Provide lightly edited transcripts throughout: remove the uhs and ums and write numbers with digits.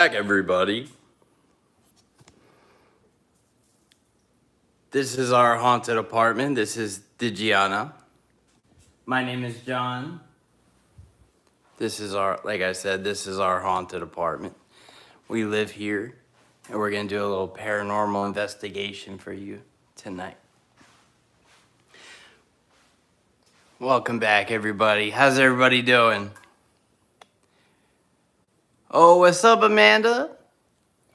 Back, everybody. This is our haunted apartment. This is Digiana. My name is John. This is our, like I said, this is our haunted apartment. We live here, and we're gonna do a little paranormal investigation for you tonight. Welcome back, everybody. How's everybody doing? Oh, what's up, Amanda?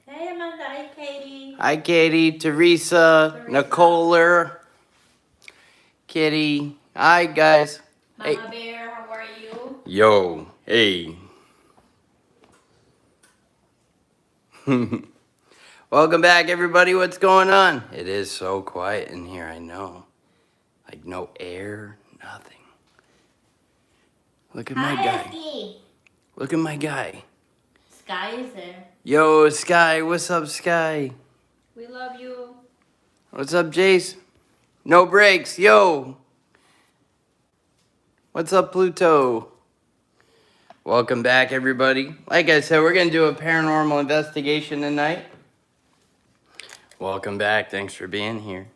Hey, Amanda. Hi, Katie. Hi, Katie, Teresa. Nicola, Kitty. Hi, guys. Mama Bear, how are you? Yo, hey. Welcome back, everybody. What's going on? It is so quiet in here, I know. Like no air, nothing. Look at my guy. Esky. Look at my guy. Sky is there. Yo, Sky. What's up, Sky? We love you. What's up, Jace? No breaks. Yo. What's up, Pluto? Welcome back, everybody. Like I said, we're going to do a paranormal investigation tonight. Welcome back. Thanks for being here.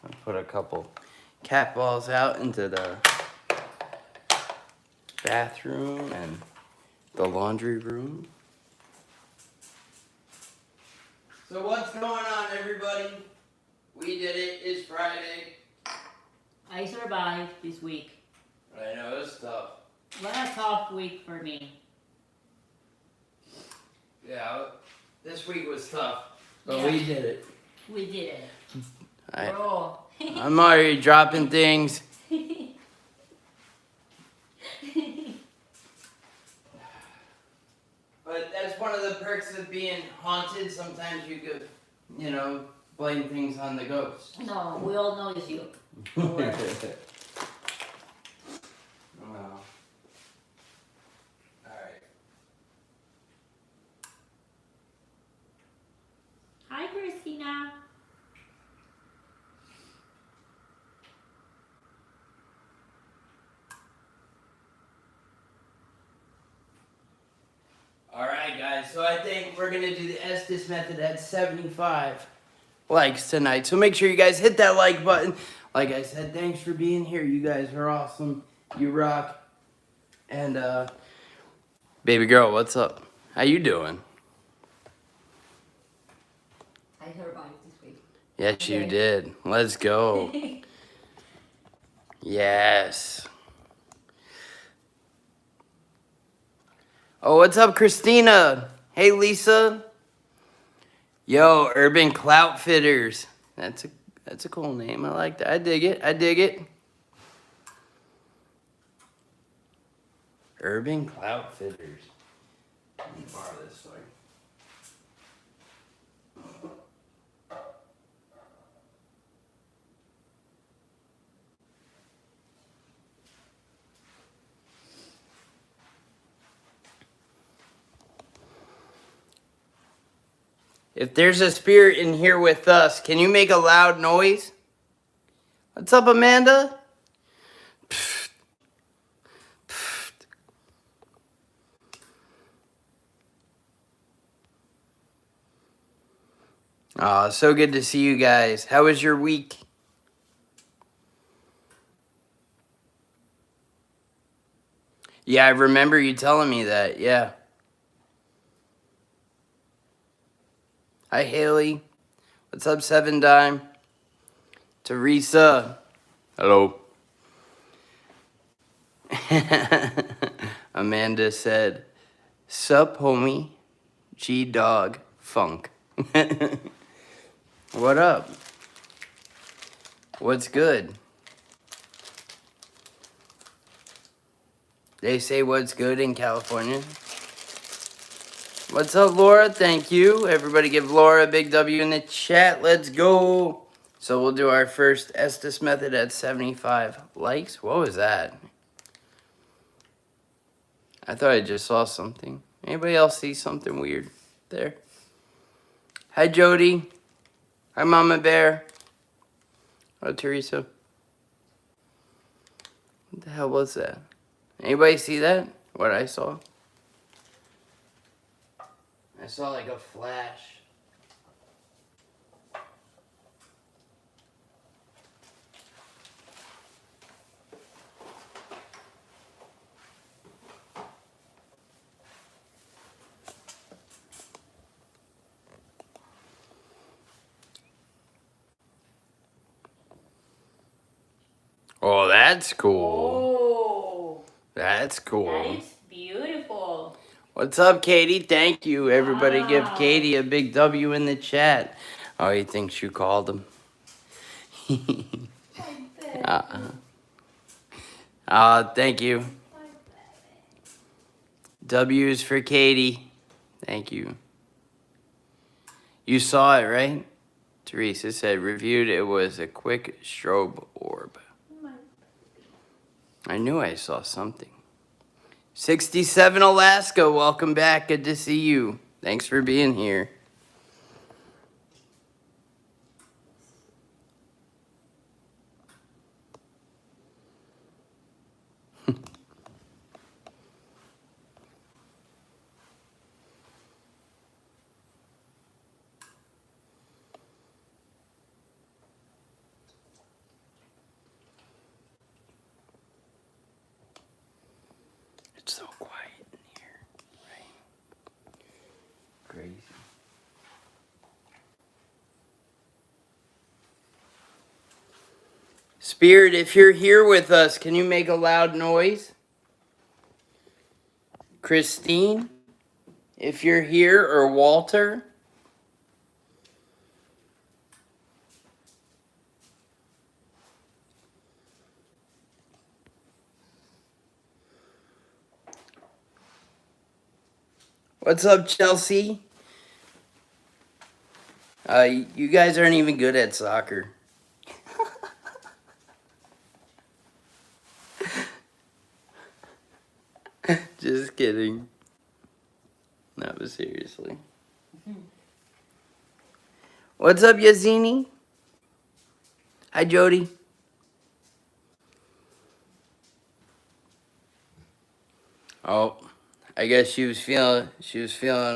I'll put a couple cat balls out into the bathroom and the laundry room. So what's going on, everybody? We did it. It's Friday. I survived this week. I know, it's tough. What a tough week for me. Yeah, this week was tough, but Yeah. we did it. We did it. I'm already dropping things. But that's one of the perks of being haunted. Sometimes you could, you know, blame things on the ghosts. No, we all know it's you. Wow. Alright. Hi, Christina. Alright, guys, so I think we're going to do the Estes method at 75 likes tonight. So make sure you guys hit that like button. Like I said, thanks for being here. You guys are awesome. You rock. And, baby girl, what's up? How you doing? I survived this week. Yes, you did. Let's go. Yes. Oh, what's up, Christina? Hey, Lisa. Yo, Urban Clout Fitters. That's a cool name. I like that. I dig it. I dig it. Urban Clout Fitters. Let me borrow this one. If there's a spirit in here with us, can you make a loud noise? What's up, Amanda? Oh, so good to see you guys. How was your week? Yeah, I remember you telling me that. Yeah. Hi, Haley. What's up, Seven Dime? Teresa. Hello. Amanda said, "Sup, homie? G-Dog Funk." What up? What's good? They say what's good in California. What's up, Laura? Thank you. Everybody give Laura a big W in the chat. Let's go. So we'll do our first Estes method at 75 likes. What was that? I thought I just saw something. Anybody else see something weird there? Hi, Jody. Hi, Mama Bear. Oh, Teresa. What the hell was that? Anybody see that? What I saw? I saw like a flash. Oh, that's cool. Oh, That's cool. that is beautiful. What's up, Katie? Thank you. Everybody give Wow. Katie a big W in the chat. Oh, he thinks you called him. Thank you. W is for Katie. Thank you. You saw it, right? Teresa said, reviewed, it was a quick strobe orb. I knew I saw something. 67 Alaska, welcome back. Good to see you. Thanks for being here. It's so quiet in here, right? Crazy. Spirit, if you're here with us, can you make a loud noise? Christine, if you're here, or Walter. What's up, Chelsea? You guys aren't even good at soccer. Just kidding. No, but seriously. What's up, Yazini? Hi, Jody. Oh, I guess she was feeling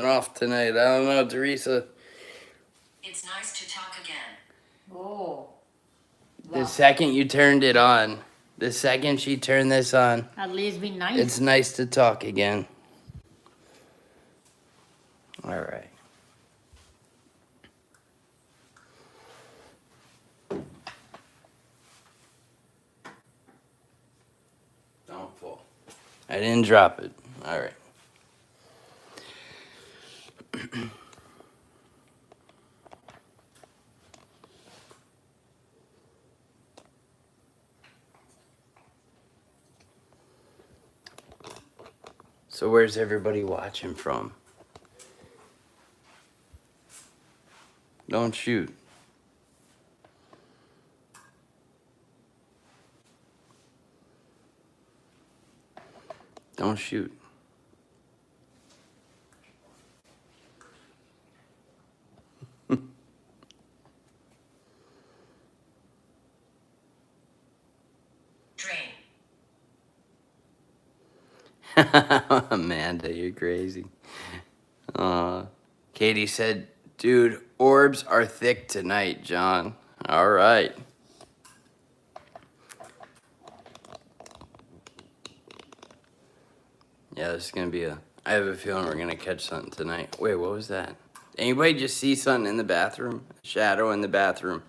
off tonight. I don't know, Teresa. It's nice to talk again. Oh. The Wow. second you turned it on, the second she turned this on, At least be nice. it's nice to talk again. All right. Don't fall. I didn't drop it. All right. So where's everybody watching from? Don't shoot. Don't shoot. Drain. Amanda, you're crazy. Katie said, dude, orbs are thick tonight, John. All right. Yeah, this is going to be I have a feeling we're going to catch something tonight. Wait, what was that? Anybody just see something in the bathroom? A shadow in the bathroom.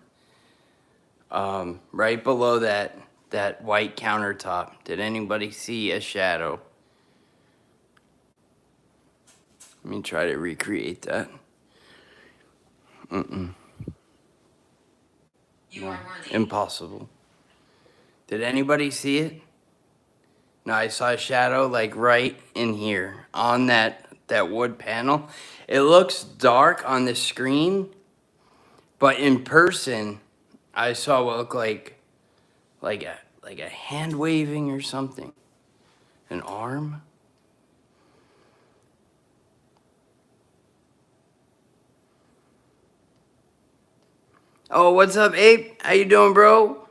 Right below that white countertop. Did anybody see a shadow? Let me try to recreate that. You No, are worthy. impossible. Did anybody see it? No, I saw a shadow like right in here on that wood panel. It looks dark on the screen, but in person, I saw what looked like a hand waving or something, an arm. Oh, what's up, Ape? How you doing, bro?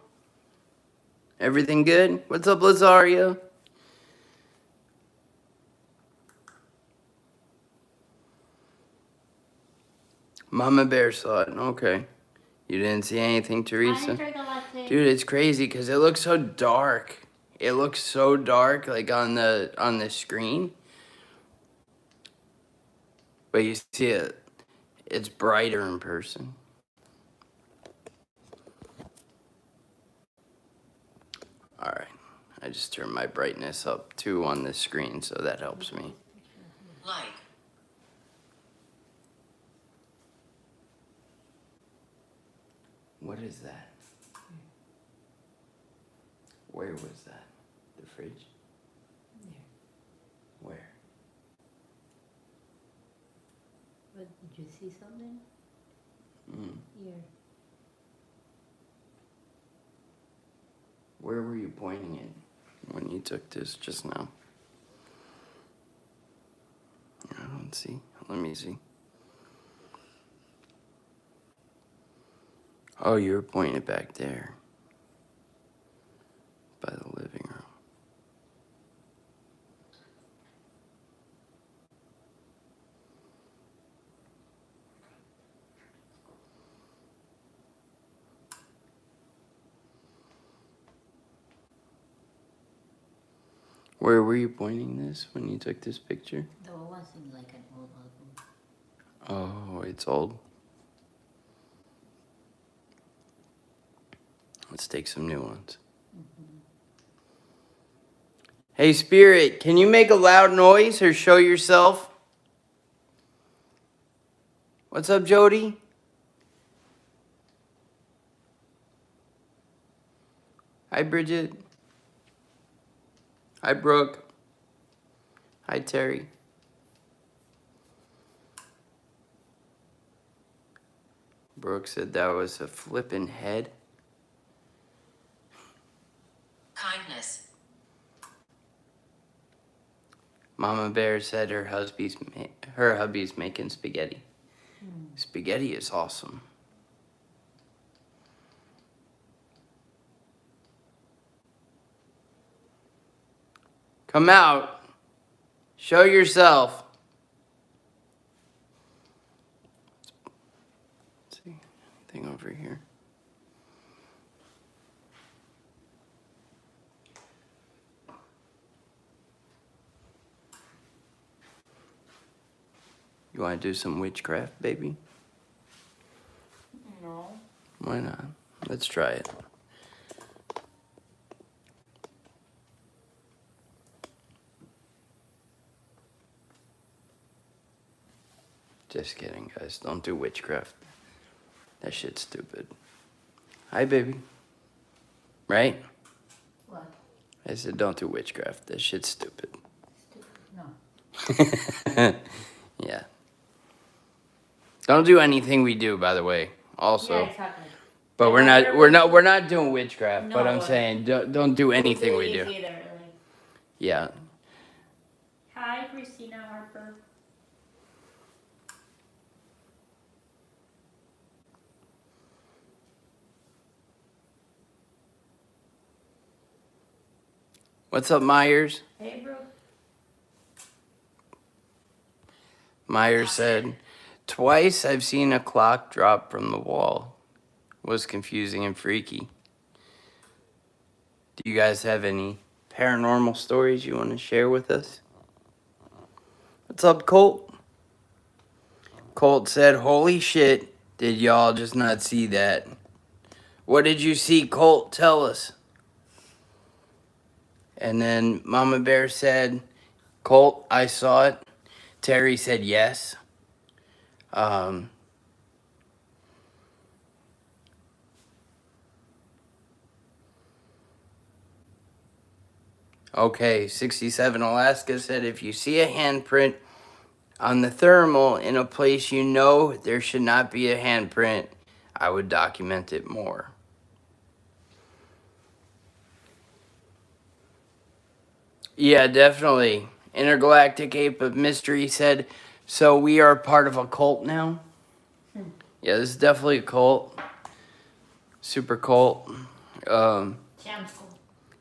Everything good? What's up, Lazaria? Mama Bear saw it. Okay. You didn't see anything, I Teresa? drank a latte. Dude, it's crazy because it looks so dark. It looks so dark, like on the screen. But you see it, it's brighter in person. All right. I just turned my brightness up too on the screen, so that helps me. Like. What is that? Where was that? The fridge? Where? But did you see something? Here. Where were you pointing it when you took this just now? I don't see. Let me see. Oh, you were pointing it back there. By the living room. Where were you pointing this when you took this picture? The one was in like an old album. Oh, it's old. Let's take some new ones. Hey, Spirit, can you make a loud noise or show yourself? What's up, Jody? Hi, Bridget. Hi, Brooke. Hi, Terry. Brooke said that was a flippin' head. Kindness. Mama Bear said her hubby's making spaghetti. Spaghetti is awesome. Come out. Show yourself. Let's see. Anything over here? You want to do some witchcraft, baby? No. Why not? Let's try it. Just kidding, guys. Don't do witchcraft. That shit's stupid. Hi, baby. Right? What? I said don't do witchcraft. That shit's stupid. Stupid. No. Yeah. Don't do anything we do, by the way. Also. Yeah, exactly. But we're not doing witchcraft. But No, I'm saying don't do anything we do. Either, like. Yeah. Hi, Christina Harper. What's up, Myers? Hey, bro. Myers said, twice I've seen a clock drop from the wall. Was confusing and freaky. Do you guys have any paranormal stories you want to share with us? What's up, Colt? Colt said, holy shit, did y'all just not see that? What did you see, Colt? Tell us. And then Mama Bear said, Colt, I saw it. Terry said yes. Okay, 67 Alaska said, if you see a handprint on the thermal in a place you know there should not be a handprint, I would document it more. Yeah, definitely. Intergalactic Ape of Mystery said, so we are part of a cult now? Yeah, this is definitely a cult. Super cult. Jam school.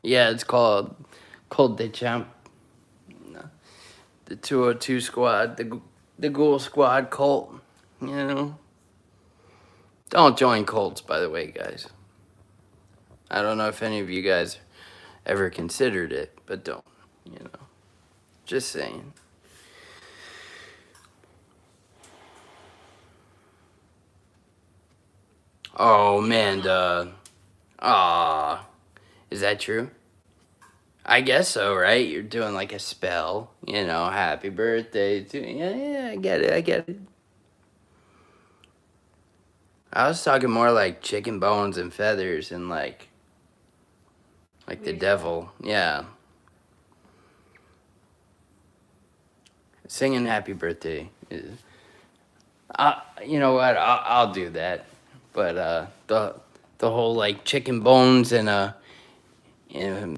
Yeah, it's called Cult de Champ. The 202 squad, the Ghoul Squad cult. You know, don't join cults, by the way, guys. I don't know if any of you guys ever considered it, but don't. You know, just saying. Oh, Amanda. Aw, is that true? I guess so, right? You're doing like a spell, you know, happy birthday to, yeah, I get it. I was talking more like chicken bones and feathers and like the devil, yeah. Singing happy birthday is, you know what, I'll do that. But, the whole like chicken bones and a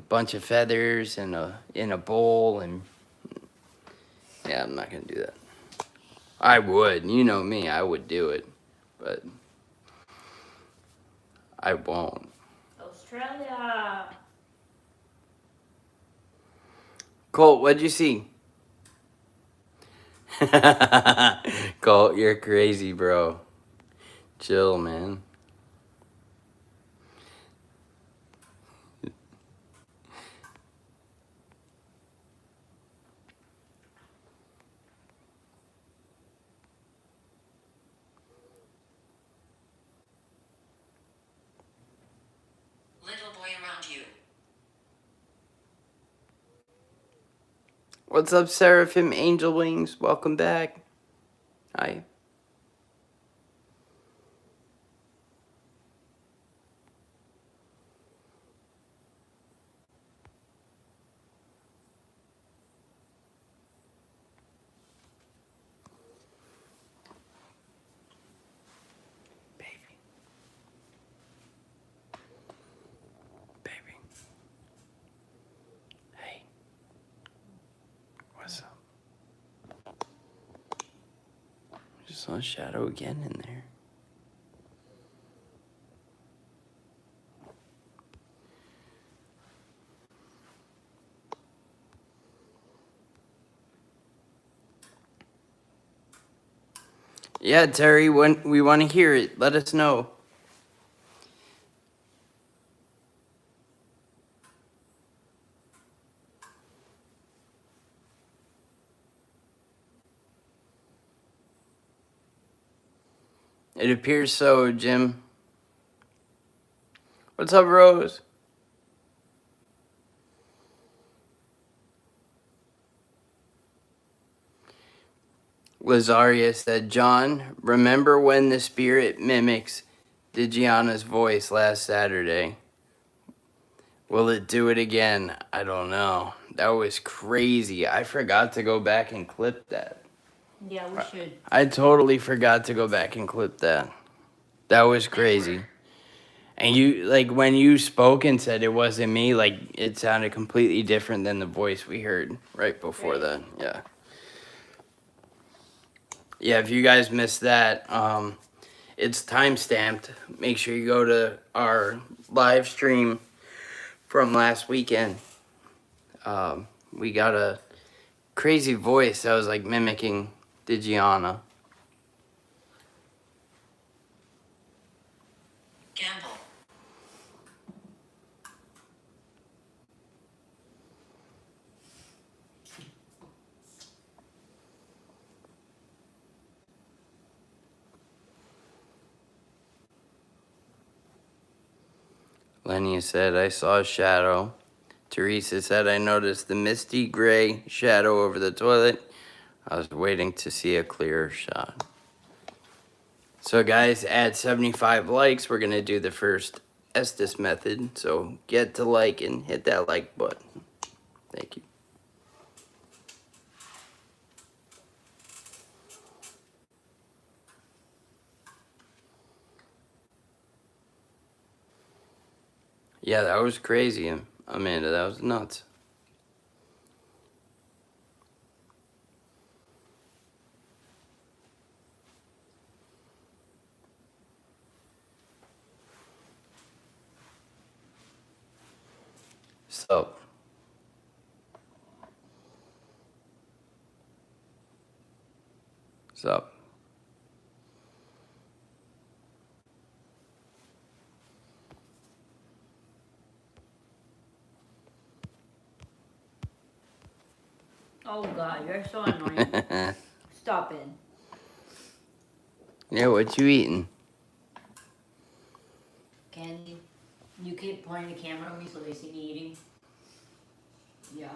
bunch of feathers and in a bowl and, yeah, I'm not gonna do that. I would, you know me, I would do it, but I won't. Australia. Colt, what'd you see? Colt, you're crazy, bro. Chill, man. Little boy around you. What's up, Seraphim Angel Wings? Welcome back. Hi. Baby. Baby. Hey. What's up? Just saw a shadow again in there. Yeah, Terry, when we want to hear it, let us know. It appears so, Jim. What's up, Rose? Lazaria said, John, remember when the spirit mimics Digiana's voice last Saturday? Will it do it again? I don't know. That was crazy. I forgot to go back and clip that. Yeah, we should. I totally forgot to go back and clip that. That was crazy. And you, like, when you spoke and said it wasn't me, like, it sounded completely different than the voice we heard right before that. Yeah. Yeah, if you guys missed that, it's time stamped. Make sure you go to our live stream from last weekend. We got a crazy voice that was like mimicking Digiana. Gamble. Lenny said, I saw a shadow. Teresa said, I noticed the misty gray shadow over the toilet. I was waiting to see a clearer shot. So guys, at 75 likes, we're going to do the first Estes method. So get to like and hit that like button. Thank you. Yeah, that was crazy, Amanda. That was nuts. So. Oh God, you're so annoying. Stop it. Yeah, what you eating? Candy, you keep pointing the camera at me so they see me eating. Yeah.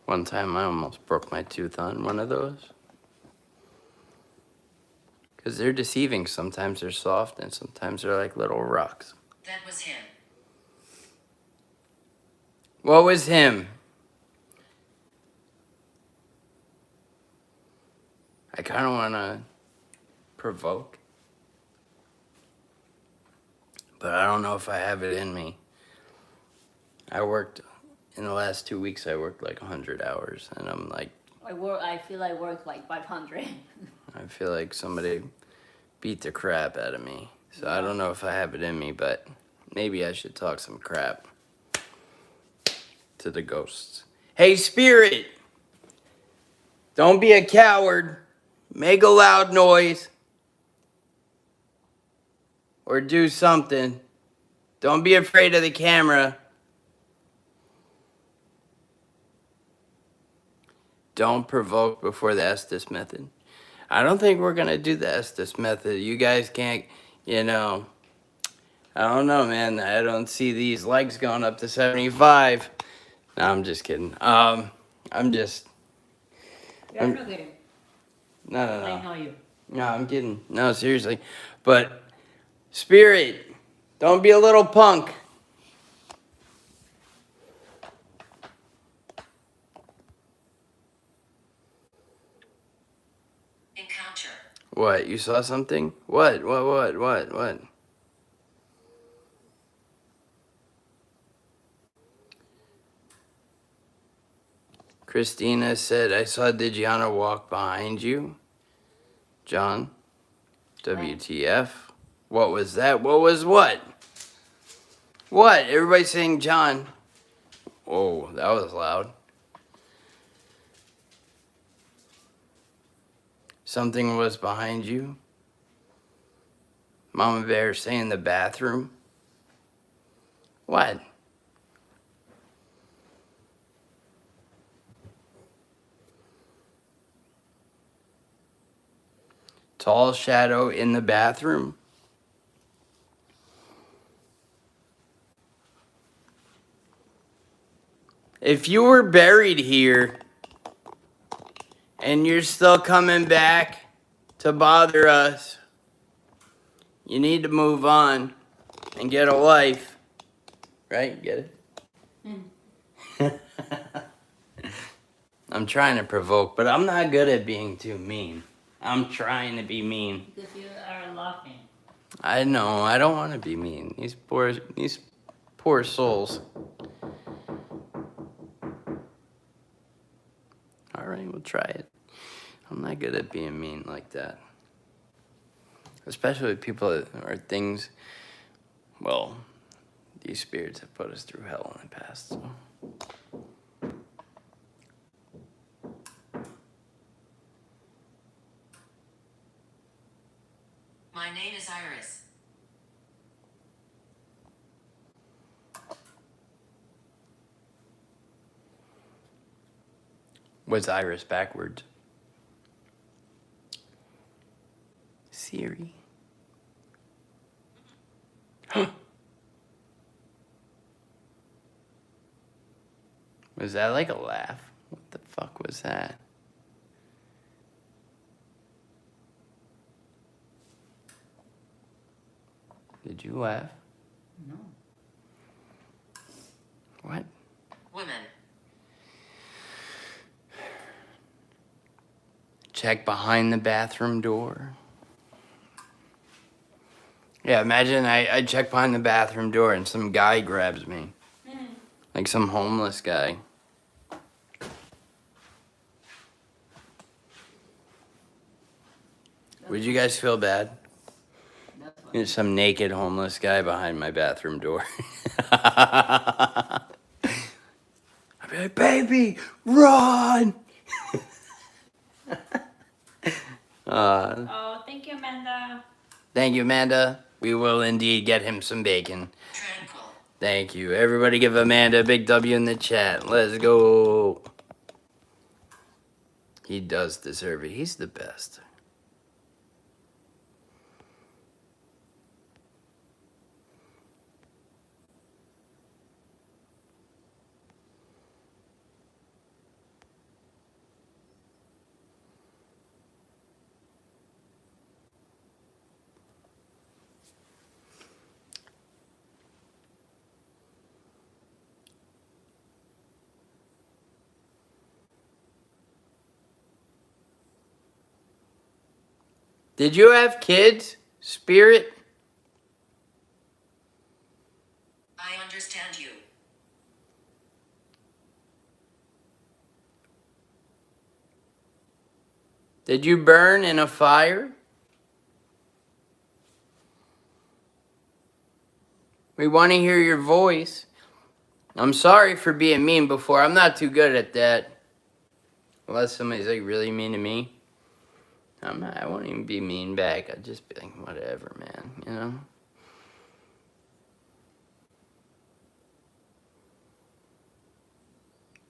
One time I almost broke my tooth on one of those. Because they're deceiving. Sometimes they're soft and sometimes they're like little rocks. That was him. What was him? I kind of want to provoke. But I don't know if I have it in me. In the last 2 weeks, I worked like 100 hours. And I'm like, I feel I work like 500. I feel like somebody beat the crap out of me. So I don't know if I have it in me, but maybe I should talk some crap to the ghosts. Hey, spirit! Don't be a coward. Make a loud noise. Or do something. Don't be afraid of the camera. Don't provoke before the Estes method. I don't think we're going to do the Estes method. You guys can't, I don't know, man. I don't see these likes going up to 75. No, I'm just kidding. I'm just... You're not kidding. No. I know you. No, I'm kidding. No, seriously. But, spirit, don't be a little punk. Encounter. What? You saw something? What? Christina said, I saw Digiana walk behind you. John? WTF? What was that? What was what? What? Everybody's saying John. Whoa, that was loud. Something was behind you? Mama Bear saying the bathroom? What? Tall shadow in the bathroom? If you were buried here and you're still coming back to bother us, you need to move on and get a life. Right? Get it? I'm trying to provoke, but I'm not good at being too mean. I'm trying to be mean. Because you are laughing. I know, I don't want to be mean. These poor souls. Alright, we'll try it. I'm not good at being mean like that. Especially with people or things. Well, these spirits have put us through hell in the past, so. My name is Iris. Was Iris backwards? Siri. Was that like a laugh? What the fuck was that? Did you laugh? No. What? Woman. Check behind the bathroom door. Yeah, imagine I check behind the bathroom door and some guy grabs me. Like some homeless guy. Would you guys feel bad? That's There's some naked homeless guy behind my bathroom door. I'd be like, baby, run! Oh, thank you, Amanda. Thank you, Amanda. We will indeed get him some bacon. Tranquil. Thank you. Everybody give Amanda a big W in the chat. Let's go. He does deserve it. He's the best. Did you have kids, Spirit? I understand you. Did you burn in a fire? We want to hear your voice. I'm sorry for being mean before. I'm not too good at that. Unless somebody's like really mean to me. I won't even be mean back. I'd just be like, whatever, man, you know?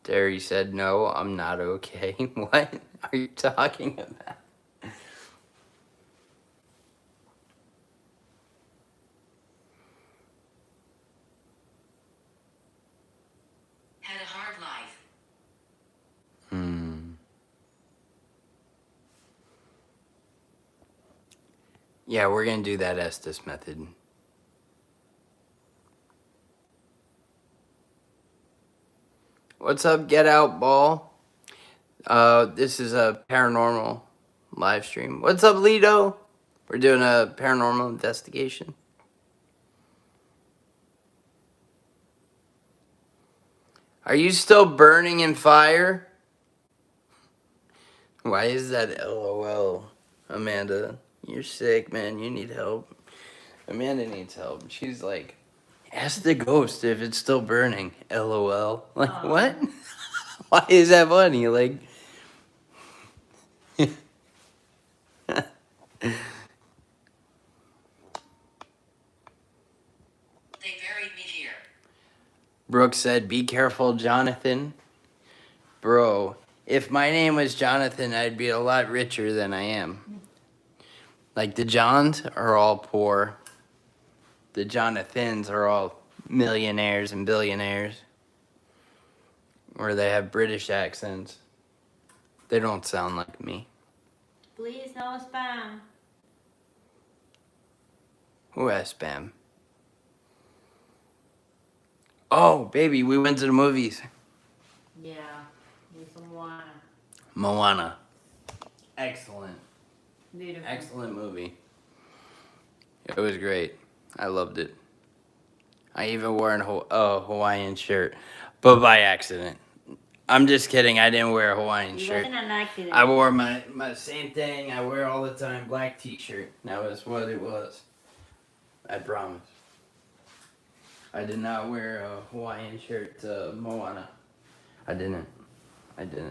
Terry said, no, I'm not okay. What are you talking about? Had a hard life. Yeah, we're going to do that Estes method. What's up, Get Out Ball? This is a paranormal live stream. What's up, Lido? We're doing a paranormal investigation. Are you still burning in fire? Why is that LOL, Amanda? You're sick, man. You need help. Amanda needs help. She's like, ask the ghost if it's still burning. LOL. Like, Aw. what? Why is that funny? Like, They buried me here. Brooke said, be careful, Jonathan. Bro, if my name was Jonathan, I'd be a lot richer than I am. Like, the Johns are all poor. The Jonathans are all millionaires and billionaires. Or they have British accents. They don't sound like me. Please, no spam. Who has spam? Oh, baby, we went to the movies. Yeah, with some water. Moana. Excellent. Beautiful. Excellent movie. It was great. I loved it. I even wore a Hawaiian shirt, but by accident. I'm just kidding. I didn't wear a Hawaiian It shirt. wasn't an accident. I wore my same thing I wear all the time, black t-shirt. That was what it was. I promise. I did not wear a Hawaiian shirt to Moana. I didn't. Why did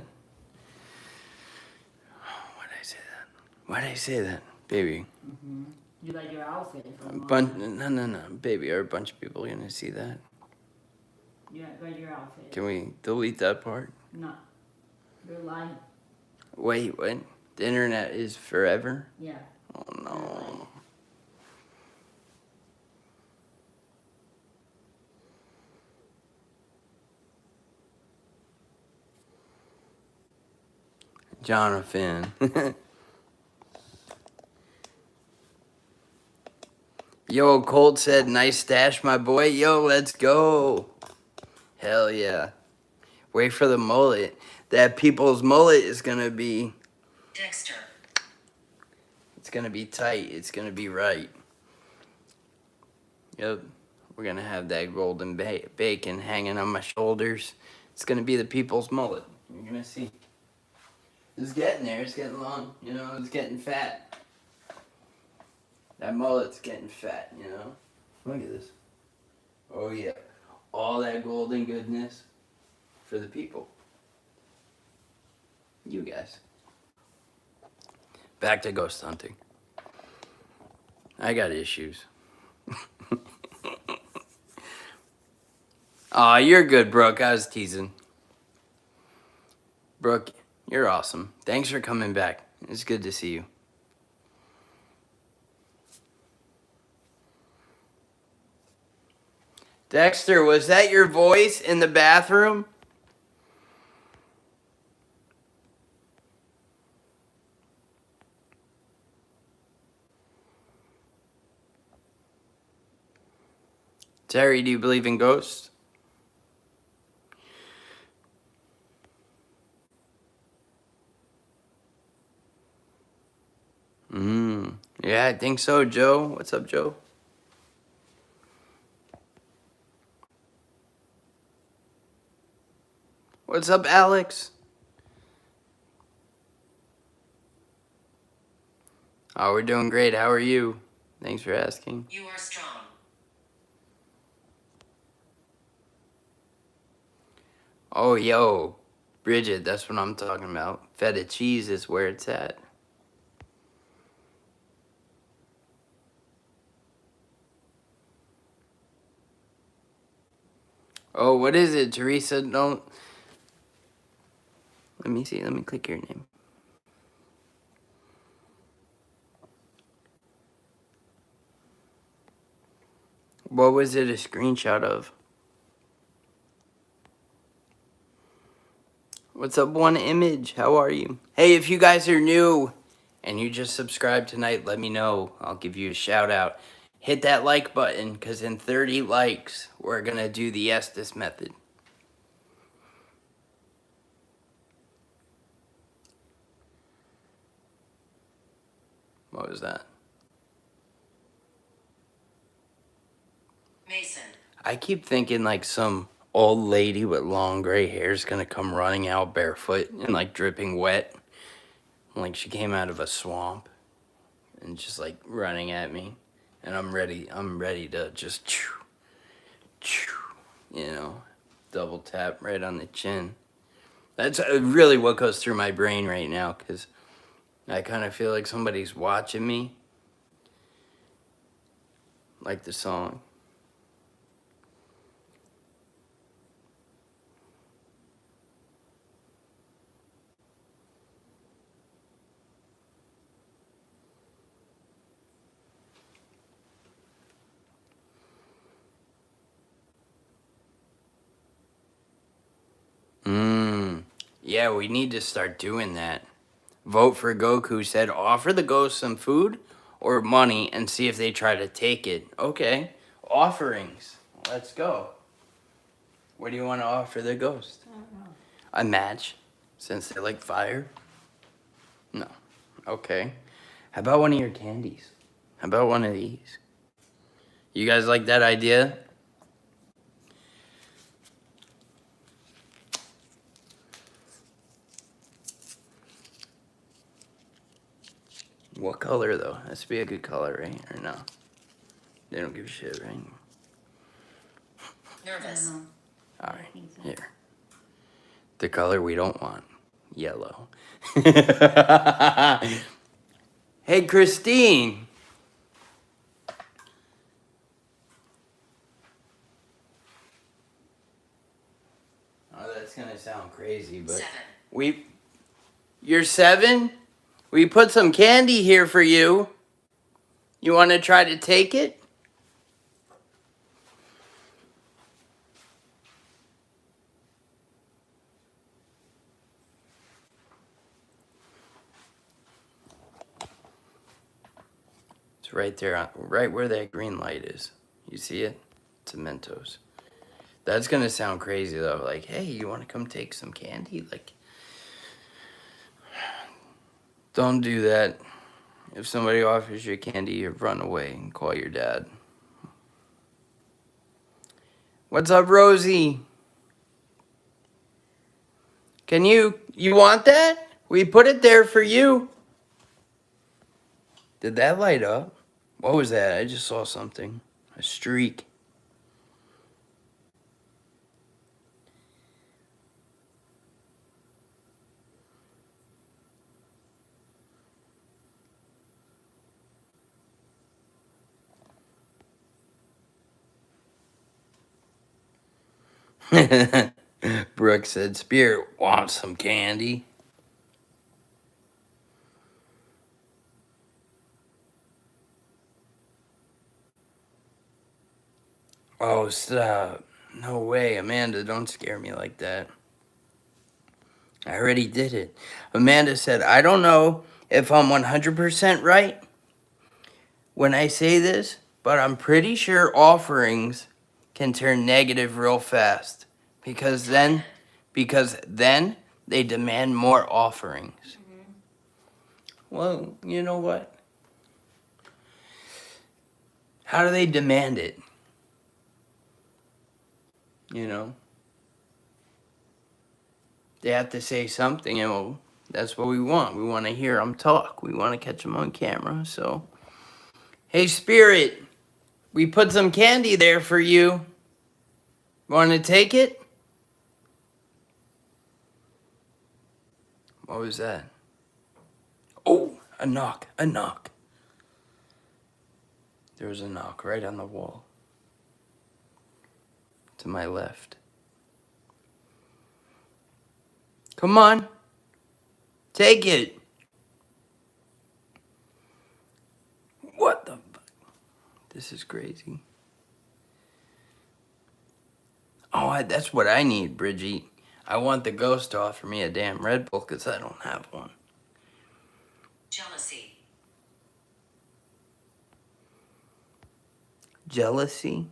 I say that? Why did I say that? Baby. Mm-hmm. You got your outfit from No. Baby, are a bunch of people going to see that? You got your outfit. Can we delete that part? No. You're lying. Wait, what? The internet is forever? Yeah. Oh, You're no. lying. Jonathan. Yo, Colt said, nice stash, my boy. Yo, let's go. Hell yeah. Wait for the mullet. That people's mullet is going to be, Dexter. it's going to be tight. It's going to be right. Yep. We're going to have that golden bacon hanging on my shoulders. It's going to be the people's mullet. You're going to see. It's getting there. It's getting long. You know, it's getting fat. That mullet's getting fat, you know? Look at this. Oh, yeah. All that golden goodness for the people. You guys. Back to ghost hunting. I got issues. Aw, you're good, Brooke. I was teasing. Brooke, you're awesome. Thanks for coming back. It's good to see you. Dexter, was that your voice in the bathroom? Terry, do you believe in ghosts? Yeah, I think so, Joe. What's up, Joe? What's up, Alex? Oh, we're doing great. How are you? Thanks for asking. You are strong. Oh, yo, Bridget, that's what I'm talking about. Feta cheese is where it's at. Oh, what is it, Teresa? Don't... Let me see. Let me click your name. What was it a screenshot of? What's up, One Image? How are you? Hey, if you guys are new and you just subscribed tonight, let me know. I'll give you a shout out. Hit that like button, because in 30 likes, we're going to do the Estes method. What was that? Mason. I keep thinking like some old lady with long gray hair is going to come running out barefoot and like dripping wet. Like she came out of a swamp and just like running at me. And I'm ready to just, you know, double tap right on the chin. That's really what goes through my brain right now, because I kind of feel like somebody's watching me. Like the song. Yeah, we need to start doing that. Vote for Goku said, offer the ghost some food or money and see if they try to take it. Okay, offerings. Let's go. What do you want to offer the ghost? I don't know. A match, since they like fire? No. Okay. How about one of your candies? How about one of these? You guys like that idea? What color, though? Has to be a good color, right? Or no? They don't give a shit, right? I Nervous. don't know. All I right, think so. here. The color we don't want. Yellow. Hey, Christine. Oh, that's gonna sound crazy, but 7. you're 7? We put some candy here for you. You want to try to take it? It's right there, right where that green light is. You see it? It's a Mentos. That's gonna sound crazy though. Like, hey, you want to come take some candy? Like, don't do that. If somebody offers you candy, you run away and call your dad. What's up, Rosie? Can you want that? We put it there for you. Did that light up? What was that? I just saw something. A streak. Brooke said, Spirit wants some candy. Oh, stop. No way. Amanda, don't scare me like that. I already did it. Amanda said, I don't know if I'm 100% right when I say this, but I'm pretty sure offerings can turn negative real fast because then they demand more offerings. Well, you know what? How do they demand it? You know? They have to say something, and well, that's what we want. We want to hear them talk. We want to catch them on camera. So, hey, Spirit, we put some candy there for you. Want to take it? What was that? Oh, a knock, a knock. There was a knock right on the wall. To my left. Come on. Take it. What the fuck? This is crazy. Oh, that's what I need, Bridgie. I want the ghost to offer me a damn Red Bull because I don't have one. Jealousy. Jealousy?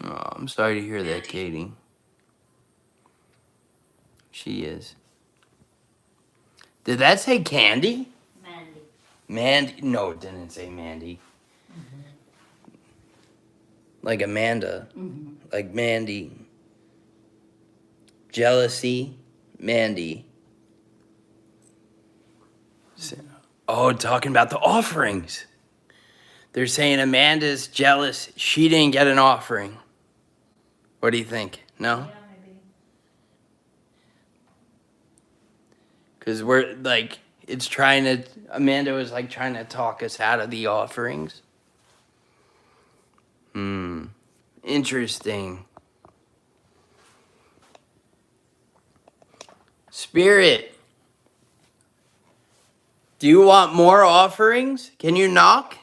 Oh, I'm sorry to hear that, Katie. She is. Did that say Candy? Mandy. Mandy? No, it didn't say Mandy. Like Amanda. Like Mandy. Jealousy. Mandy. Oh, talking about the offerings. They're saying Amanda's jealous. She didn't get an offering. What do you think? No? Yeah, maybe. Because we're like, it's trying to, Amanda was like trying to talk us out of the offerings. Interesting. Spirit, do you want more offerings? Can you knock?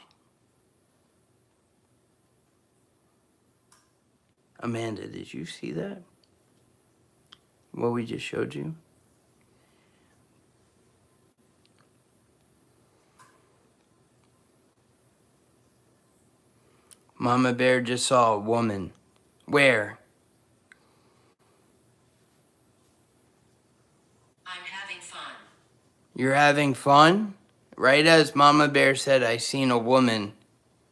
Amanda, did you see that? What we just showed you? Mama Bear just saw a woman. Where? I'm having fun. You're having fun? Right as Mama Bear said, I seen a woman.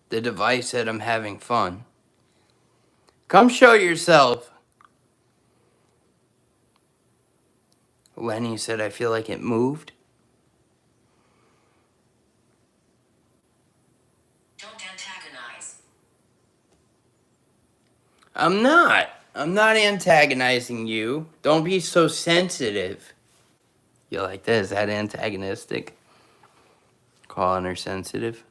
The device said I'm having fun. Come show yourself. Lenny said, I feel like it moved. Don't antagonize. I'm not. I'm not antagonizing you. Don't be so sensitive. You like that? Is that antagonistic? Calling her sensitive?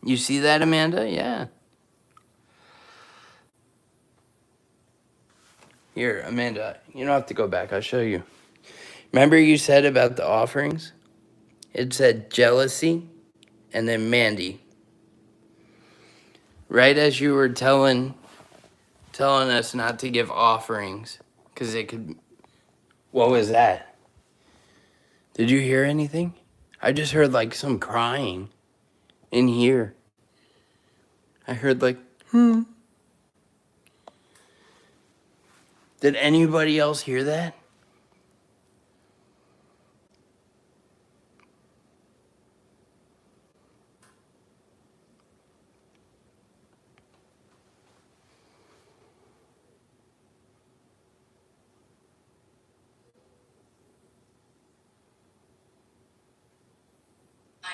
You see that, Amanda? Yeah. Here, Amanda, you don't have to go back. I'll show you. Remember you said about the offerings? It said jealousy and then Mandy. Right as you were telling us not to give offerings because it could. What was that? Did you hear anything? I just heard like some crying in here. I heard like, Did anybody else hear that?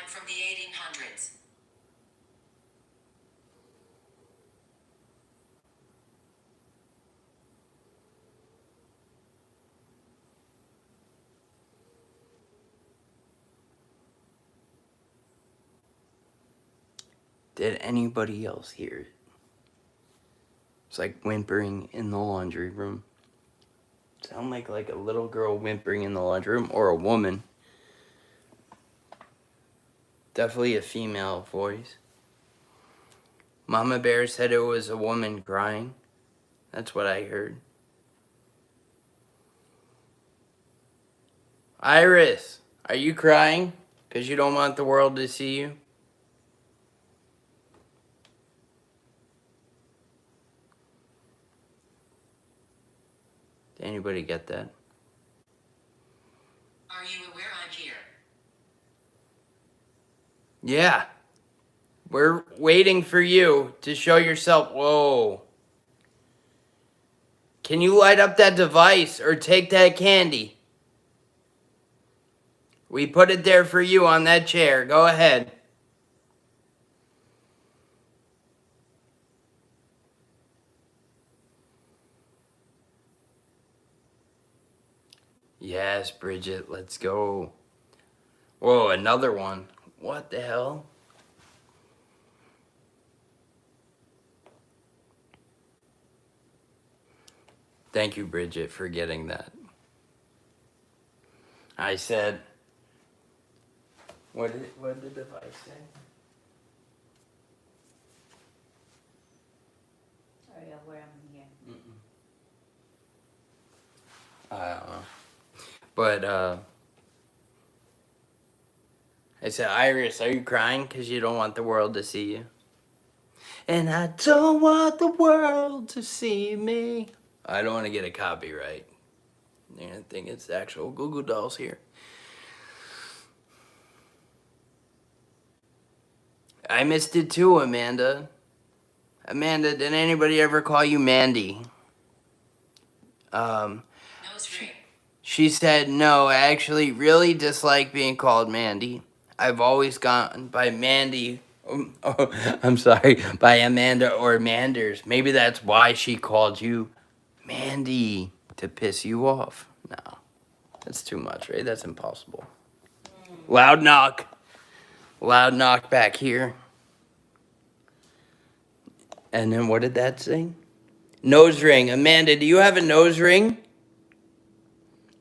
from the 1800s. Did anybody else hear it? It's like whimpering in the laundry room. Sound like a little girl whimpering in the laundry room, or a woman. Definitely a female voice. Mama Bear said it was a woman crying. That's what I heard. Iris, are you crying? Because you don't want the world to see you? Did anybody get that? Are you aware I'm here? Yeah. We're waiting for you to show yourself. Whoa. Can you light up that device or take that candy? We put it there for you on that chair. Go ahead. Yes, Bridget, let's go. Whoa, another one. What the hell? Thank you, Bridget, for getting that. I said, what did the device say? Are you aware I'm here? I don't know. But, I said, Iris, are you crying because you don't want the world to see you? And I don't want the world to see me. I don't want to get a copyright. They're going to think it's the actual Google Dolls here. I missed it too, Amanda. Amanda, did anybody ever call you Mandy? Nose ring. She said, no, I actually really dislike being called Mandy. I've always gone by Mandy. I'm sorry, by Amanda or Manders. Maybe that's why she called you Mandy, to piss you off. No, that's too much, right? That's impossible. Loud knock. Loud knock back here. And then what did that say? Nose ring. Amanda, do you have a nose ring?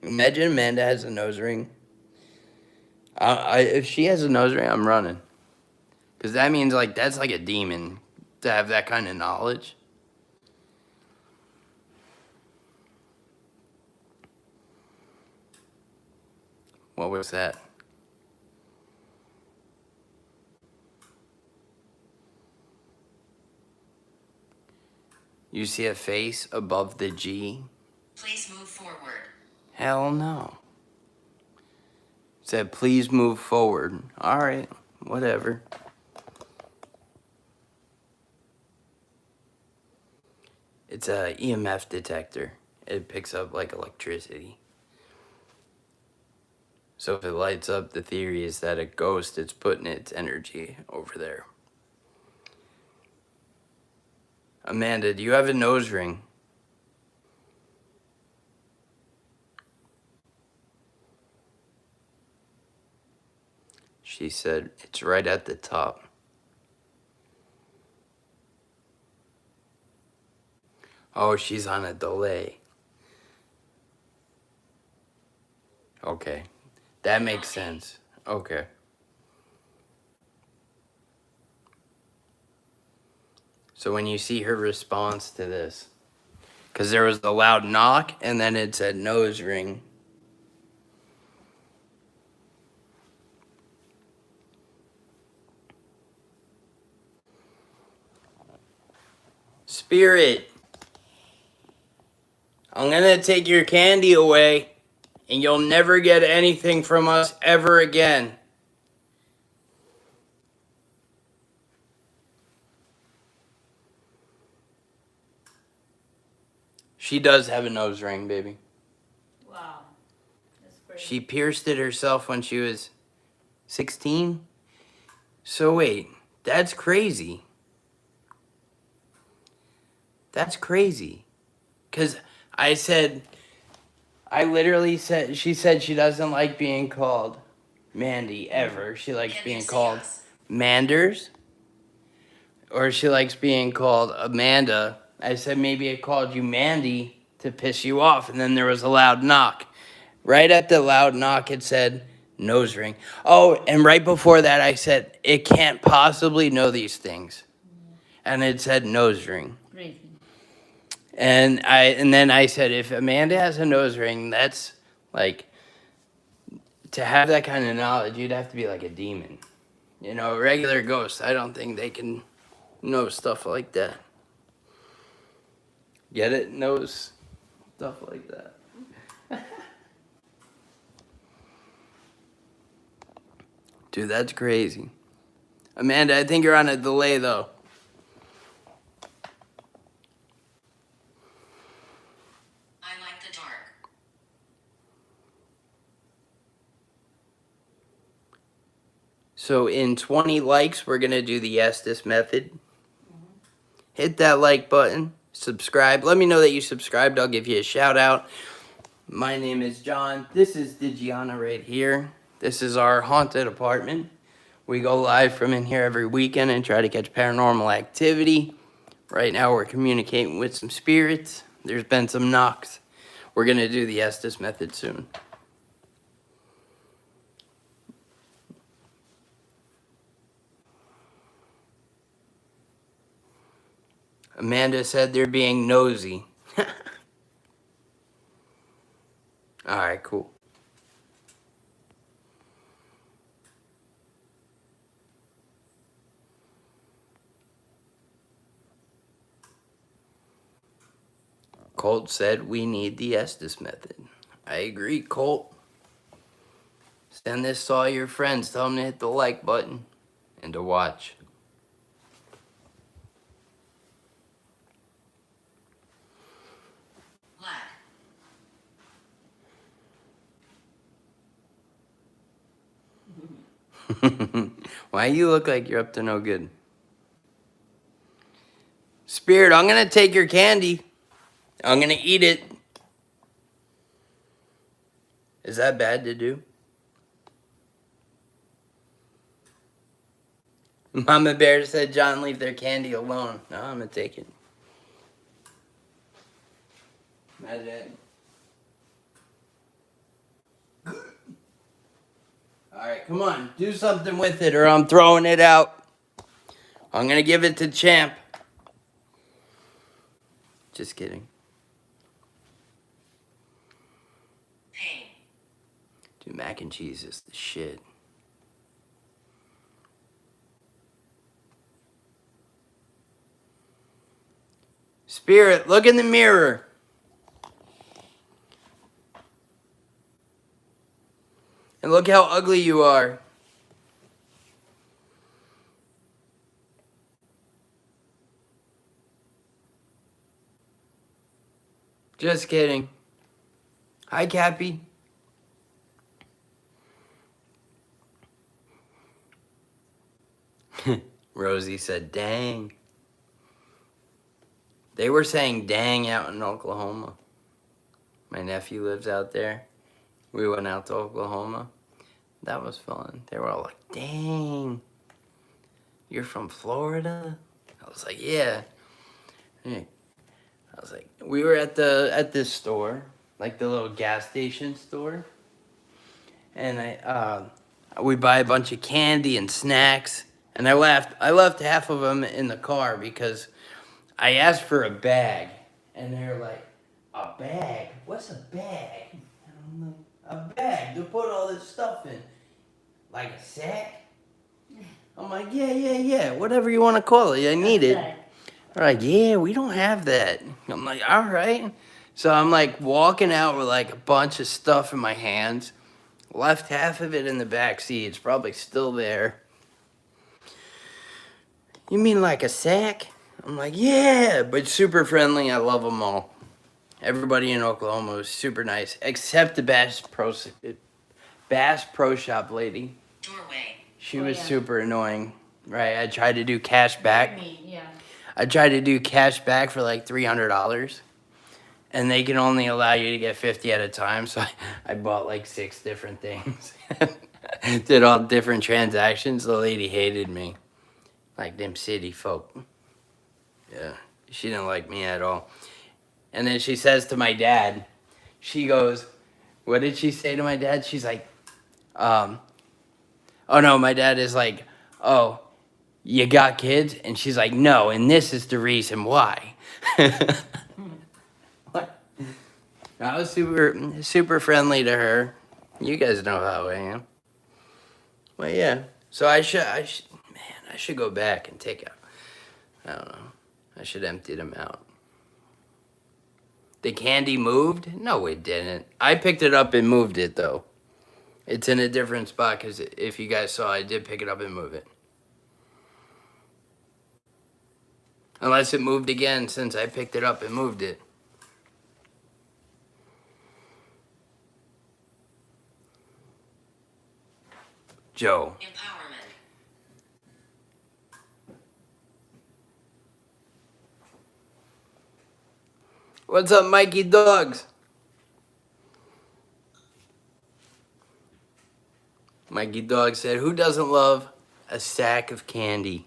Imagine Amanda has a nose ring. If she has a nose ring, I'm running. Because that means, like, that's like a demon to have that kind of knowledge. What was that? You see a face above the G? Please move forward. Hell no. Said, please move forward. All right, whatever. It's a EMF detector. It picks up like electricity. So if it lights up, the theory is that a ghost is putting its energy over there. Amanda, do you have a nose ring? She said, it's right at the top. Oh, she's on a delay. Okay. That makes sense. Okay. So when you see her response to this, because there was the loud knock and then it said nose ring. Spirit, I'm gonna take your candy away and you'll never get anything from us ever again. She does have a nose ring, baby. Wow. That's great. She pierced it herself when she was 16. So wait, that's crazy. That's crazy. Because I literally said, she said she doesn't like being called Mandy ever. She likes Can you being see called us? Manders, or she likes being called Amanda. I said maybe I called you Mandy to piss you off, and then there was a loud knock. Right at the loud knock, it said nose ring. Oh, and right before that, I said it can't possibly know these things, and it said nose ring. Crazy. And then I said, if Amanda has a nose ring, that's like, to have that kind of knowledge, you'd have to be like a demon. You know, a regular ghost, I don't think they can know stuff like that. Get it? Knows stuff like that. Dude, that's crazy. Amanda, I think you're on a delay, though. I like the dark. So in 20 likes, we're going to do the Estes method. Hit that like button. Subscribe. Let me know that you subscribed. I'll give you a shout out. My name is John. This is Digiana right here. This is our haunted apartment. We go live from in here every weekend and try to catch paranormal activity. Right now we're communicating with some spirits. There's been some knocks. We're going to do the Estes method soon. Amanda said they're being nosy. Alright, cool. Colt said we need the Estes method. I agree, Colt. Send this to all your friends. Tell them to hit the like button and to watch. Black. Why you look like you're up to no good? Spirit, I'm going to take your candy. I'm going to eat it. Is that bad to do? Mama Bear said, John, leave their candy alone. No, I'm going to take it. Imagine. Alright, come on. Do something with it or I'm throwing it out. I'm going to give it to Champ. Just kidding. Pain. Dude, mac and cheese is the shit. Spirit, look in the mirror. And look how ugly you are. Just kidding. Hi, Cappy. Rosie said, dang. They were saying dang out in Oklahoma. My nephew lives out there. We went out to Oklahoma. That was fun. They were all like, dang. You're from Florida? I was like, yeah. I was like, we were at this store, like the little gas station store. And we buy a bunch of candy and snacks. And I left half of them in the car because I asked for a bag, and they're like, a bag? What's a bag? And I'm like, a bag to put all this stuff in. Like a sack? I'm like, yeah, whatever you want to call it, I need it. They're like, yeah, we don't have that. I'm like, all right. So I'm like walking out with like a bunch of stuff in my hands. Left half of it in the back seat. It's probably still there. You mean like a sack? I'm like, yeah, but super friendly. I love them all. Everybody in Oklahoma was super nice, except the Bass Pro Shop lady. Doorway. She Oh, was yeah. super annoying. Right, I tried to do cash back. Me, yeah. I tried to do cash back for like $300. And they can only allow you to get 50 at a time. So I bought like 6 different things. Did all different transactions. The lady hated me. Like them city folk. Yeah. She didn't like me at all. And then she says to my dad, she goes, what did she say to my dad? She's like, oh no, my dad is like, oh, you got kids? And she's like, no, and this is the reason why. What? I was super friendly to her. You guys know how I am. Well, yeah. So I should go back and take out. I don't know. I should empty them out. The candy moved? No, it didn't. I picked it up and moved it, though. It's in a different spot, because if you guys saw, I did pick it up and move it. Unless it moved again since I picked it up and moved it. Joe. Empowerment. What's up, Mikey Dogs? Mikey Dog said, who doesn't love a sack of candy?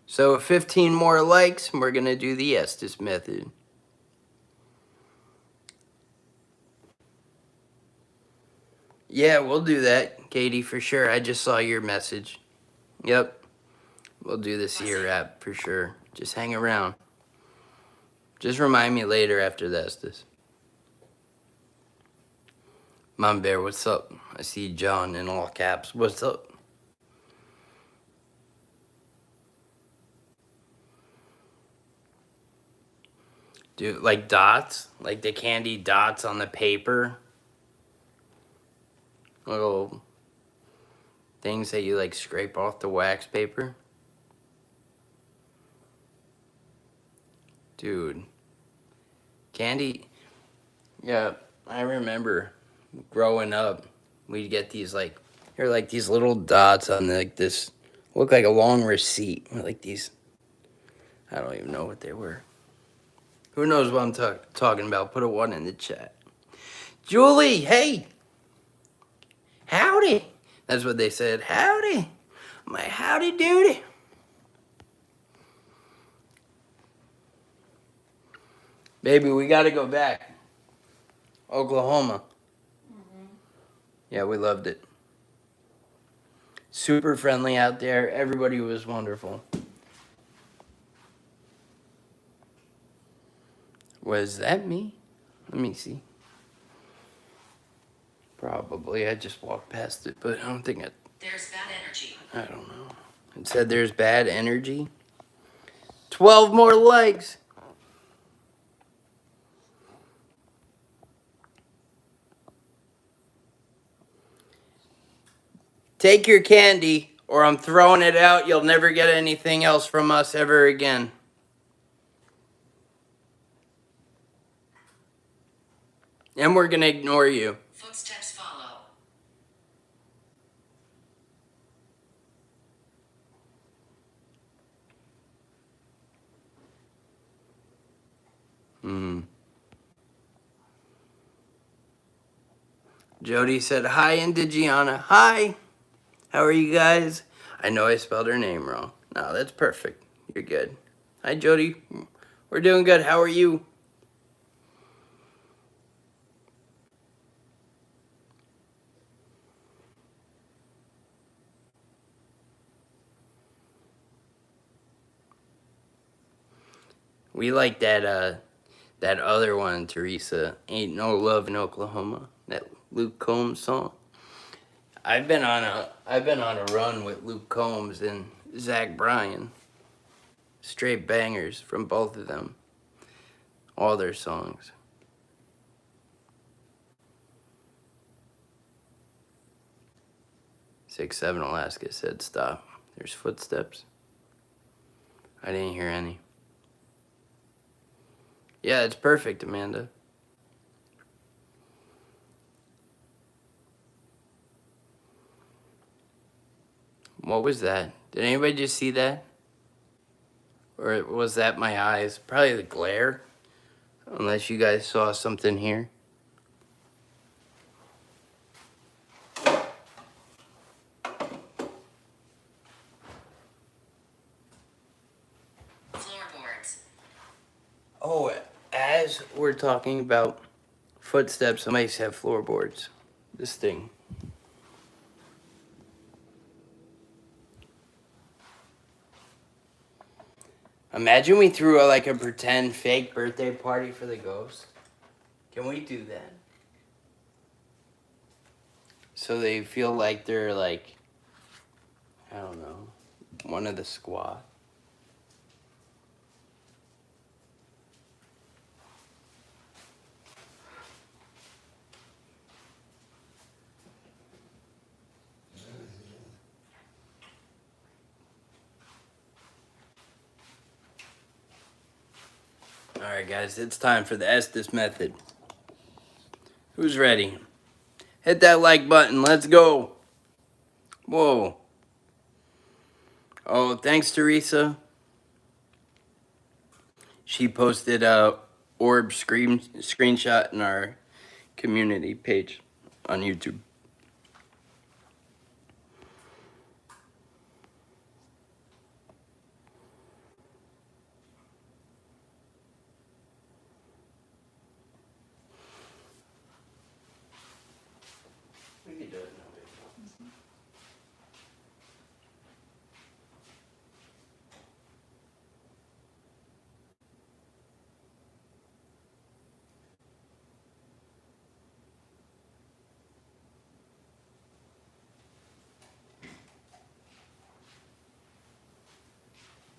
So 15 more likes, and we're going to do the Estes method. Yeah, we'll do that, Katie, for sure. I just saw your message. Yep. We'll do the Seer app for sure. Just hang around. Just remind me later after the Estes. Mom Bear, what's up? I see John in all caps. What's up? Dude, like dots? Like the candy dots on the paper? Little things that you like scrape off the wax paper? Dude. Candy. Yeah, I remember growing up, we'd get these like, here like these little dots on like this, look like a long receipt. Like these, I don't even know what they were. Who knows what I'm talking about? Put a 1 in the chat. Julie, hey. Howdy. That's what they said. Howdy. My howdy doody. Baby, we got to go back. Oklahoma. Yeah, we loved it. Super friendly out there. Everybody was wonderful. Was that me? Let me see. Probably. I just walked past it, but I don't think There's bad energy. I don't know. It said there's bad energy. 12 more likes. Take your candy, or I'm throwing it out. You'll never get anything else from us ever again. And we're going to ignore you. Footsteps follow. Jody said, hi, Indigiana. Hi. How are you guys? I know I spelled her name wrong. No, that's perfect. You're good. Hi, Jody. We're doing good. How are you? We like that that other one, Teresa. Ain't No Love in Oklahoma. That Luke Combs song. I've been on a run with Luke Combs and Zach Bryan. Straight bangers from both of them. All their songs. 6-7 Alaska said stop. There's footsteps. I didn't hear any. Yeah, it's perfect, Amanda. What was that? Did anybody just see that? Or was that my eyes? Probably the glare. Unless you guys saw something here. Floorboards. Oh, as we're talking about footsteps, somebody said floorboards. This thing. Imagine we threw like a pretend fake birthday party for the ghost. Can we do that? So they feel like they're like, I don't know, one of the squad. Alright guys, it's time for the Estes method. Who's ready? Hit that like button, let's go. Whoa. Oh, thanks Teresa. She posted a ORBS screenshot in our community page on YouTube. We can do it now, baby.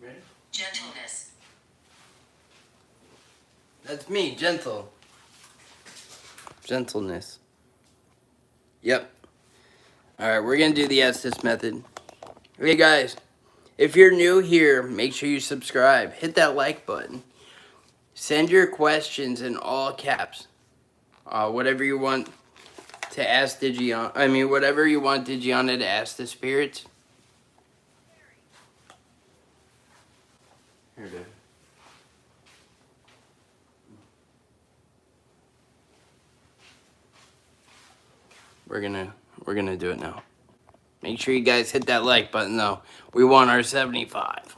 Ready? Gentleness. That's me, gentle. Gentleness. Yep. Alright, we're gonna do the Estes method. Okay guys, if you're new here, make sure you subscribe. Hit that like button. Send your questions in all caps. Whatever you want to ask whatever you want Digiana to ask the spirits. Here it is. We're gonna do it now. Make sure you guys hit that like button though. We want our 75.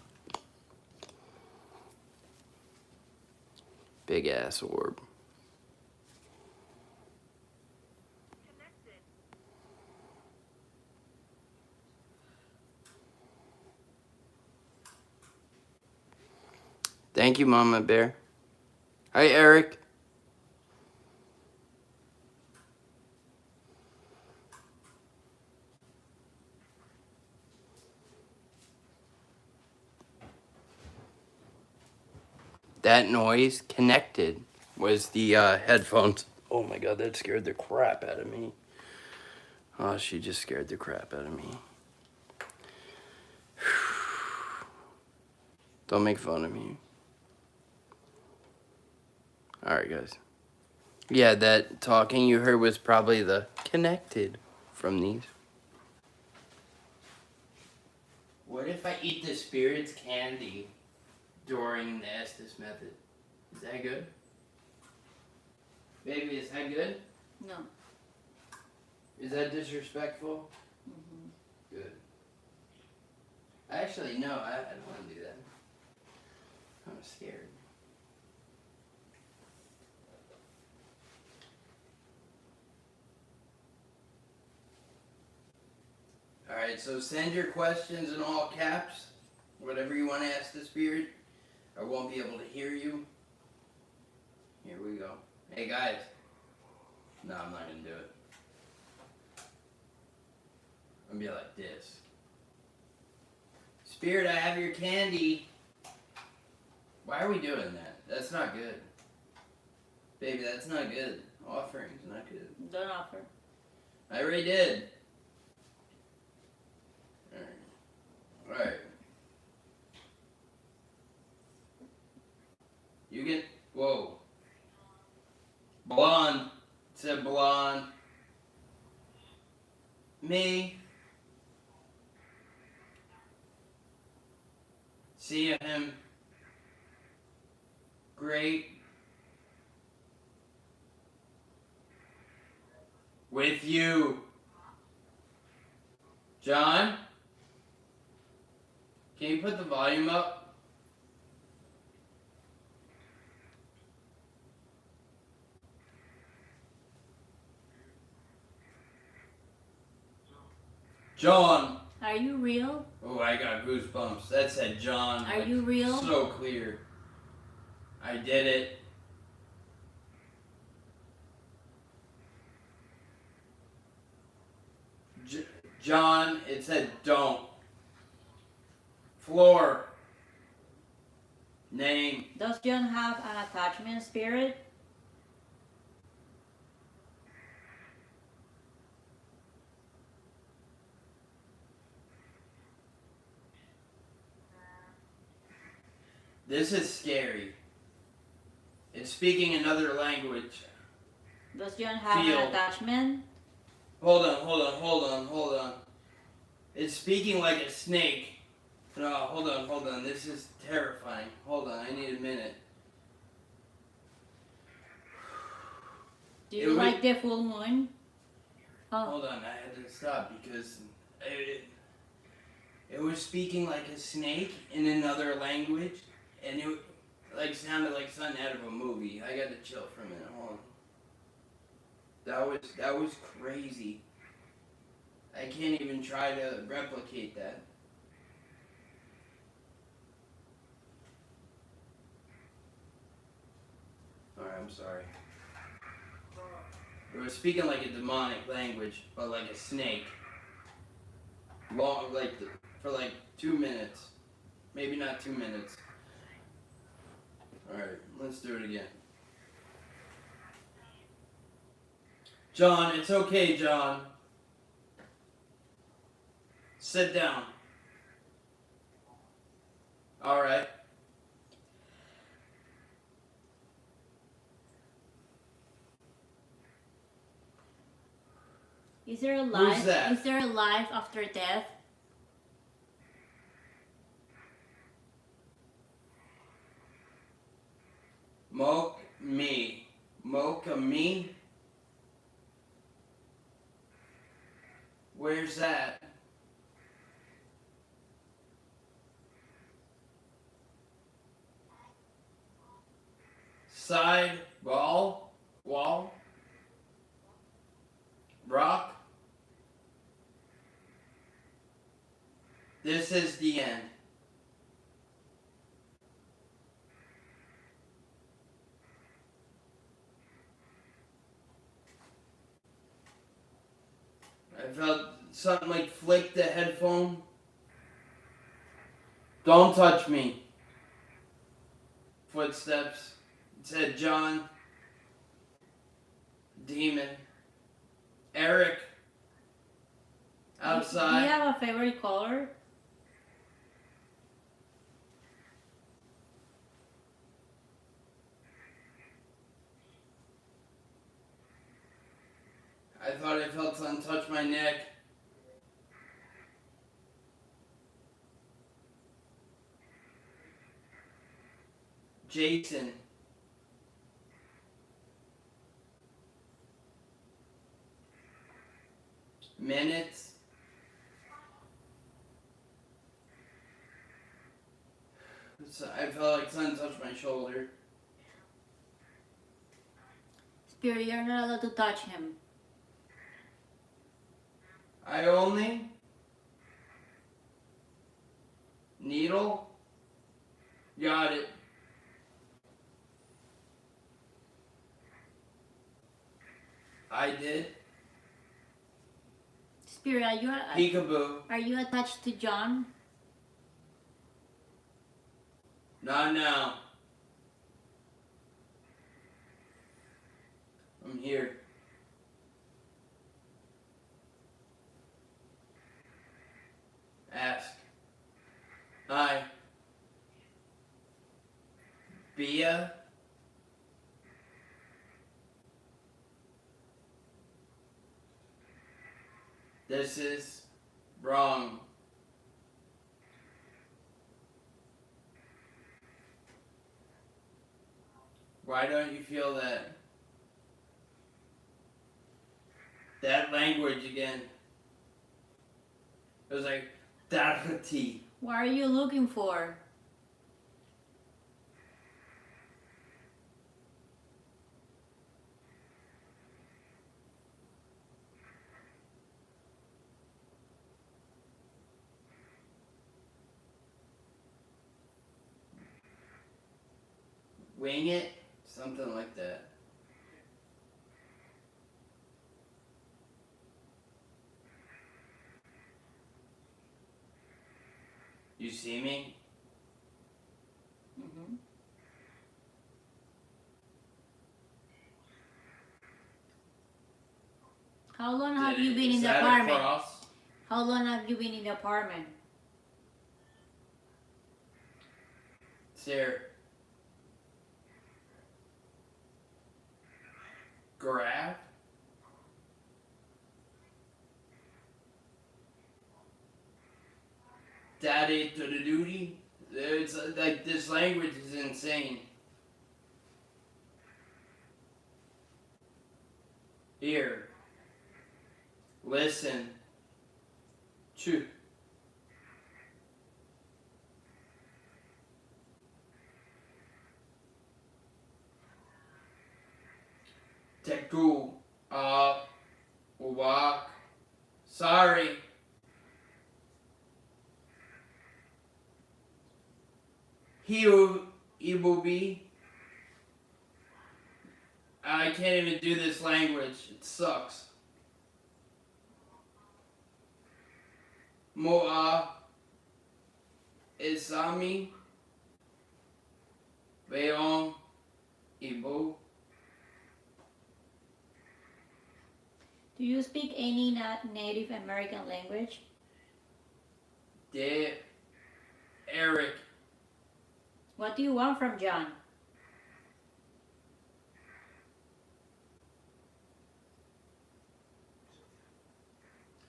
Big ass orb. Thank you, Mama Bear. Hi, Eric. That noise connected was the headphones. Oh my god, that scared the crap out of me. Oh, she just scared the crap out of me. Don't make fun of me. Alright, guys. Yeah, that talking you heard was probably the connected from these. What if I eat the spirit's candy during the Estes method? Is that good? Baby, is that good? No. Is that disrespectful? Good. Actually, no, I don't want to do that. I'm scared. Alright, so send your questions in all caps. Whatever you want to ask the spirit. I won't be able to hear you. Here we go. Hey guys. No, I'm not going to do it. I'm going to be like this. Spirit, I have your candy. Why are we doing that? That's not good. Baby, that's not good. Offering's not good. Don't offer. I already did. Alright. You get... Whoa. Blonde. It said blonde. Me. See him. Great. With you. John? Can you put the volume up? John! Are you real? Oh, I got goosebumps. That said John. Are you real? So clear. I did it. John, it said don't. Floor. Name. Does John have an attachment spirit? This is scary. It's speaking another language. Does John have Feel. an attachment? Hold on. It's speaking like a snake. No, hold on. This is terrifying. Hold on, I need a minute. Do you like the full moon? Oh, Hold on, I had to stop because it was speaking like a snake in another language, and it like sounded like something out of a movie. I got to chill for a minute. Hold on. That was crazy. I can't even try to replicate that. Alright, I'm sorry. It was speaking like a demonic language, but like a snake. Long, for like 2 minutes. Maybe not 2 minutes. Alright, let's do it again. John, it's okay, John. Sit down. Alright. is there a Who's life? that? Is there a life after death? Mocha me? Where's that? Side, wall, rock. This is the end. I felt something like flick the headphone. Don't touch me. Footsteps. It said John. Demon. Eric. Do Outside. you have a favorite color? I thought I felt something touch my neck. Jason. Minutes. I felt like something touched my shoulder. Spirit, you're not allowed to touch him. I only needle. Got it. I did. Spirit, Peekaboo. are you attached to John? Not now. I'm here. Ask. Hi. Bia. This is wrong. Why don't you feel that language again? It was like darati. What are you looking for? Wing it? Something like that. You see me? Mm-hmm. How long have you been in the apartment? How long have you been in the apartment? It's here. Grab? Daddy to the duty? It's like this language is insane. Here. Listen. Chew. Teku. Walk. Sorry. He will be. I can't even do this language. It sucks. Moa Isami Beong Ibo. Do you speak any Native American language? De Eric. What do you want from John?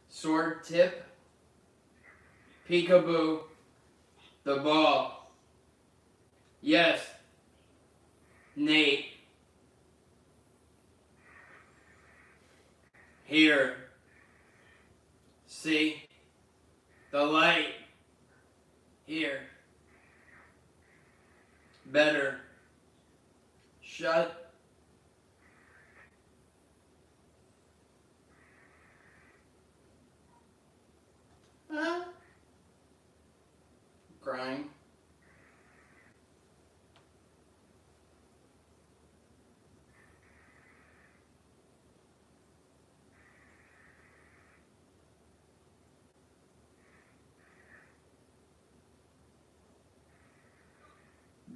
Sword tip. Peekaboo. The ball. Yes. Nate. Here. See? The light. Here. Better. Shut. Crying.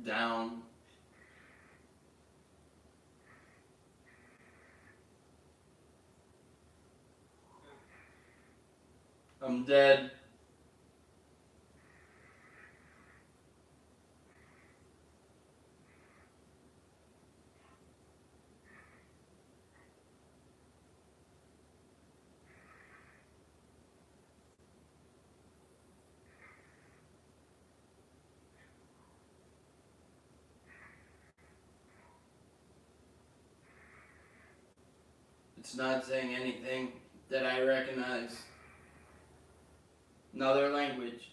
Down. I'm dead. It's not saying anything that I recognize. Another language.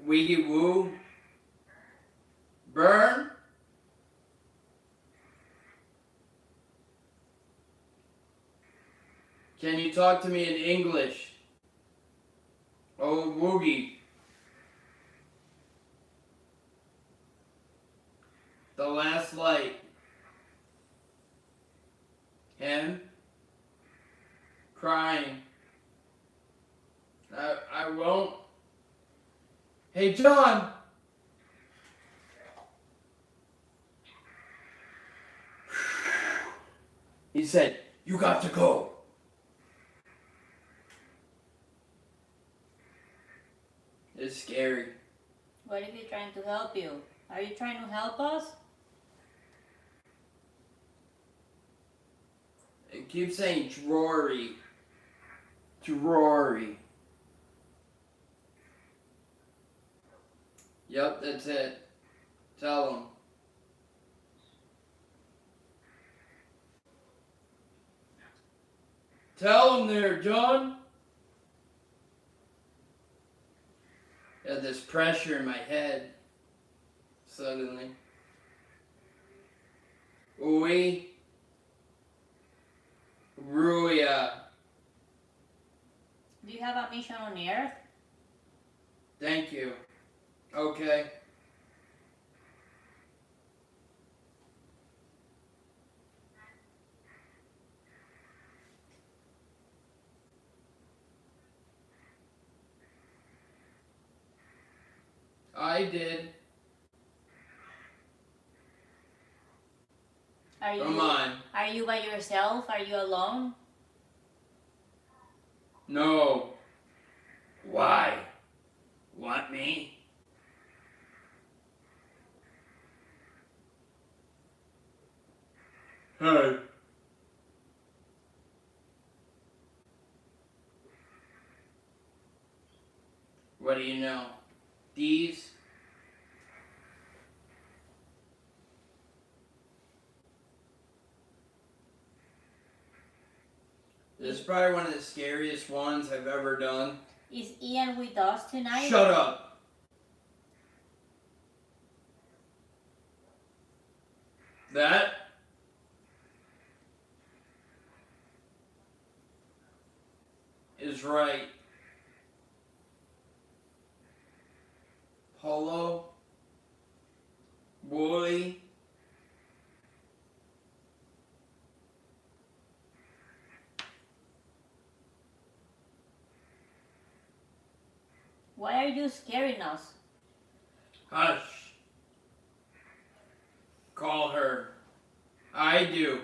Wee woo. Burn. Can you talk to me in English? Oh, woogie. The last light. Him. Crying. I won't. Hey, John! He said, you got to go. It's scary. What if he's trying to help you? Are you trying to help us? It keeps saying Drory. Drory. Yep, that's it. Tell him. Tell him there, John. I had this pressure in my head. Suddenly. Oui. Ruya. Do you have a mission on Earth? Thank you. Okay. I did. Come on. Are you by yourself? Are you alone? No. Why? Want me? Hey. What do you know? Thieves? This is probably one of the scariest ones I've ever done. Is Ian with us tonight? Shut up! That? Is right. Polo? Woolly? Why are you scaring us? Hush. Call her. I do.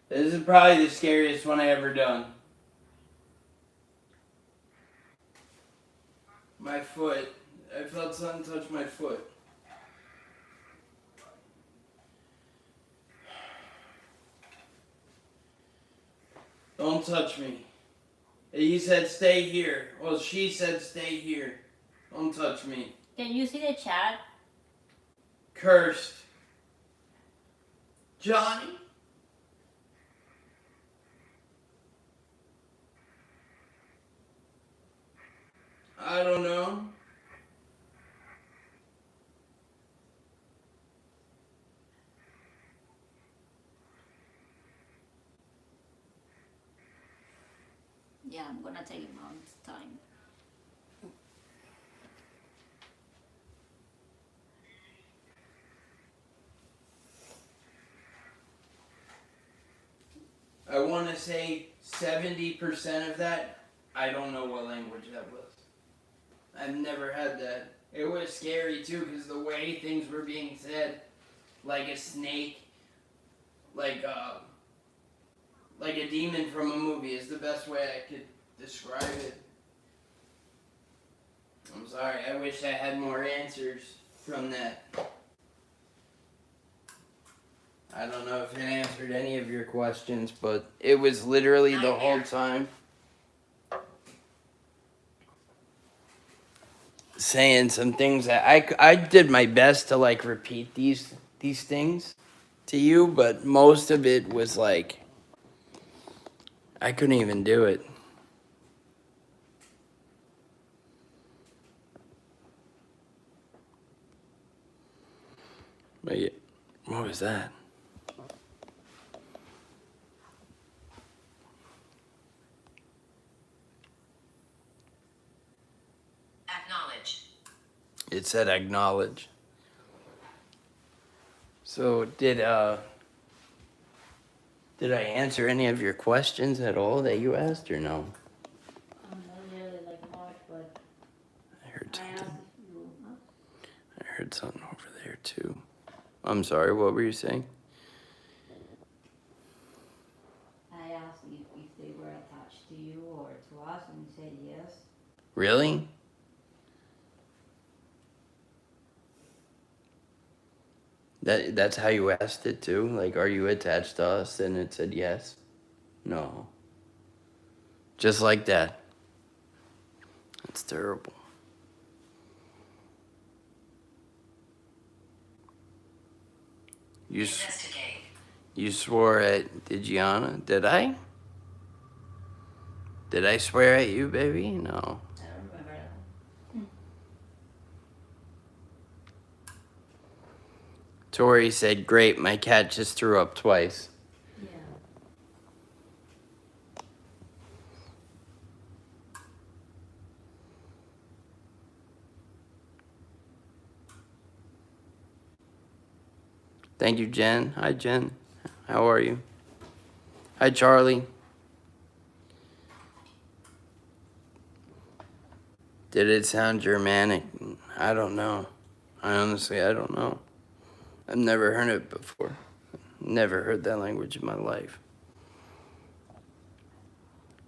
This is probably the scariest one I ever done. My foot. I felt something touch my foot. Don't touch me. He said stay here. Well, she said stay here. Don't touch me. Can you see the chat? Cursed. Johnny? I don't know. Yeah, I'm gonna take him on time. I want to say 70% of that, I don't know what language that was. I've never had that. It was scary too because the way things were being said, like a snake, like a demon from a movie is the best way I could describe it. I'm sorry, I wish I had more answers from that. I don't know if it answered any of your questions, but it was literally the whole time saying some things that I did my best to like repeat these things to you, but most of it was like I couldn't even do it. But yeah, what was that? Acknowledge. It said acknowledge. So did I answer any of your questions at all that you asked or no? Not really like much, but I heard I something. asked you. Huh? I heard something over there too. I'm sorry, what were you saying? I asked if they were attached to you or to us, and you said yes. Really? That's how you asked it too? Like, are you attached to us? And it said yes? No. Just like that. That's terrible. Investigate. You swore at Digiana. Did I? Did I swear at you, baby? No. I don't remember that. Tori said, great, my cat just threw up twice. Yeah. Thank you, Jen. Hi, Jen. How are you? Hi, Charlie. Did it sound Germanic? I don't know. I don't know. I've never heard it before. Never heard that language in my life.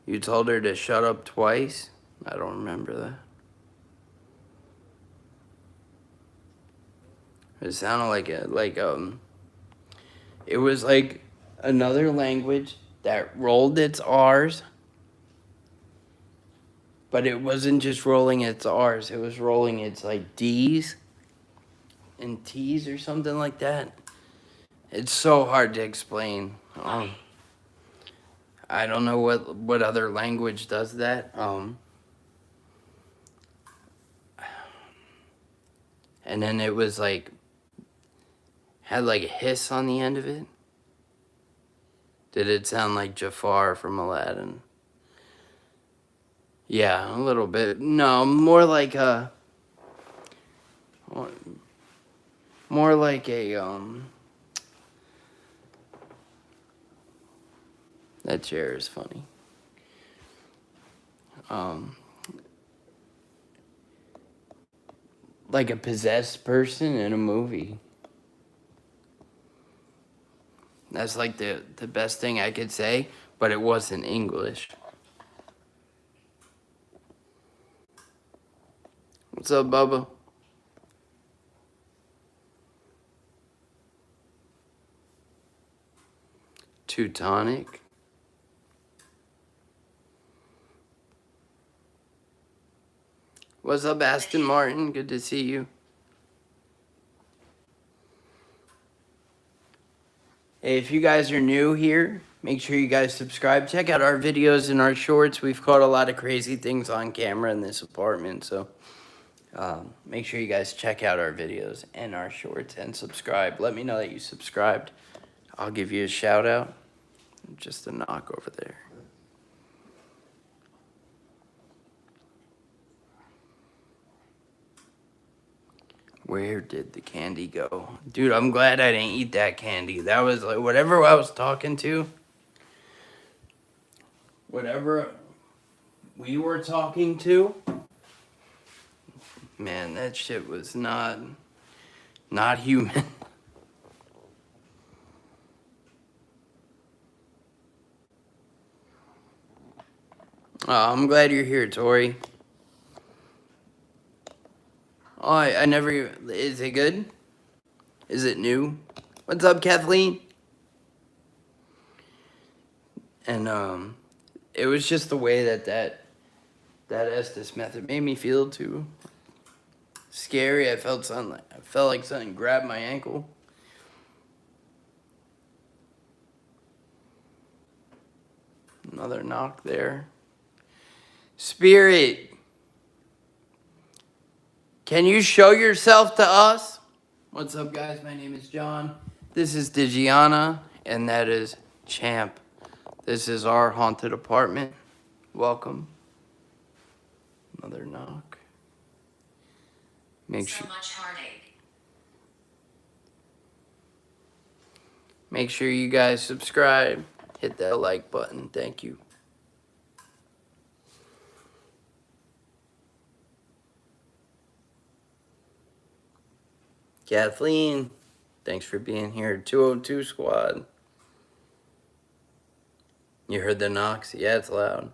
You told her to shut up twice? I don't remember that. It sounded it was like another language that rolled its R's, but it wasn't just rolling its R's, it was rolling its like D's and T's or something like that. It's so hard to explain. I don't know what other language does that. And then it was like, had like a hiss on the end of it. Did it sound like Jafar from Aladdin? Yeah, a little bit. No, more like a, that chair is funny. Like a possessed person in a movie. That's like the best thing I could say, but it wasn't English. What's up, Bubba? Teutonic. What's up, Aston Martin? Good to see you. Hey, if you guys are new here, make sure you guys subscribe. Check out our videos and our shorts. We've caught a lot of crazy things on camera in this apartment, so make sure you guys check out our videos and our shorts and subscribe. Let me know that you subscribed. I'll give you a shout out. Just a knock over there. Where did the candy go? Dude, I'm glad I didn't eat that candy. That was like whatever I was talking to. Whatever we were talking to. Man, that shit was not human. Oh, I'm glad you're here, Tori. Oh, I never... Is it good? Is it new? What's up, Kathleen? And, it was just the way that Estes method made me feel, too. Scary. I felt like something grabbed my ankle. Another knock there. Spirit, can you show yourself to us? What's up, guys? My name is John. This is Digiana, and that is Champ. This is our haunted apartment. Welcome. Another knock. So much heartache. Make sure you guys subscribe. Hit that like button. Thank you. Kathleen, thanks for being here. 202 squad. You heard the knocks? Yeah, it's loud.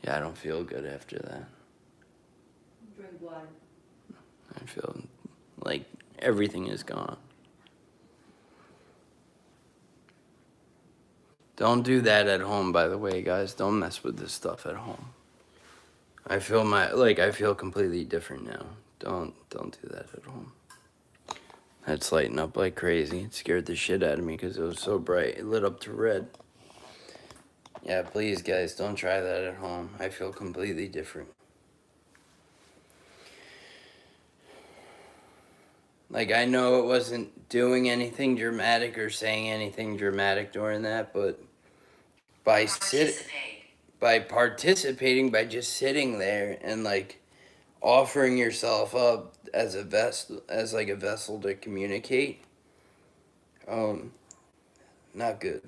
Yeah, I don't feel good after that. Drink water. I feel like everything is gone. Don't do that at home, by the way, guys. Don't mess with this stuff at home. I feel completely different now. Don't do that at home. That's lighting up like crazy. It scared the shit out of me because it was so bright. It lit up to red. Yeah, please, guys, don't try that at home. I feel completely different. Like, I know it wasn't doing anything dramatic or saying anything dramatic during that, but by participating, by just sitting there and like offering yourself up as a vessel, as like a vessel to communicate, not good.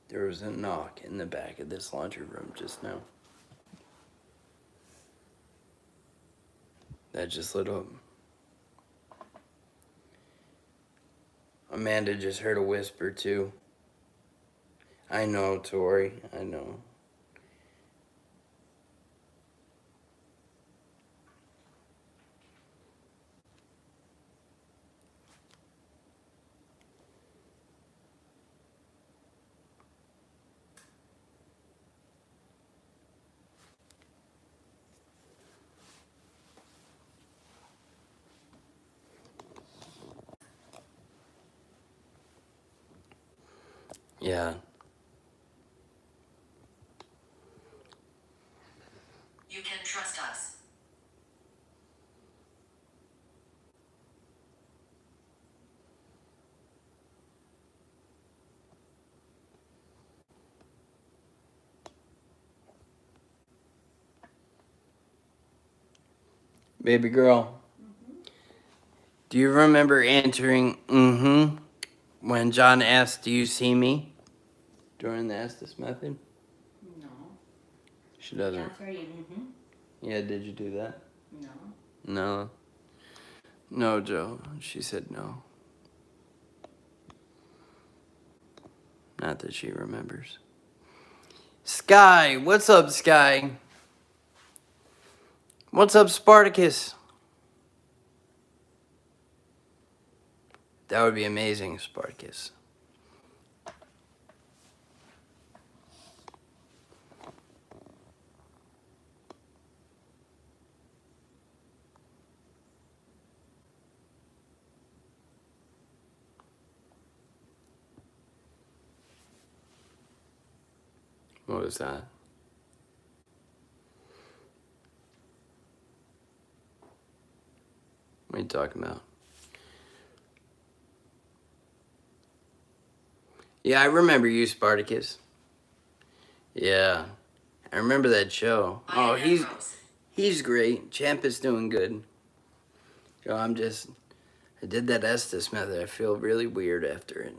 There was a knock in the back of this laundry room just now. That just lit up. Amanda just heard a whisper too. I know, Tori, I know. Yeah. You can trust us. Baby girl. Do you remember answering when John asked, "Do you see me?" during the Ask This method? No. She doesn't. Answer you. Yeah, did you do that? No. No. No, Joe. She said no. Not that she remembers. Sky, what's up, Sky? What's up, Spartacus? That would be amazing, Spartacus. What was that? What are you talking about? Yeah, I remember you, Spartacus. Yeah. I remember that show. Oh, he's great. Champ is doing good. Joe, I did that Estes method. I feel really weird after it.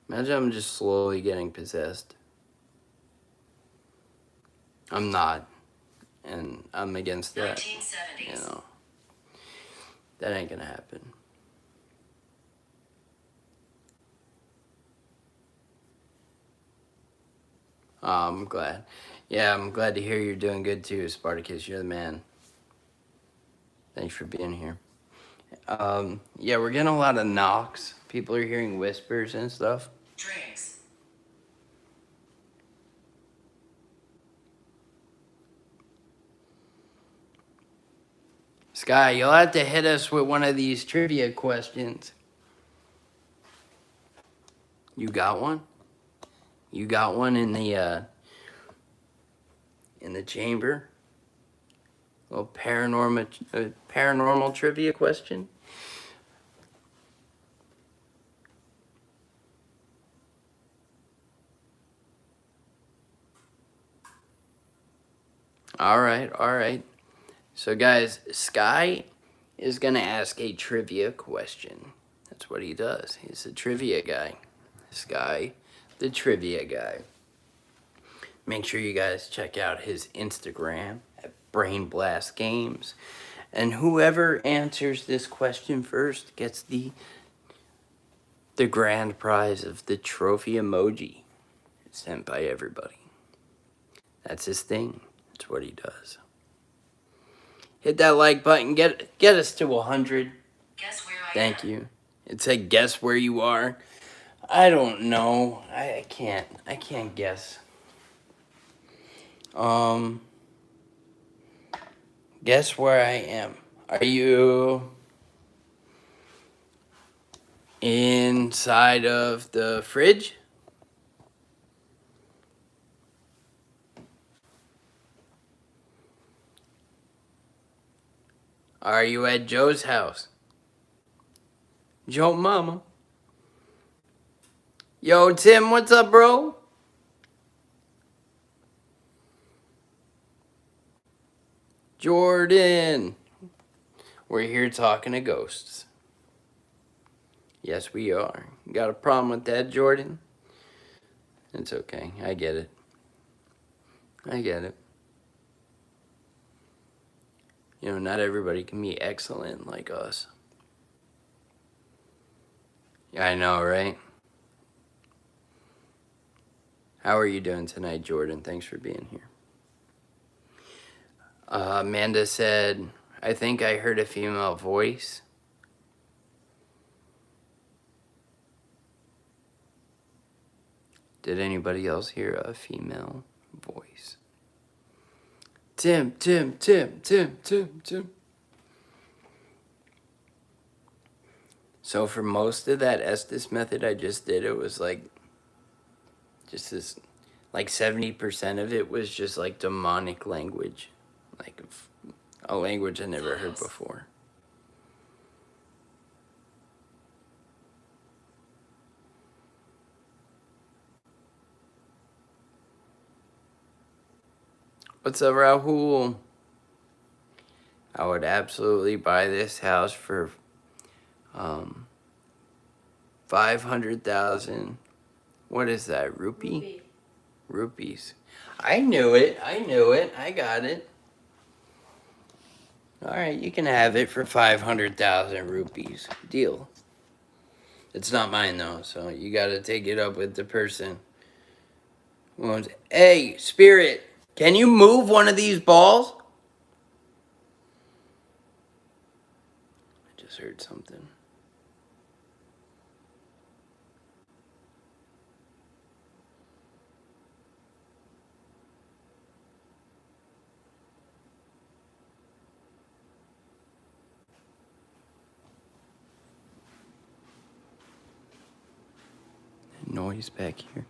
Imagine I'm just slowly getting possessed. I'm not. And I'm against that. 1970s. You know. That ain't gonna happen. Oh, I'm glad. Yeah, I'm glad to hear you're doing good too, Spartacus. You're the man. Thanks for being here. Yeah, we're getting a lot of knocks. People are hearing whispers and stuff. Drinks. Sky, you'll have to hit us with one of these trivia questions. You got one? You got one in the chamber? A little paranormal trivia question? All right. So guys, Sky is gonna ask a trivia question. That's what he does. He's a trivia guy. Sky, the trivia guy. Make sure you guys check out his Instagram at Brain Blast Games. And whoever answers this question first gets the the grand prize of the trophy emoji sent by everybody. That's his thing. That's what he does. Hit that like button. Get us to 100. Guess where I Thank am. you. It said guess where you are. I don't know. I can't guess. Guess where I am. Are you inside of the fridge? Are you at Joe's house? Joe Mama. Yo, Tim, what's up, bro? Jordan. We're here talking to ghosts. Yes, we are. You got a problem with that, Jordan? It's okay. I get it. I get it. You know, not everybody can be excellent like us. Yeah, I know, right? How are you doing tonight, Jordan? Thanks for being here. Amanda said, I think I heard a female voice. Did anybody else hear a female voice? Tim. So for most of that Estes method I just did, it was like, just this, like 70% of it was just like demonic language. Like a language I never heard before. What's up, Rahul? I would absolutely buy this house for 500,000. What is that? Rupee? Rupees. I knew it. I got it. All right, you can have it for 500,000 rupees. Deal. It's not mine though, so you got to take it up with the person who owns it. Hey, Spirit, can you move one of these balls? I just heard something. Noise back here.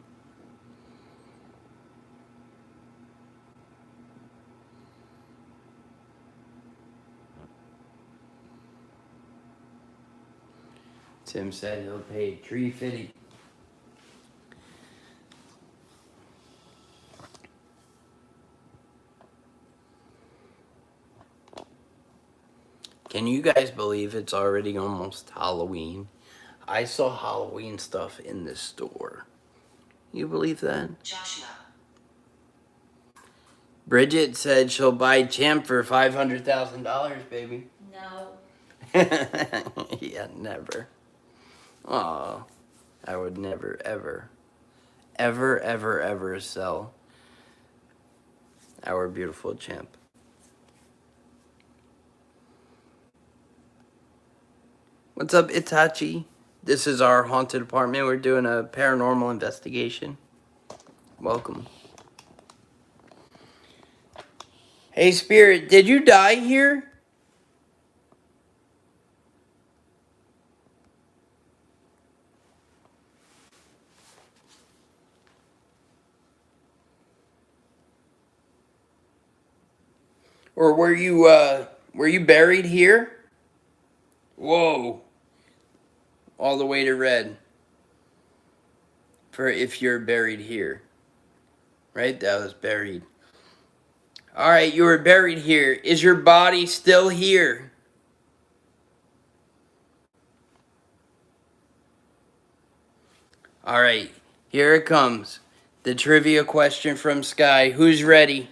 Tim said he'll pay $350. Can you guys believe it's already almost Halloween? I saw Halloween stuff in the store. You believe that? Joshua. Bridget said she'll buy Champ for $500,000, baby. No. Yeah, never. Aw, I would never, ever sell our beautiful Champ. What's up, Itachi? This is our haunted apartment. We're doing a paranormal investigation. Welcome. Hey, Spirit, did you die here? Or were you buried here? Whoa. All the way to red. For if you're buried here. Right? That was buried. Alright, you were buried here. Is your body still here? Alright, here it comes. The trivia question from Sky. Who's ready?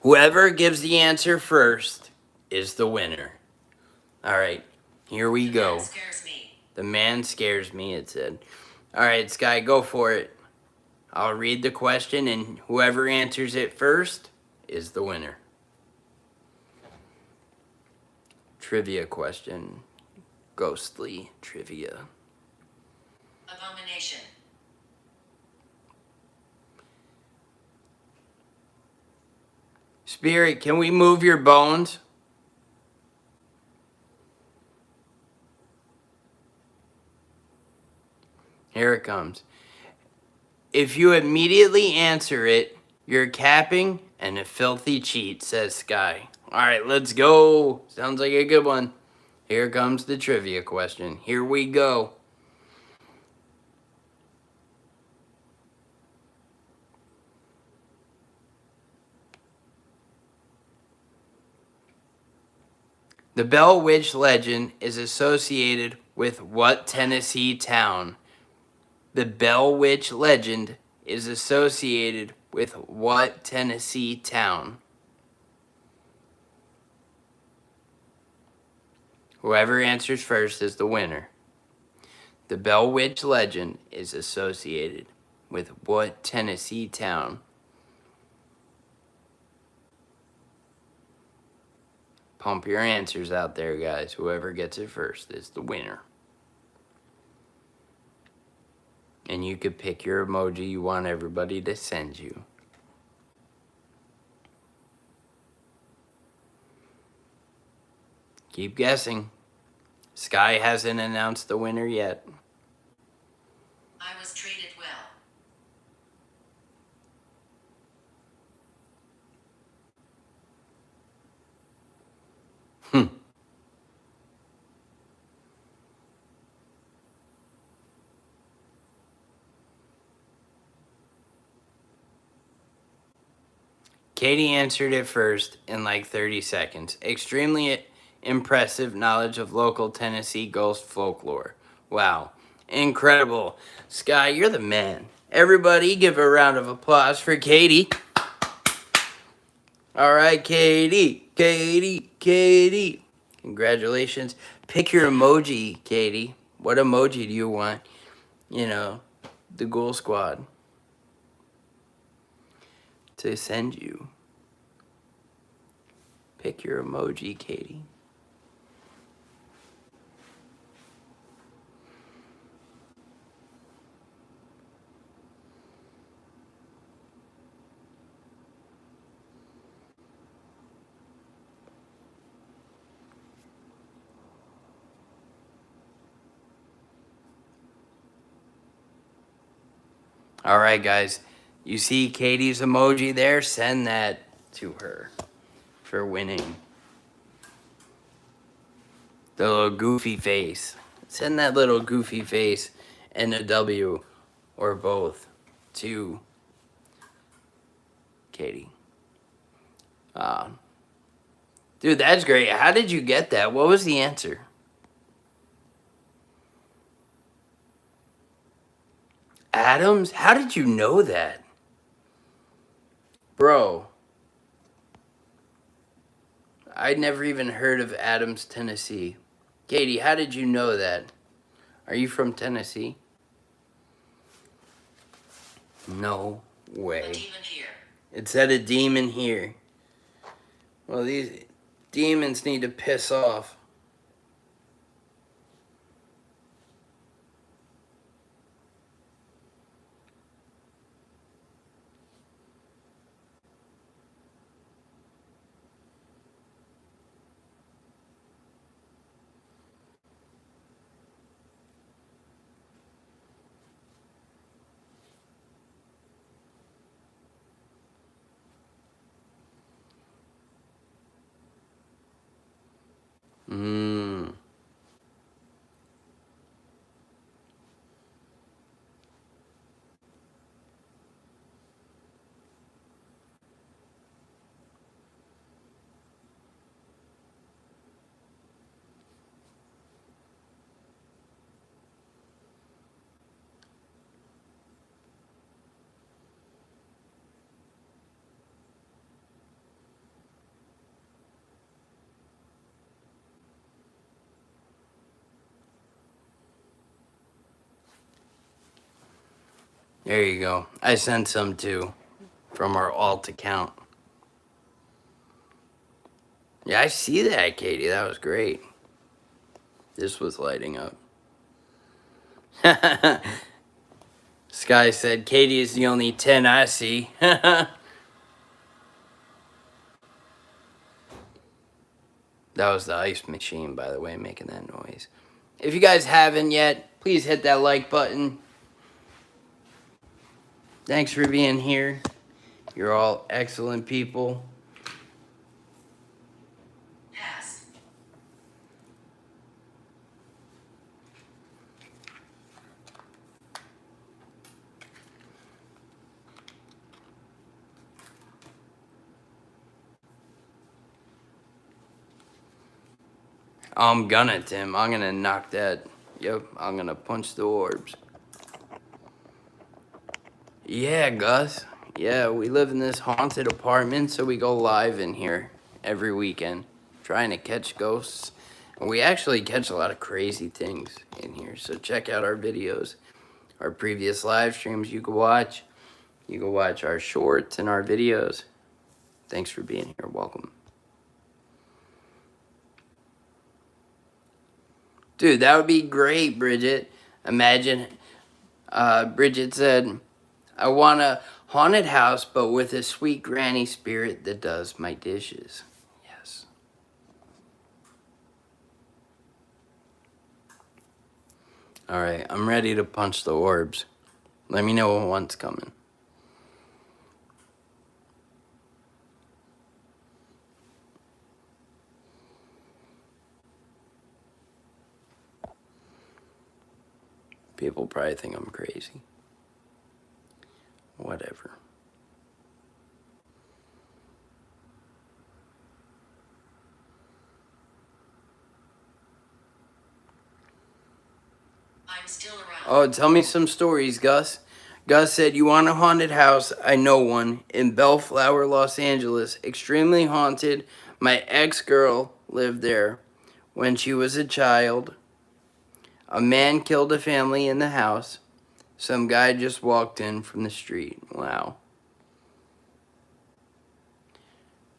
Whoever gives the answer first is the winner. Alright, here we go. That scares me. The man scares me, it said. Alright, Sky, go for it. I'll read the question, and whoever answers it first is the winner. Trivia question. Ghostly trivia. Abomination. Spirit, can we move your bones? Here it comes. If you immediately answer it, you're capping and a filthy cheat, says Sky. Alright, let's go. Sounds like a good one. Here comes the trivia question. Here we go. The Bell Witch legend is associated with what Tennessee town? The Bell Witch legend is associated with what Tennessee town? Whoever answers first is the winner. The Bell Witch legend is associated with what Tennessee town? Pump your answers out there, guys. Whoever gets it first is the winner. And you could pick your emoji you want everybody to send you. Keep guessing. Sky hasn't announced the winner yet. I was treated well. Katie answered it first in like 30 seconds. Extremely impressive knowledge of local Tennessee ghost folklore. Wow. Incredible. Sky, you're the man. Everybody give a round of applause for Katie. All right, Katie. Katie. Congratulations. Pick your emoji, Katie. What emoji do you want? You know, the Ghoul Squad to send you. Pick your emoji, Katie. All right, guys. You see Katie's emoji there? Send that to her for winning. The little goofy face. Send that little goofy face and a W or both to Katie. Dude, that's great. How did you get that? What was the answer? Adams? How did you know that? Bro. I'd never even heard of Adams, Tennessee. Katie, how did you know that? Are you from Tennessee? No way. A demon here. It said a demon here. Well, these demons need to piss off. There you go. I sent some too from our alt account. Yeah, I see that, Katie. That was great. This was lighting up. Sky said, Katie is the only 10 I see. That was the ice machine, by the way, making that noise. If you guys haven't yet, please hit that like button. Thanks for being here. You're all excellent people. Pass. I'm gonna, Tim. I'm gonna knock that. Yep, I'm gonna punch the orbs. Yeah, Gus. Yeah, we live in this haunted apartment, so we go live in here every weekend, trying to catch ghosts. And we actually catch a lot of crazy things in here, so check out our videos, our previous live streams you can watch. You can watch our shorts and our videos. Thanks for being here. Welcome. Dude, that would be great, Bridget. Imagine, Bridget said, I want a haunted house, but with a sweet granny spirit that does my dishes. Yes. All right, I'm ready to punch the orbs. Let me know when one's coming. People probably think I'm crazy. Whatever. I'm still around. Oh, tell me some stories, Gus. Gus said, you want a haunted house? I know one. In Bellflower, Los Angeles. Extremely haunted. My ex-girl lived there when she was a child. A man killed a family in the house. Some guy just walked in from the street. Wow.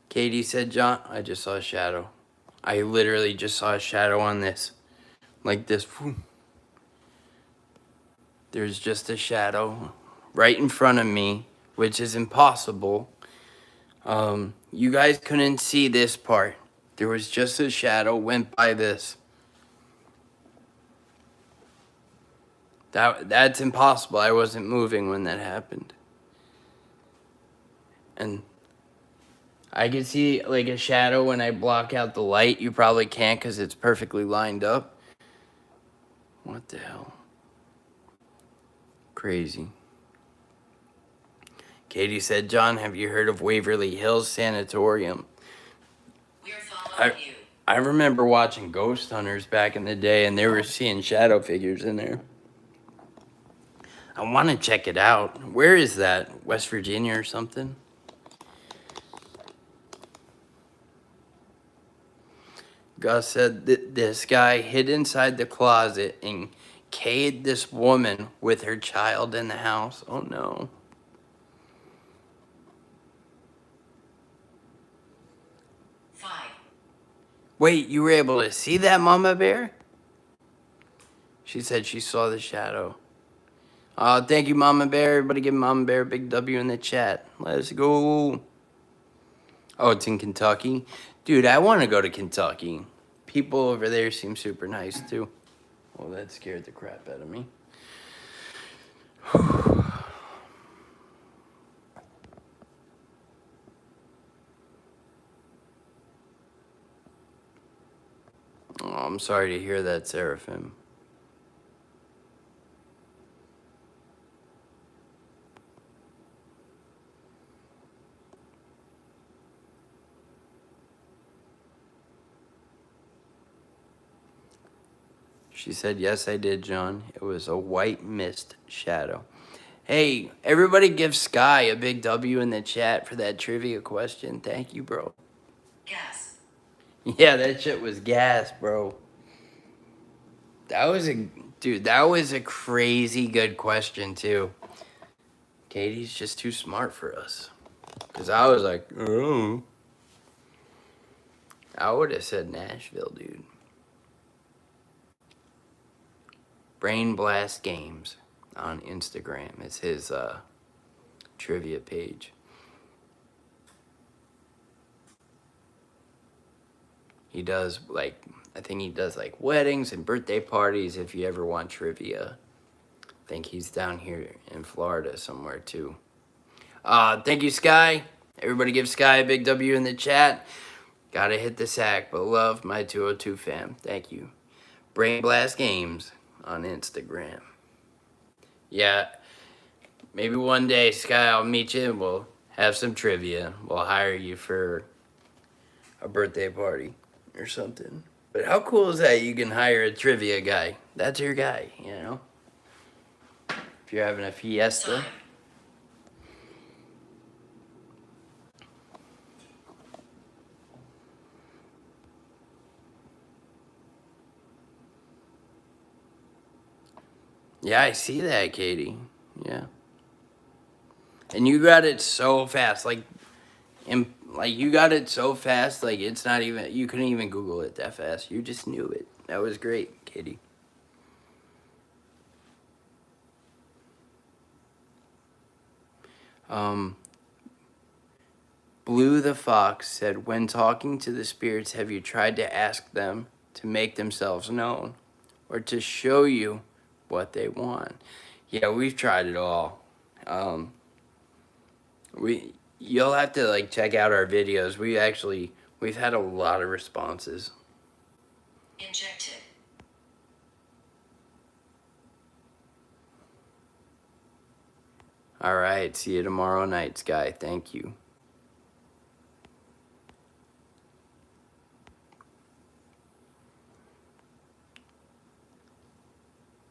Katie said, John, I just saw a shadow. I literally just saw a shadow on this. Like this. There's just a shadow right in front of me, which is impossible. You guys couldn't see this part. There was just a shadow went by this. That's impossible. I wasn't moving when that happened. And I could see like a shadow when I block out the light. You probably can't because it's perfectly lined up. What the hell? Crazy. Katie said, John, have you heard of Waverly Hills Sanatorium? We're following you. I remember watching Ghost Hunters back in the day, and they were seeing shadow figures in there. I want to check it out. Where is that? West Virginia or something? Gus said that this guy hid inside the closet and K'd this woman with her child in the house. Oh no. Wait, you were able to see that, Mama Bear? She said she saw the shadow. Thank you, Mama Bear. Everybody give Mama Bear a big W in the chat. Let's go. Oh, it's in Kentucky? Dude, I want to go to Kentucky. People over there seem super nice, too. Well, that scared the crap out of me. Oh, I'm sorry to hear that, Seraphim. She said, yes, I did, John. It was a white mist shadow. Hey, everybody give Sky a big W in the chat for that trivia question. Thank you, bro. Gas. Yeah, that shit was gas, bro. That was a crazy good question, too. Katie's just too smart for us. Because I was like, oh. I would have said Nashville, dude. Brain Blast Games on Instagram. It's his trivia page. He does like, I think he does like weddings and birthday parties if you ever want trivia. I think he's down here in Florida somewhere too. Thank you, Sky. Everybody give Sky a big W in the chat. Gotta hit the sack, but love my 202 fam. Thank you. Brain Blast Games on Instagram. Yeah, maybe one day, Sky, I'll meet you and we'll have some trivia. We'll hire you for a birthday party or something. But how cool is that you can hire a trivia guy? That's your guy, you know? If you're having a fiesta. Time. Yeah, I see that, Katie. Yeah. And you got it so fast, like you got it so fast, like it's not even, you couldn't even Google it that fast. You just knew it. That was great, Katie. Blue the Fox said, when talking to the spirits, have you tried to ask them to make themselves known or to show you what they want? Yeah, we've tried it all. You'll have to like check out our videos. We've had a lot of responses. Injected. All right, see you tomorrow night, Sky. Thank you.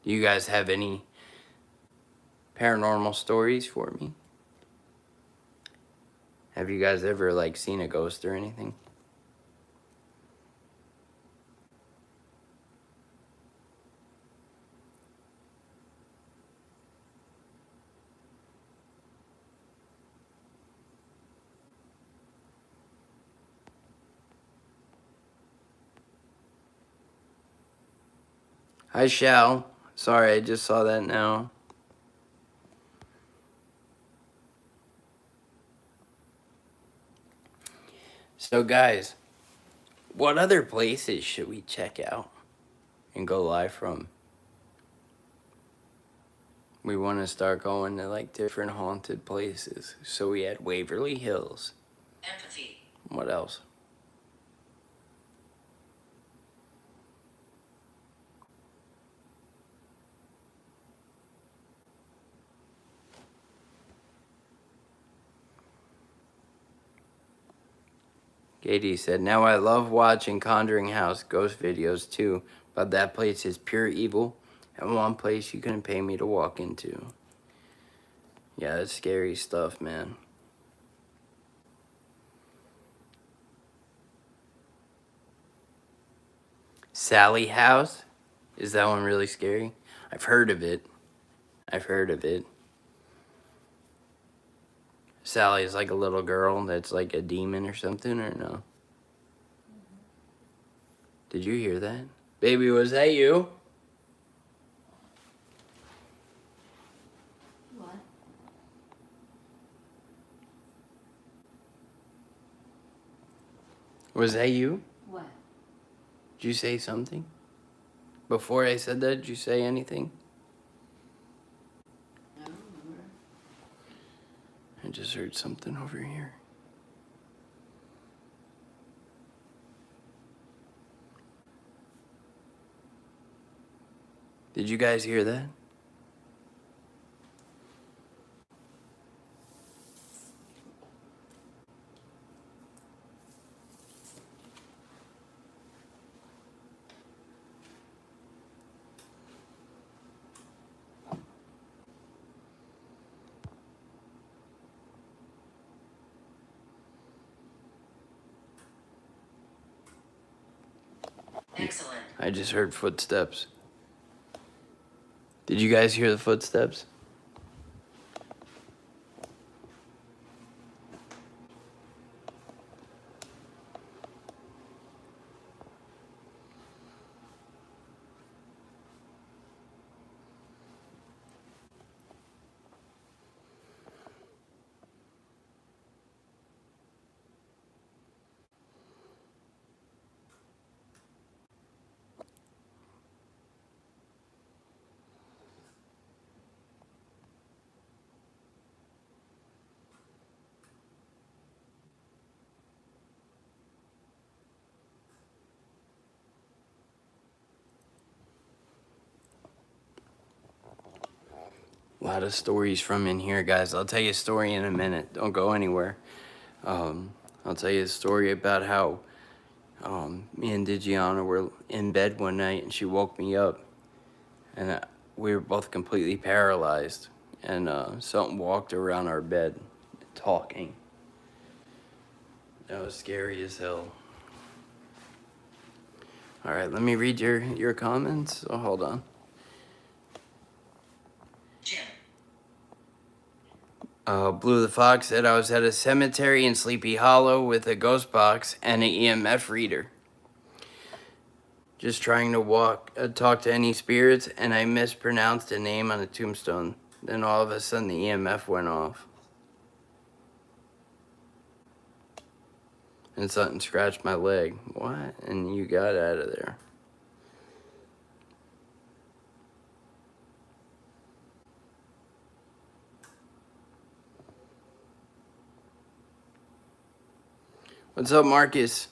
Do you guys have any paranormal stories for me? Have you guys ever like seen a ghost or anything? Hi, Shal. Sorry, I just saw that now. So, guys, what other places should we check out and go live from? We want to start going to like different haunted places. So we had Waverly Hills. Empathy. What else? Katie said, now I love watching Conjuring House ghost videos too, but that place is pure evil and one place you couldn't pay me to walk into. Yeah, that's scary stuff, man. Sally House? Is that one really scary? I've heard of it. I've heard of it. Sally is like a little girl that's like a demon or something, or no? Did you hear that? Baby, was that you? What? Was that you? What? Did you say something? Before I said that, did you say anything? I don't remember. I just heard something over here. Did you guys hear that? Excellent. I just heard footsteps. Did you guys hear the footsteps? A lot of stories from in here, guys. I'll tell you a story in a minute. Don't go anywhere. I'll tell you a story about how me and Digiana were in bed one night and she woke me up. And we were both completely paralyzed. And something walked around our bed talking. That was scary as hell. All right, let me read your comments. Oh, hold on. Jim. Blue the Fox said, I was at a cemetery in Sleepy Hollow with a ghost box and an EMF reader. Just trying to talk to any spirits, and I mispronounced a name on a tombstone. Then all of a sudden the EMF went off. And something scratched my leg. What? And you got out of there. What's up, Marcus?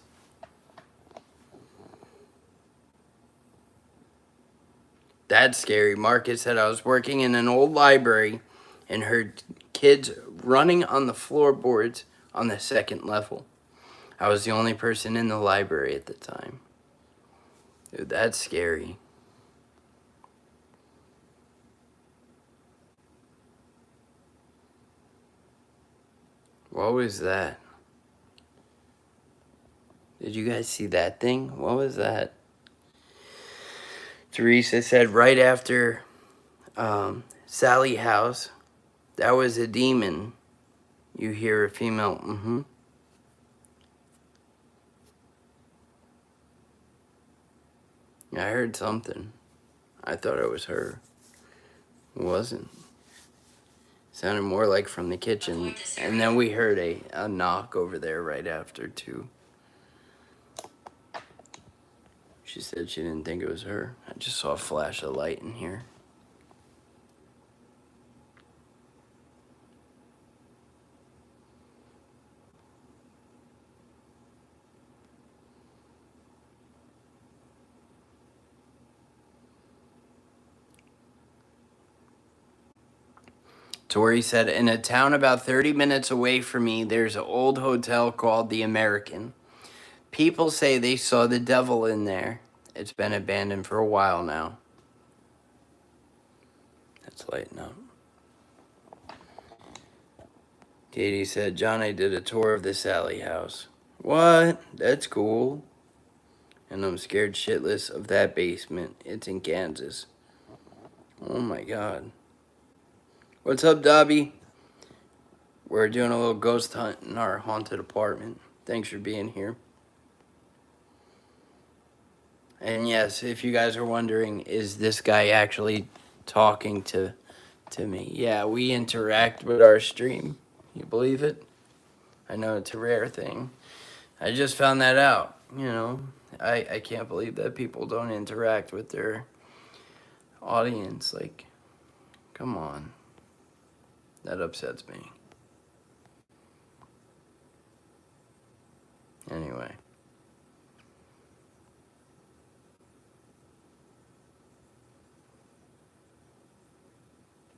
That's scary. Marcus said, I was working in an old library and heard kids running on the floorboards on the second level. I was the only person in the library at the time. Dude, that's scary. What was that? Did you guys see that thing? What was that? Teresa said right after Sally House, that was a demon. You hear a female, I heard something. I thought it was her. It wasn't. Sounded more like from the kitchen. And then we heard a knock over there right after, too. She said she didn't think it was her. I just saw a flash of light in here. Tori said, in a town about 30 minutes away from me, there's an old hotel called the American. People say they saw the devil in there. It's been abandoned for a while now. Let's lighten up. Katie said, John, I did a tour of the Sally house. What? That's cool. And I'm scared shitless of that basement. It's in Kansas. Oh my God. What's up, Dobby? We're doing a little ghost hunt in our haunted apartment. Thanks for being here. And yes, if you guys are wondering, is this guy actually talking to me? Yeah, we interact with our stream. You believe it? I know it's a rare thing. I just found that out, you know. I can't believe that people don't interact with their audience. Like, come on. That upsets me. Anyway.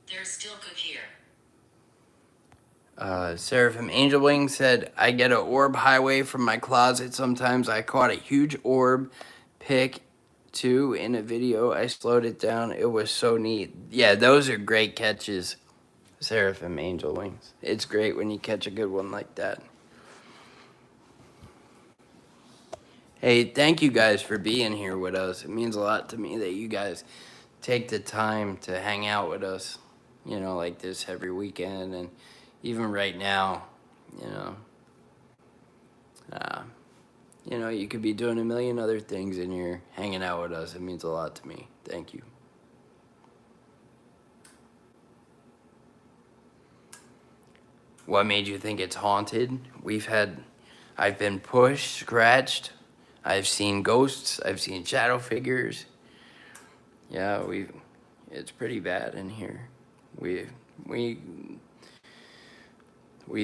There's still good here. Seraphim Angel Wing said, I get an orb highway from my closet. Sometimes I caught a huge orb pick too in a video. I slowed it down. It was so neat. Yeah, those are great catches, Seraphim Angel Wings. It's great when you catch a good one like that. Hey, thank you guys for being here with us. It means a lot to me that you guys take the time to hang out with us, you know, like this every weekend. And even right now, you know, you could be doing a million other things and you're hanging out with us. It means a lot to me. Thank you. What made you think it's haunted? I've been pushed, scratched. I've seen ghosts. I've seen shadow figures. Yeah, it's pretty bad in here. We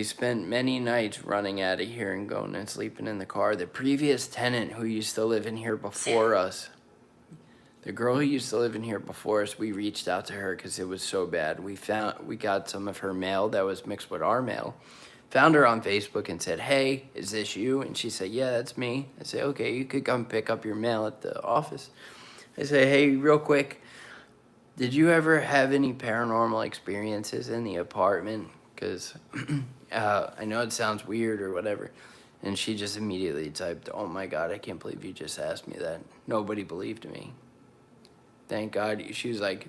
spent many nights running out of here and going and sleeping in the car. The previous tenant who used to live in here before us, The girl who used to live in here before us, we reached out to her because it was so bad. We got some of her mail that was mixed with our mail. Found her on Facebook and said, "Hey, is this you?" And she said, "Yeah, that's me." I said, "Okay, you could come pick up your mail at the office." I said, "Hey, real quick, did you ever have any paranormal experiences in the apartment? Because I know it sounds weird or whatever." And she just immediately typed, "Oh my God, I can't believe you just asked me that. Nobody believed me." Thank God. She was like,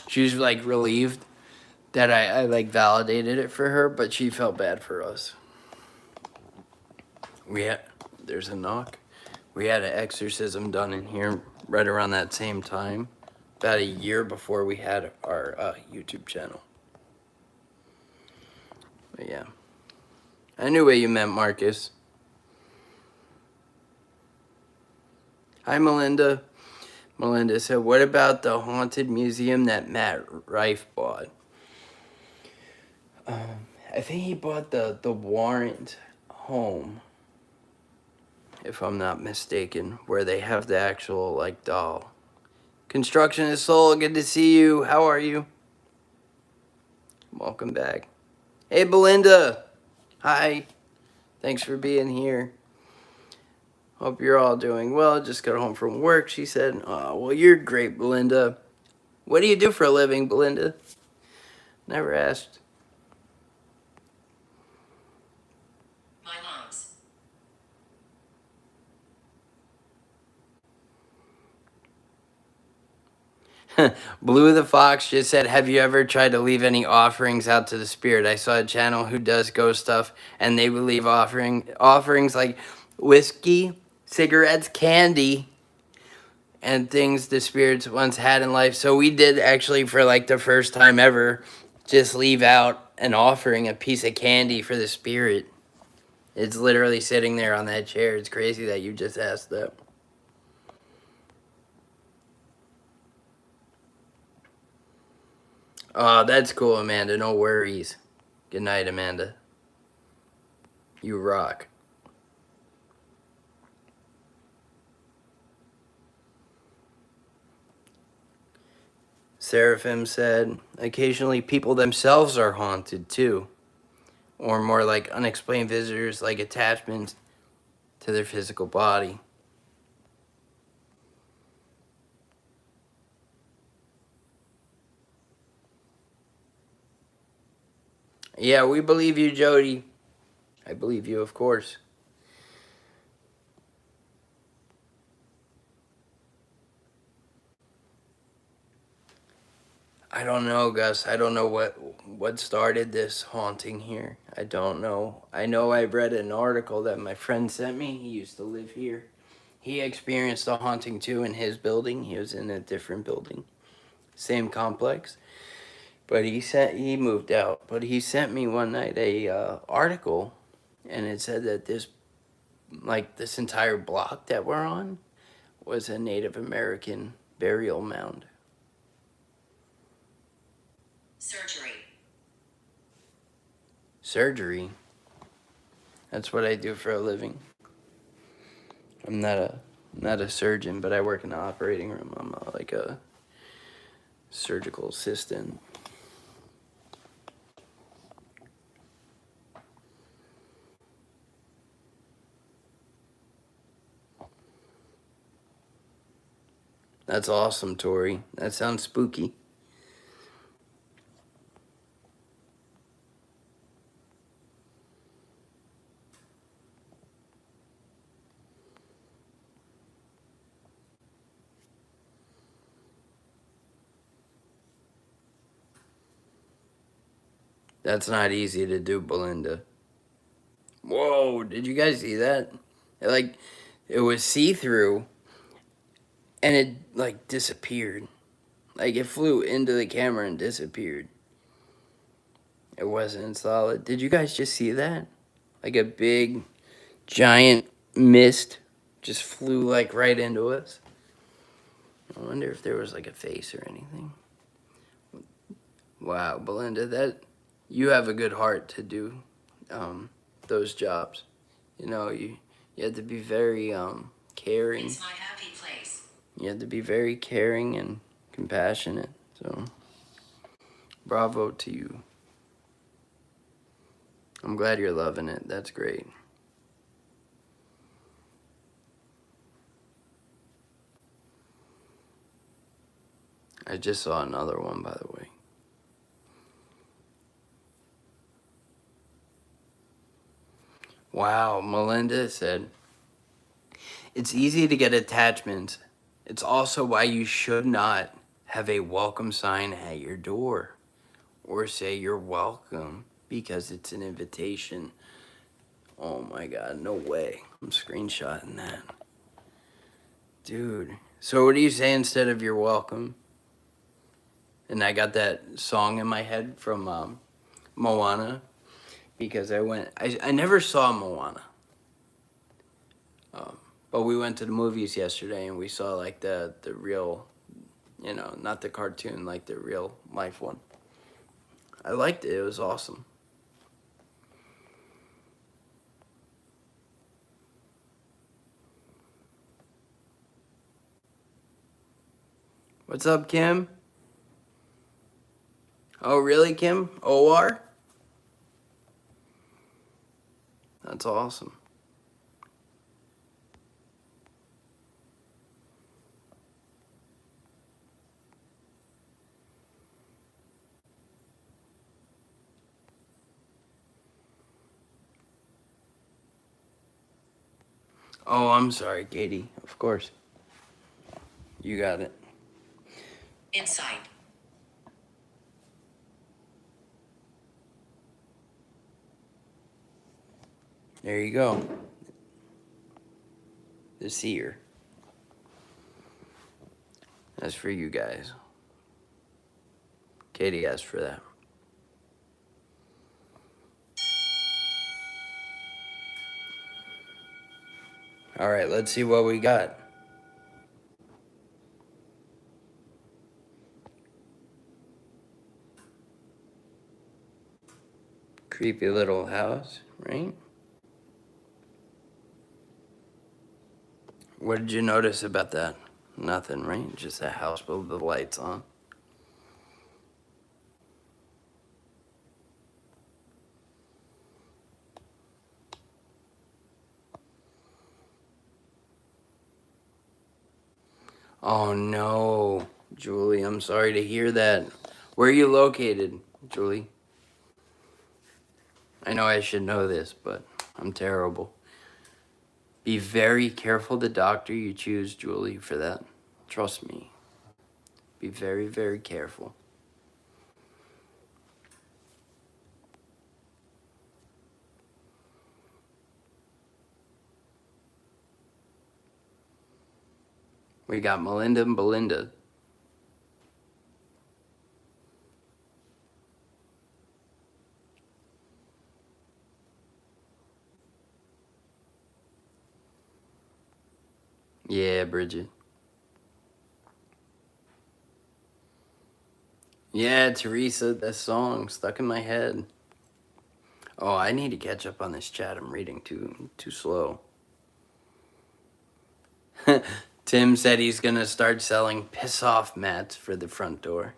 she was like relieved that I like validated it for her, but she felt bad for us. There's a knock. We had an exorcism done in here right around that same time, about a year before we had our YouTube channel. But yeah, I knew what you meant, Marcus. Hi, Melinda. Melinda said, "What about the haunted museum that Matt Rife bought?" I think he bought the Warrant home, if I'm not mistaken, where they have the actual like doll. Construction is Soul, good to see you. How are you? Welcome back. Hey, Belinda. Hi. Thanks for being here. Hope you're all doing well. Just got home from work, she said. Oh, well, you're great, Belinda. What do you do for a living, Belinda? Never asked. My lungs. Blue the Fox just said, "Have you ever tried to leave any offerings out to the spirit? I saw a channel who does ghost stuff, and they would leave offerings like whiskey, cigarettes, candy, and things the spirits once had in life." So we did actually, for like the first time ever, just leave out an offering, a piece of candy for the spirit. It's literally sitting there on that chair. It's crazy that you just asked that. Oh, that's cool, Amanda. No worries. Good night, Amanda. You rock. Seraphim said, "Occasionally people themselves are haunted too. Or more like unexplained visitors, like attachments to their physical body." Yeah, we believe you, Jody. I believe you, of course. I don't know, Gus. I don't know what started this haunting here. I don't know. I know I read an article that my friend sent me. He used to live here. He experienced a haunting too in his building. He was in a different building, same complex. But he moved out. But he sent me one night a article, and it said that this entire block that we're on was a Native American burial mound. Surgery. Surgery. That's what I do for a living. I'm not a surgeon, but I work in the operating room. I'm like a surgical assistant. That's awesome, Tori. That sounds spooky. That's not easy to do, Belinda. Whoa, did you guys see that? It was see-through, and it, disappeared. It flew into the camera and disappeared. It wasn't solid. Did you guys just see that? Like a big, giant mist just flew, right into us. I wonder if there was, a face or anything. Wow, Belinda, you have a good heart to do those jobs. You have to be very caring. It's my happy place. You have to be very caring and compassionate. So, bravo to you. I'm glad you're loving it. That's great. I just saw another one, by the way. Wow, Melinda said, it's easy to get attachments. It's also why you should not have a welcome sign at your door or say you're welcome because it's an invitation. Oh my God, no way. I'm screenshotting that. Dude. So what do you say instead of you're welcome? And I got that song in my head from Moana because I never saw Moana. But we went to the movies yesterday and we saw like the real, you know, not the cartoon, like the real life one. I liked it. It was awesome. What's up, Kim? Oh, really, Kim? OR? That's awesome. Oh, I'm sorry, Katie. Of course. You got it. Inside. There you go. The seer. That's for you guys. Katie asked for that. All right, let's see what we got. Creepy little house, right? What did you notice about that? Nothing, right? Just a house with the lights on. Oh no, Julie, I'm sorry to hear that. Where are you located, Julie? I know I should know this, but I'm terrible. Be very careful the doctor you choose, Julie, for that. Trust me. Be very, very careful. We got Melinda and Belinda. Yeah, Bridget. Yeah, Teresa, that song stuck in my head. Oh, I need to catch up on this chat. I'm reading too slow. Tim said he's gonna start selling piss off mats for the front door.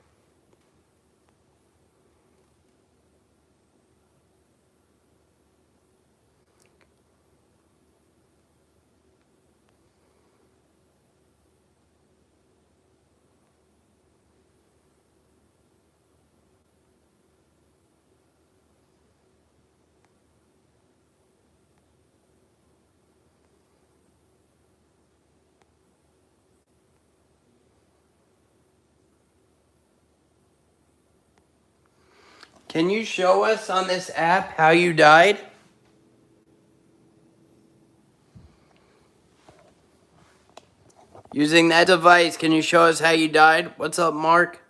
Can you show us on this app how you died? Using that device, can you show us how you died? What's up, Mark?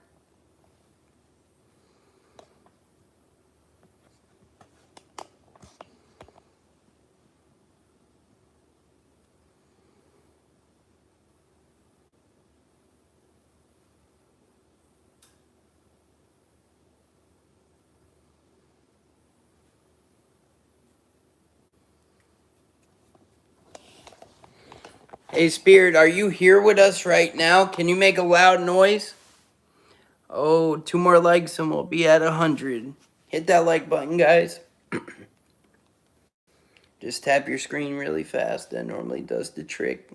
Hey, Spirit, are you here with us right now? Can you make a loud noise? Oh, 2 more likes and we'll be at 100. Hit that like button, guys. Just tap your screen really fast. That normally does the trick.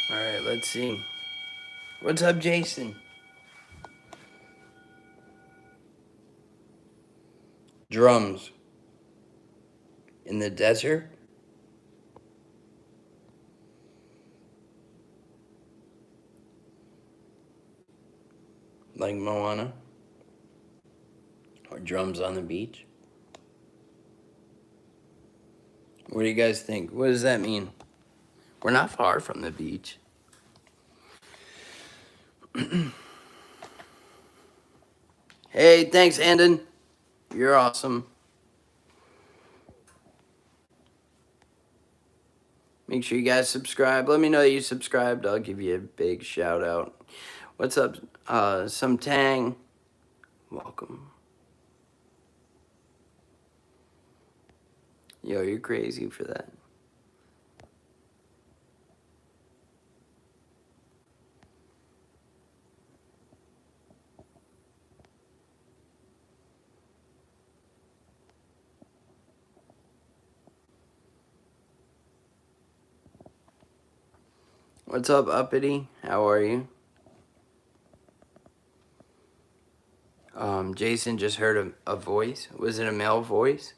Alright, let's see. What's up, Jason? Drums. In the desert? Like Moana? Or drums on the beach? What do you guys think? What does that mean? We're not far from the beach. Hey, thanks, Andon. You're awesome. Make sure you guys subscribe. Let me know that you subscribed. I'll give you a big shout out. What's up, some Tang? Welcome. Yo, you're crazy for that. What's up, Uppity? How are you? Jason just heard a voice. Was it a male voice?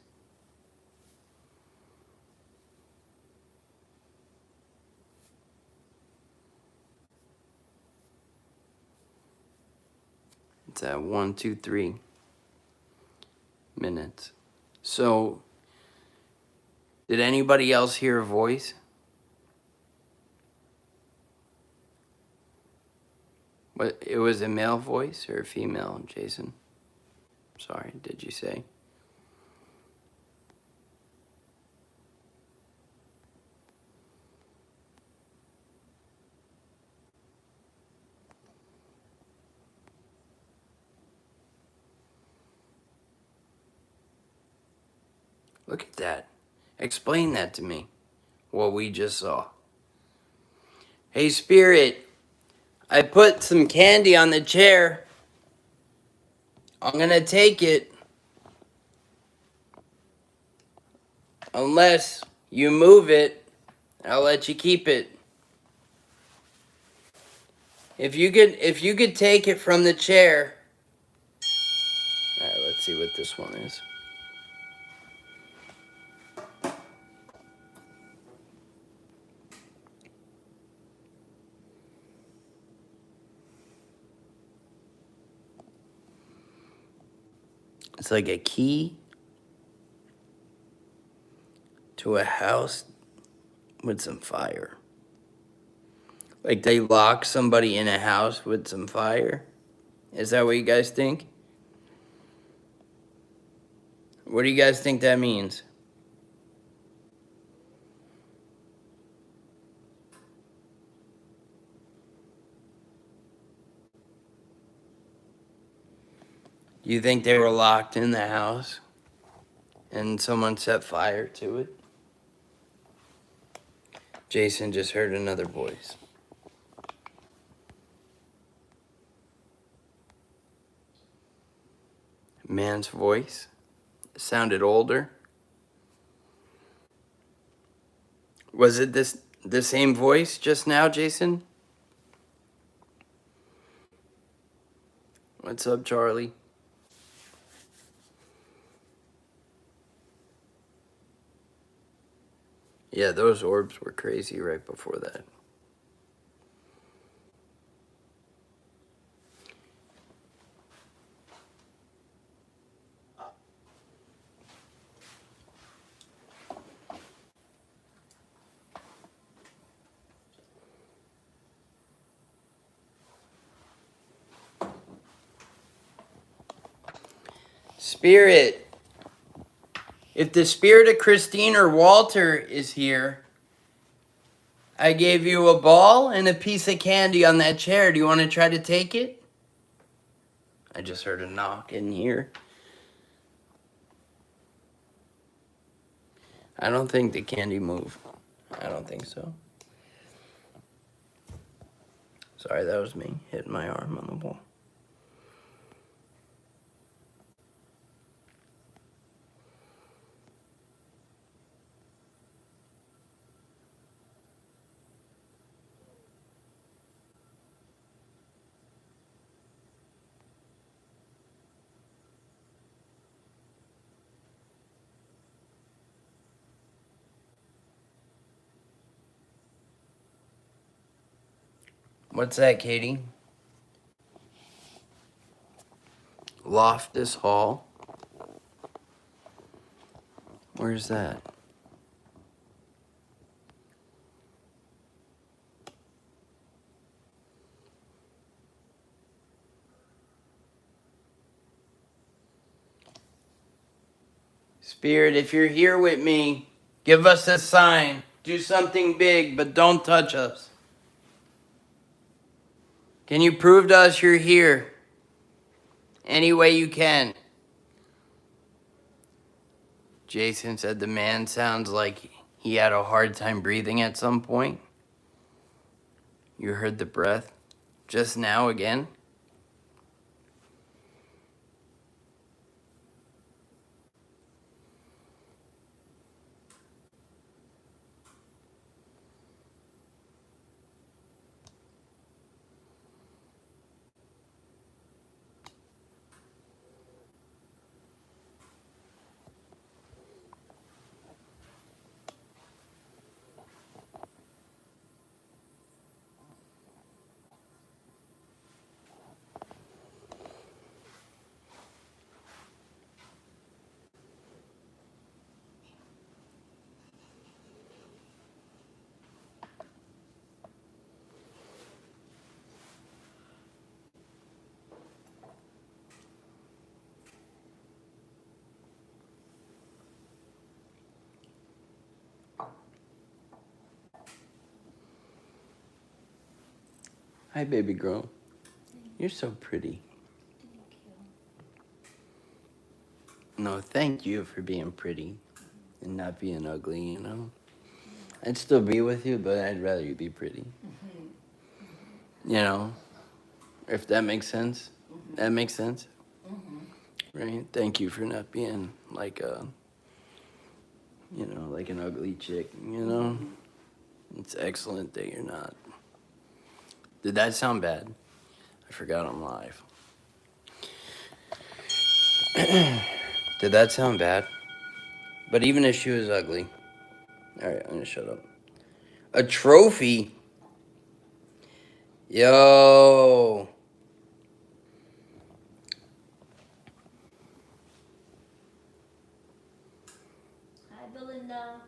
It's at 1, 2, 3 minutes. So, did anybody else hear a voice? What? It was a male voice or a female, Jason? Sorry, did you say? Look at that. Explain that to me. What we just saw. Hey, Spirit. I put some candy on the chair. I'm gonna take it. Unless you move it, I'll let you keep it. If you could take it from the chair. Alright, let's see what this one is. It's like a key to a house with some fire. Like they lock somebody in a house with some fire. Is that what you guys think? What do you guys think that means? Do you think they were locked in the house and someone set fire to it? Jason just heard another voice. Man's voice. It sounded older. Was it the same voice just now, Jason? What's up, Charlie? Yeah, those orbs were crazy right before that. Spirit, If the spirit of Christine or Walter is here, I gave you a ball and a piece of candy on that chair. Do you want to try to take it? I just heard a knock in here. I don't think the candy moved. I don't think so. Sorry, that was me hitting my arm on the wall. What's that, Katie? Loftus Hall. Where's that? Spirit, if you're here with me, give us a sign. Do something big, but don't touch us. Can you prove to us you're here? Any way you can. Jason said the man sounds like he had a hard time breathing at some point. You heard the breath just now again? Hi, baby girl. You're so pretty. No, thank you for being pretty and not being ugly, you know? I'd still be with you, but I'd rather you be pretty. You know? If that makes sense. That makes sense? Right? Thank you for not being like a, you know, like an ugly chick, you know? It's excellent that you're not. Did that sound bad? I forgot I'm live. Did that sound bad? But even if she was ugly. Alright, I'm gonna shut up. A trophy? Yo. Hi, Belinda.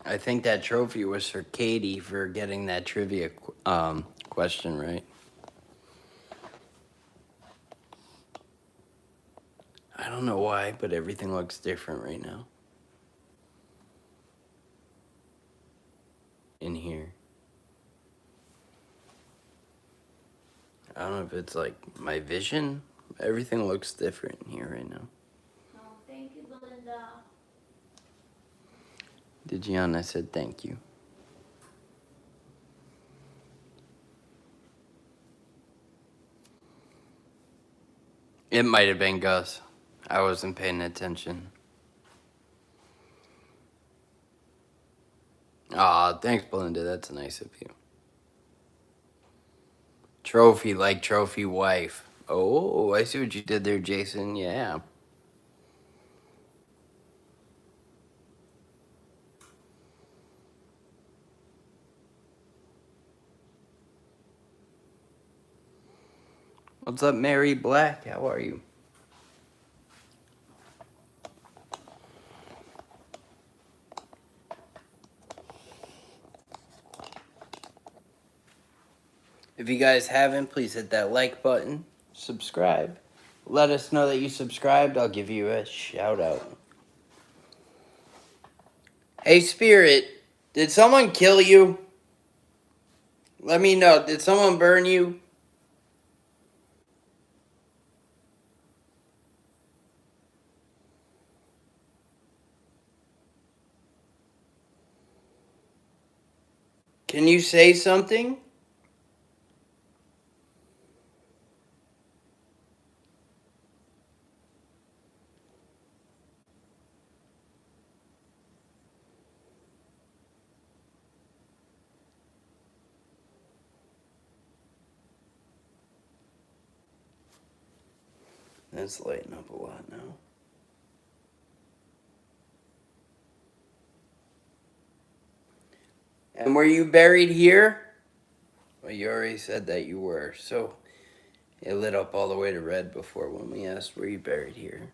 I think that trophy was for Katie for getting that trivia question right. I don't know why, but everything looks different right now. In here. I don't know if it's like my vision. Everything looks different in here right now. Oh, thank you, Belinda. Did Gianna said thank you. It might have been Gus. I wasn't paying attention. Aw, thanks, Belinda. That's nice of you. Trophy like trophy wife. Oh, I see what you did there, Jason. Yeah. What's up, Mary Black? How are you? If you guys haven't, please hit that like button, subscribe. Let us know that you subscribed. I'll give you a shout out. Hey, Spirit, did someone kill you? Let me know. Did someone burn you? Can you say something? That's lighting up a lot now. And were you buried here? Well, you already said that you were, so it lit up all the way to red before when we asked, were you buried here?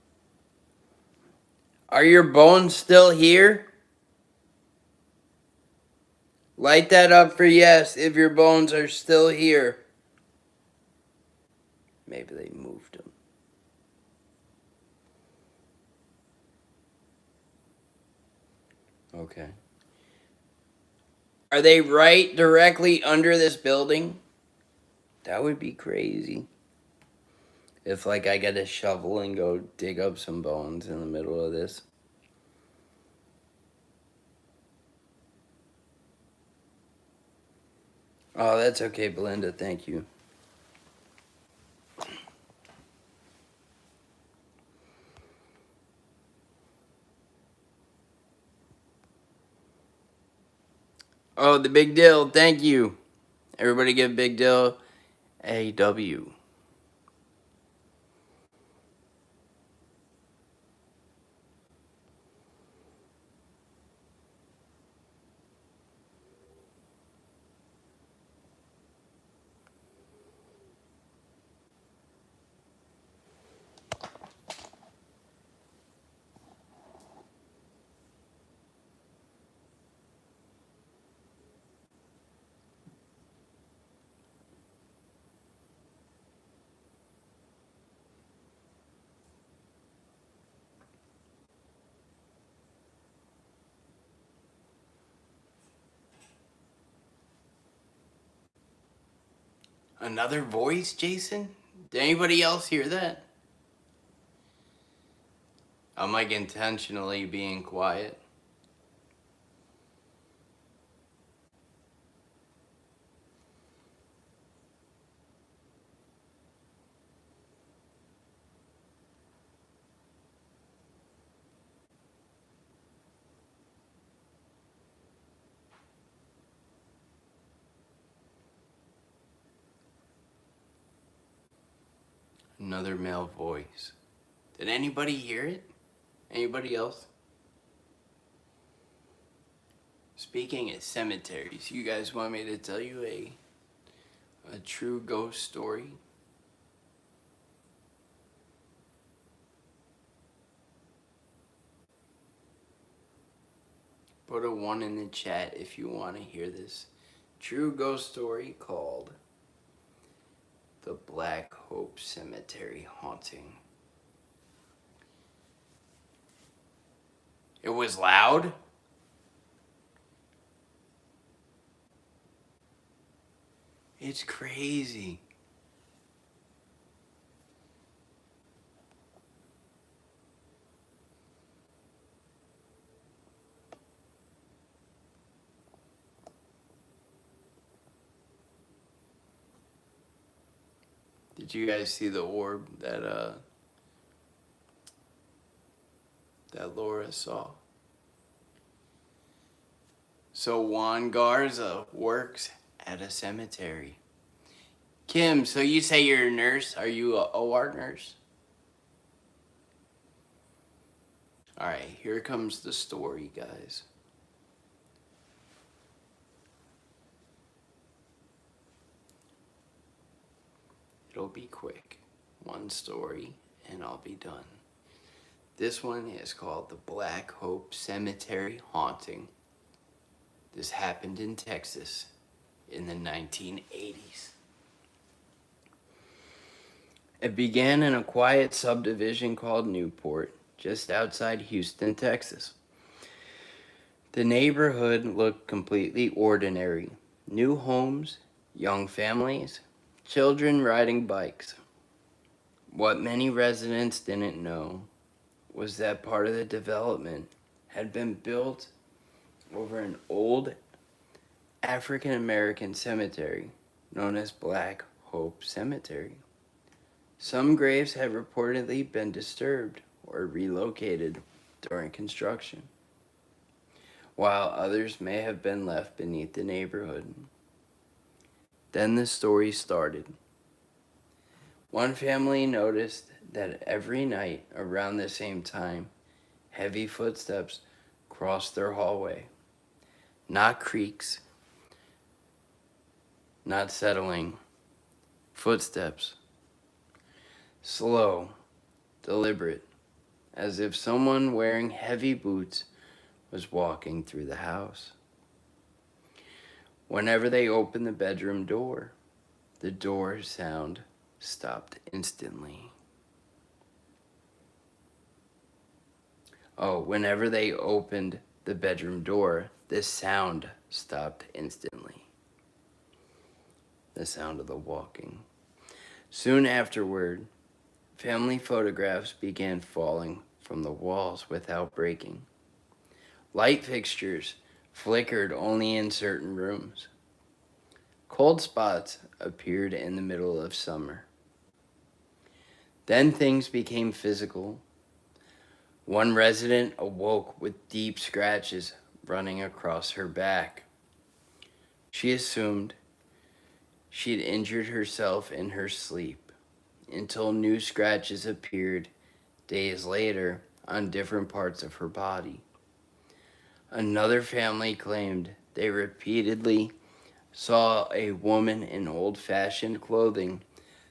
Are your bones still here? Light that up for yes if your bones are still here. Maybe they moved them. Okay. Are they right directly under this building? That would be crazy. If, like, I get a shovel and go dig up some bones in the middle of this. Oh, that's okay, Belinda. Thank you. Oh, the big deal. Thank you. Everybody give Big Deal a W. Another voice, Jason? Did anybody else hear that? I'm like intentionally being quiet. Another male voice. Did anybody hear it? Anybody else? Speaking of cemeteries, you guys want me to tell you a true ghost story? Put a 1 in the chat if you want to hear this true ghost story called The Black Hope Cemetery Haunting. It was loud? It's crazy. Did you guys see the orb that Laura saw? So Juan Garza works at a cemetery. Kim, so you say you're a nurse? Are you a OR nurse? Alright, here comes the story, guys. It'll be quick. One story, and I'll be done. This one is called The Black Hope Cemetery Haunting. This happened in Texas in the 1980s. It began in a quiet subdivision called Newport, just outside Houston, Texas. The neighborhood looked completely ordinary. New homes, young families, children riding bikes. What many residents didn't know was that part of the development had been built over an old African American cemetery known as Black Hope Cemetery. Some graves had reportedly been disturbed or relocated during construction, while others may have been left beneath the neighborhood. Then the story started. One family noticed that every night around the same time, heavy footsteps crossed their hallway. Not creaks, not settling, footsteps. Slow, deliberate, as if someone wearing heavy boots was walking through the house. Whenever they opened the bedroom door, the door sound stopped instantly. Whenever they opened the bedroom door, the sound stopped instantly. The sound of the walking. Soon afterward, family photographs began falling from the walls without breaking. Light fixtures flickered only in certain rooms. Cold spots appeared in the middle of summer. Then things became physical. One resident awoke with deep scratches running across her back. She assumed she'd injured herself in her sleep until new scratches appeared days later on different parts of her body. Another family claimed they repeatedly saw a woman in old-fashioned clothing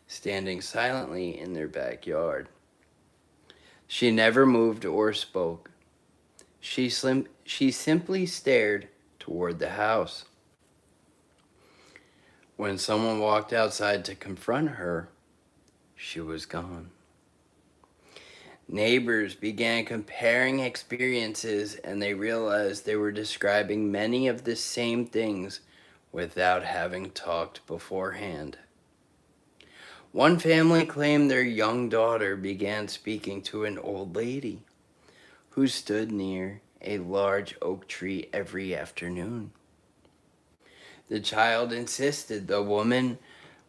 standing silently in their backyard. She never moved or spoke. She simply stared toward the house. When someone walked outside to confront her, she was gone. Neighbors began comparing experiences, and they realized they were describing many of the same things without having talked beforehand. One family claimed their young daughter began speaking to an old lady who stood near a large oak tree every afternoon. The child insisted the woman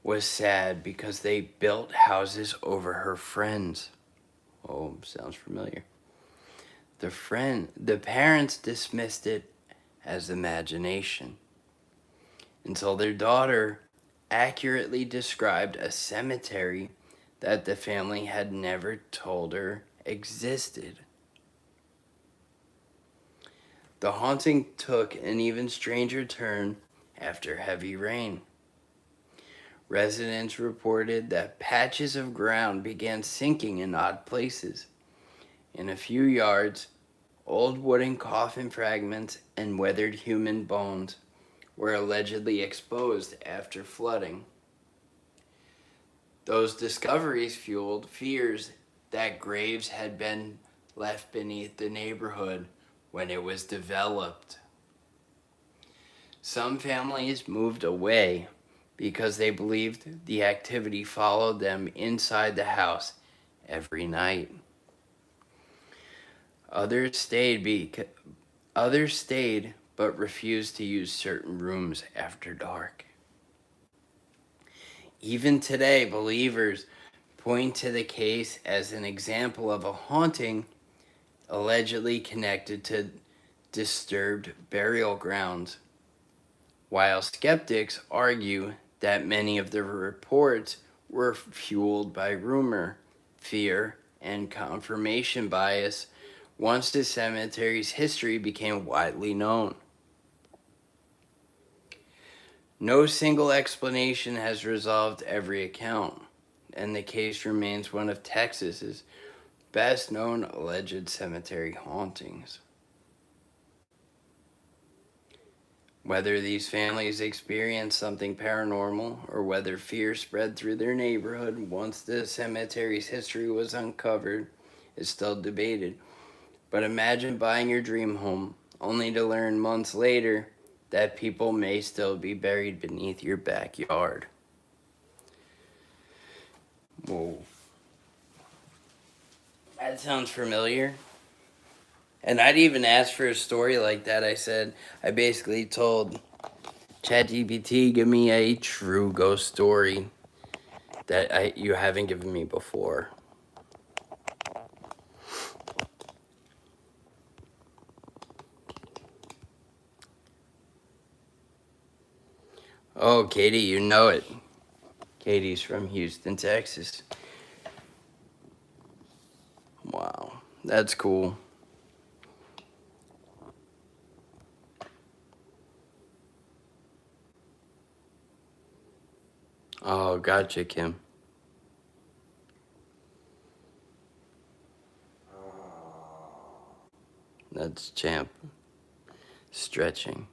was sad because they built houses over her friends. Oh, sounds familiar. The parents dismissed it as imagination until their daughter accurately described a cemetery that the family had never told her existed. The haunting took an even stranger turn after heavy rain. Residents reported that patches of ground began sinking in odd places. In a few yards, old wooden coffin fragments and weathered human bones were allegedly exposed after flooding. Those discoveries fueled fears that graves had been left beneath the neighborhood when it was developed. Some families moved away because they believed the activity followed them inside the house every night. Others stayed but refused to use certain rooms after dark. Even today, believers point to the case as an example of a haunting allegedly connected to disturbed burial grounds, while skeptics argue that many of the reports were fueled by rumor, fear, and confirmation bias once the cemetery's history became widely known. No single explanation has resolved every account, and the case remains one of Texas's best-known alleged cemetery hauntings. Whether these families experienced something paranormal or whether fear spread through their neighborhood once the cemetery's history was uncovered is still debated. But imagine buying your dream home only to learn months later that people may still be buried beneath your backyard. Whoa. That sounds familiar. And I'd even asked for a story like that. I basically told ChatGPT, give me a true ghost story that you haven't given me before. Oh, Katie, you know it. Katie's from Houston, Texas. Wow, that's cool. Oh, gotcha, Kim. That's Champ stretching.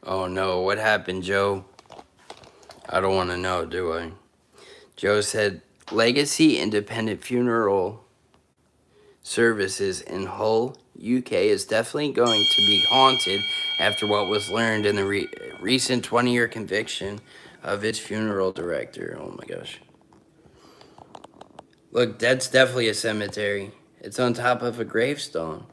Oh no, what happened, Joe? I don't want to know, do I? Joe said, Legacy Independent Funeral Services in Hull, UK is definitely going to be haunted after what was learned in the recent 20-year conviction of its funeral director. Oh my gosh. Look, that's definitely a cemetery. It's on top of a gravestone.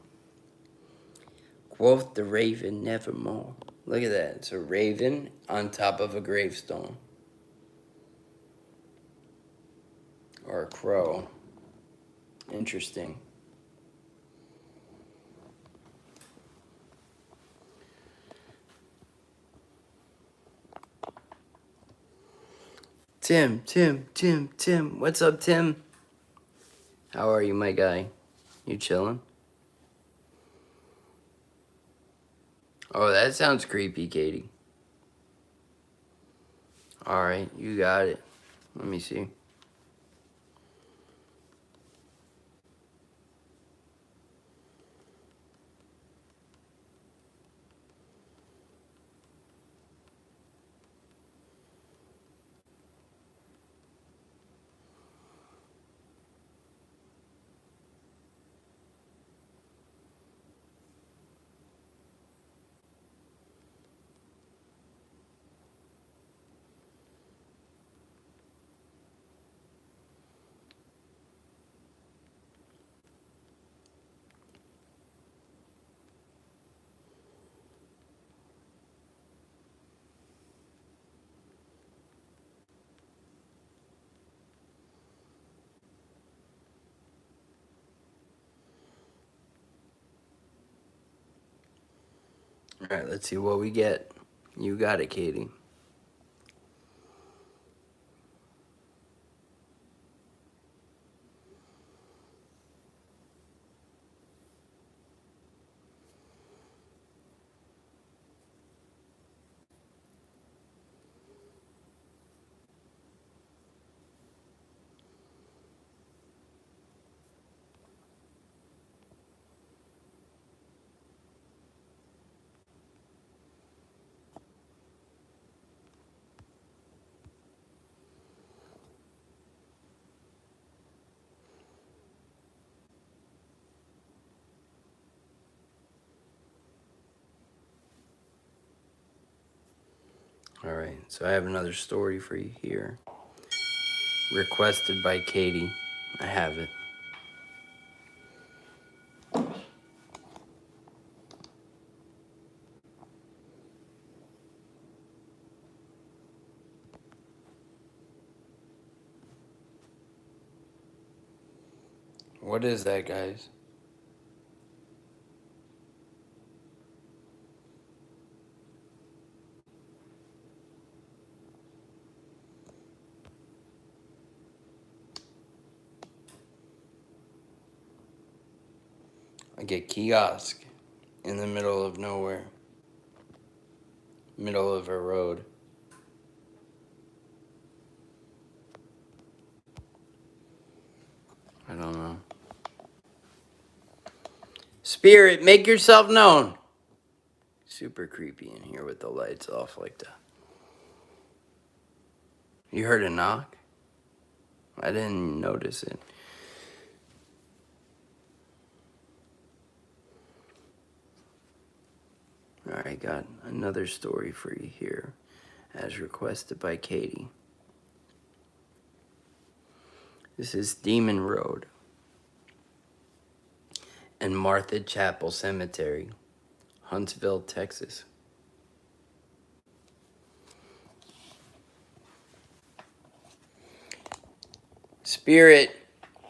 Quoth the raven nevermore. Look at that. It's a raven on top of a gravestone. Or a crow. Interesting. Tim. What's up, Tim? How are you, my guy? You chilling? Oh, that sounds creepy, Katie. Alright, you got it. Let me see. Alright, let's see what we get. You got it, Katie. Alright, so I have another story for you here. Requested by Katie. I have it. What is that, guys? I get kiosk. in the middle of nowhere. Middle of a road. I don't know. Spirit, make yourself known. Super creepy in here with the lights off like that. You heard a knock? I didn't notice it. Alright, got another story for you here, as requested by Katie. This is Demon Road and Martha Chapel Cemetery, Huntsville, Texas. Spirit,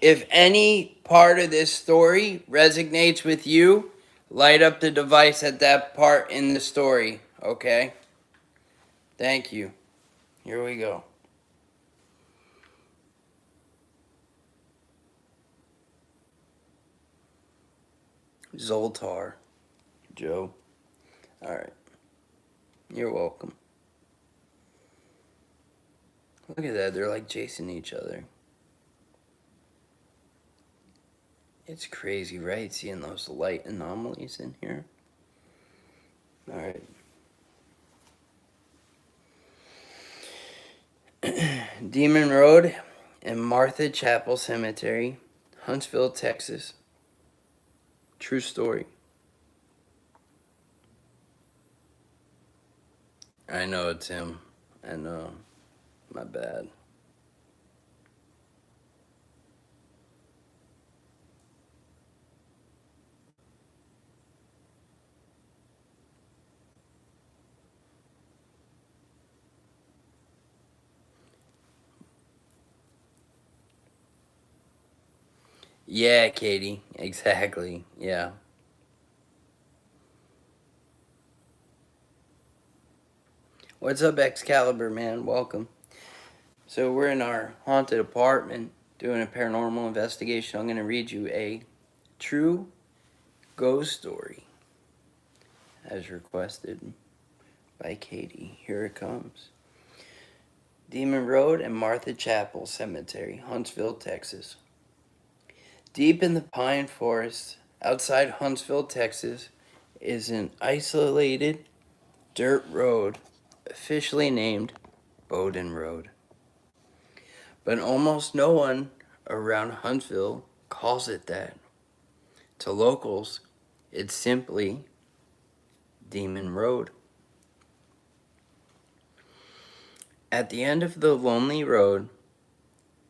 if any part of this story resonates with you, light up the device at that part in the story, okay? Thank you. Here we go. Zoltar. Joe. Alright. You're welcome. Look at that. They're like chasing each other. It's crazy, right? Seeing those light anomalies in here. Alright. Demon Road and Martha Chapel Cemetery, Huntsville, Texas. True story. I know it's him. I know. My bad. Yeah, Katie. Exactly. Yeah. What's up, Excalibur, man? Welcome. So we're in our haunted apartment doing a paranormal investigation. I'm going to read you a true ghost story as requested by Katie. Here it comes. Demon Road and Martha Chapel Cemetery, Huntsville, Texas. Deep in the pine forest outside Huntsville, Texas, is an isolated dirt road officially named Bowden Road. But almost no one around Huntsville calls it that. To locals, it's simply Demon Road. At the end of the lonely road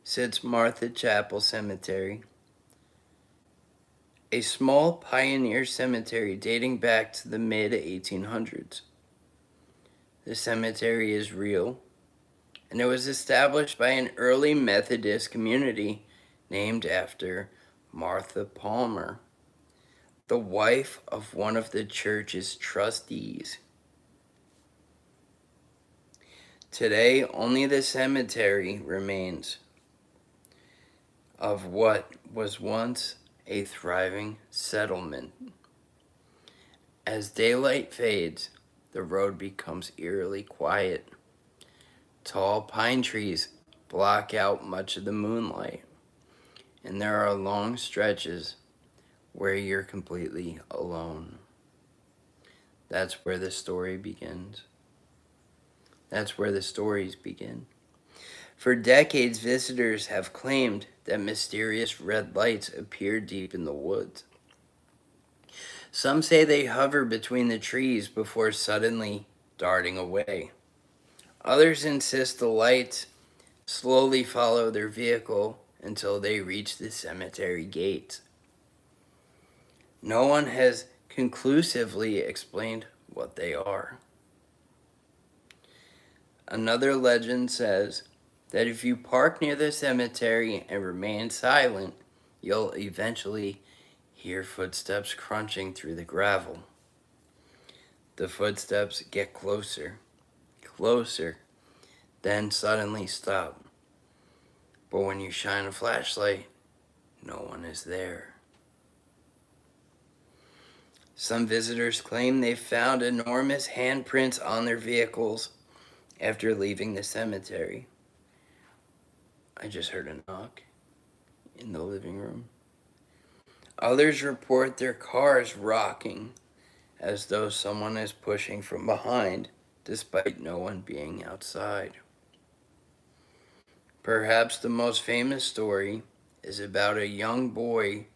sits Martha Chapel Cemetery, a small pioneer cemetery dating back to the mid-1800s. The cemetery is real, and it was established by an early Methodist community named after Martha Palmer, the wife of one of the church's trustees. Today, only the cemetery remains of what was once a thriving settlement. As daylight fades, the road becomes eerily quiet. Tall pine trees block out much of the moonlight, and there are long stretches where you're completely alone. That's where the story begins. That's where the stories begin. For decades, visitors have claimed that mysterious red lights appear deep in the woods. Some say they hover between the trees before suddenly darting away. Others insist the lights slowly follow their vehicle until they reach the cemetery gates. No one has conclusively explained what they are. Another legend says that if you park near the cemetery and remain silent, you'll eventually hear footsteps crunching through the gravel. The footsteps get closer, closer, then suddenly stop. But when you shine a flashlight, no one is there. Some visitors claim they found enormous handprints on their vehicles after leaving the cemetery. I just heard a knock in the living room. Others report their cars rocking as though someone is pushing from behind, despite no one being outside. Perhaps the most famous story is about a young boy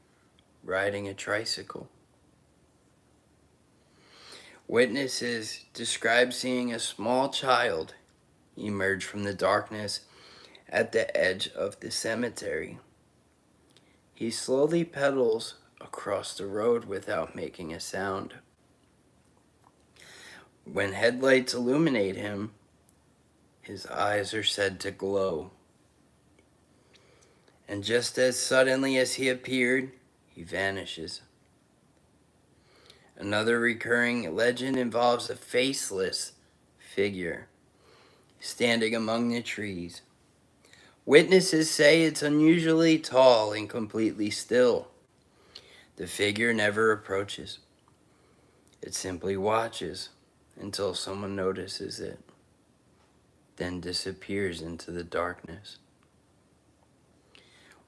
riding a tricycle. Witnesses describe seeing a small child emerge from the darkness at the edge of the cemetery. He slowly pedals across the road without making a sound. When headlights illuminate him, his eyes are said to glow. And just as suddenly as he appeared, he vanishes. Another recurring legend involves a faceless figure standing among the trees. Witnesses say it's unusually tall and completely still. The figure never approaches. It simply watches until someone notices it, then disappears into the darkness.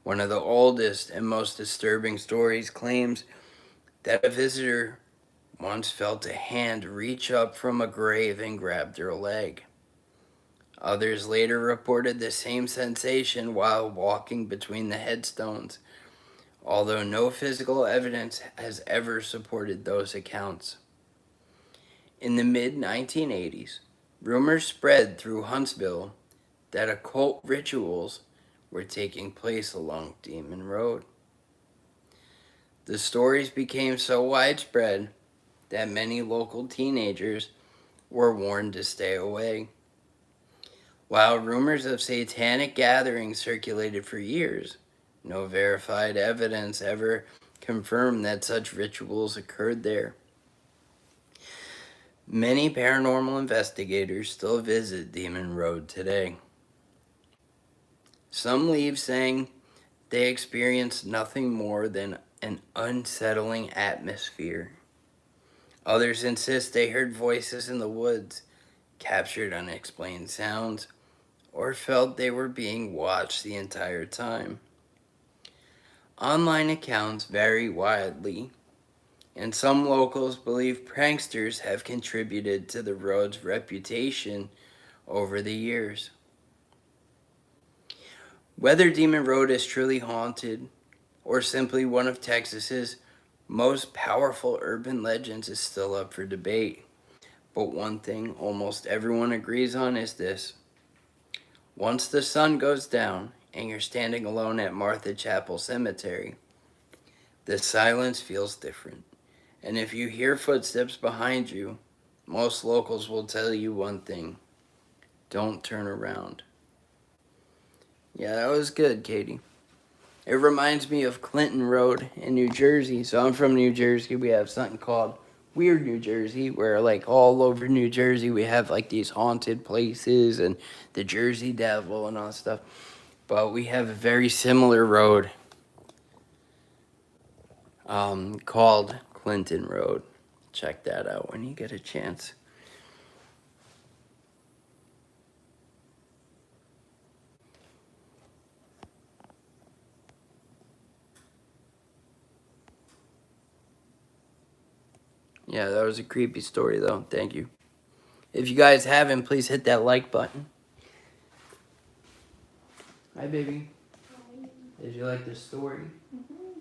One of the oldest and most disturbing stories claims that a visitor once felt a hand reach up from a grave and grab their leg. Others later reported the same sensation while walking between the headstones, although no physical evidence has ever supported those accounts. In the mid-1980s, rumors spread through Huntsville that occult rituals were taking place along Demon Road. The stories became so widespread that many local teenagers were warned to stay away. While rumors of satanic gatherings circulated for years, no verified evidence ever confirmed that such rituals occurred there. Many paranormal investigators still visit Demon Road today. Some leave saying they experienced nothing more than an unsettling atmosphere. Others insist they heard voices in the woods, captured unexplained sounds, or felt they were being watched the entire time. Online accounts vary widely, and some locals believe pranksters have contributed to the road's reputation over the years. Whether Demon Road is truly haunted or simply one of Texas's most powerful urban legends is still up for debate. But one thing almost everyone agrees on is this: once the sun goes down and you're standing alone at Martha Chapel Cemetery, the silence feels different. And if you hear footsteps behind you, most locals will tell you one thing: don't turn around. Yeah, that was good, Katie. It reminds me of Clinton Road in New Jersey. So I'm from New Jersey. We have something called Weird New Jersey, where like all over New Jersey we have like these haunted places and the Jersey Devil and all that stuff. But we have a very similar road called Clinton Road. Check that out when you get a chance. Yeah, that was a creepy story, though. Thank you. If you guys haven't, please hit that like button. Hi, baby. Hi. Did you like the story? Mm-hmm.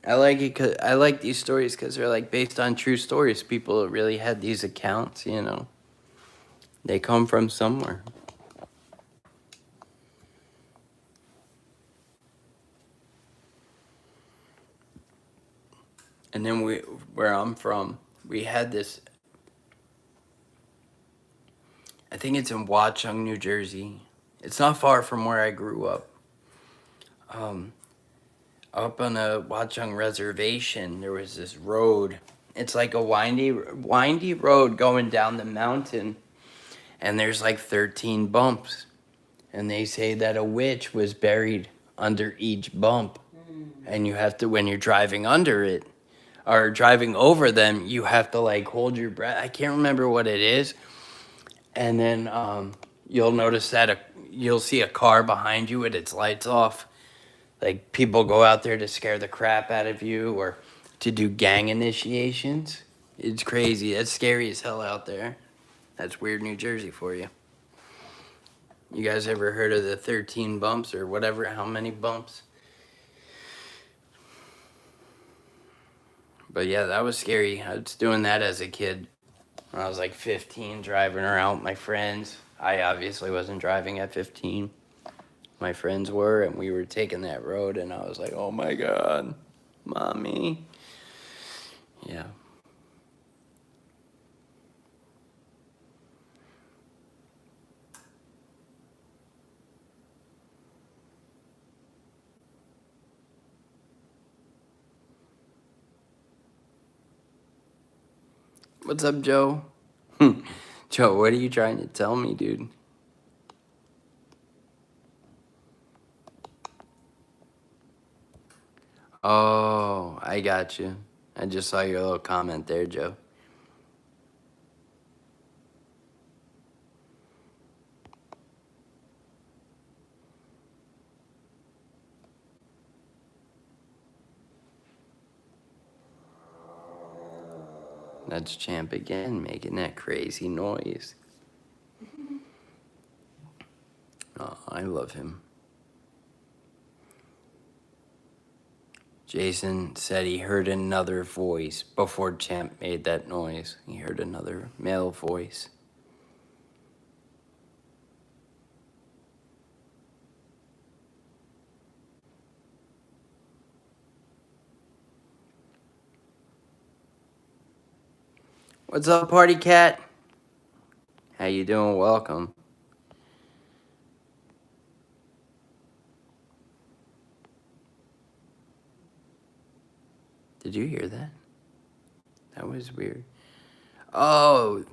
I like it 'cause I like these stories because they're like based on true stories. People really had these accounts, you know. They come from somewhere. And then where I'm from, we had this. I think it's in Watchung, New Jersey. It's not far from where I grew up. Up on a Watchung reservation, there was this road. It's like a windy road going down the mountain, and there's like 13 bumps. And they say that a witch was buried under each bump. And you have to, when you're driving under it, or driving over them, you have to like hold your breath. I can't remember what it is. And then you'll notice that you'll see a car behind you with its lights off. Like people go out there to scare the crap out of you or to do gang initiations. It's crazy. It's scary as hell out there. That's weird New Jersey for you. You guys ever heard of the 13 bumps or whatever? How many bumps? But yeah, that was scary. I was doing that as a kid when I was like 15, driving around with my friends. I obviously wasn't driving at 15. My friends were, and we were taking that road, and I was like, oh my God, mommy. Yeah. What's up, Joe? Joe, what are you trying to tell me, dude? Oh, I got you. I just saw your little comment there, Joe. That's Champ again, making that crazy noise. Oh, I love him. Jason said he heard another voice before Champ made that noise. He heard another male voice. What's up, party cat? How you doing? Welcome. Did you hear that? That was weird. Oh,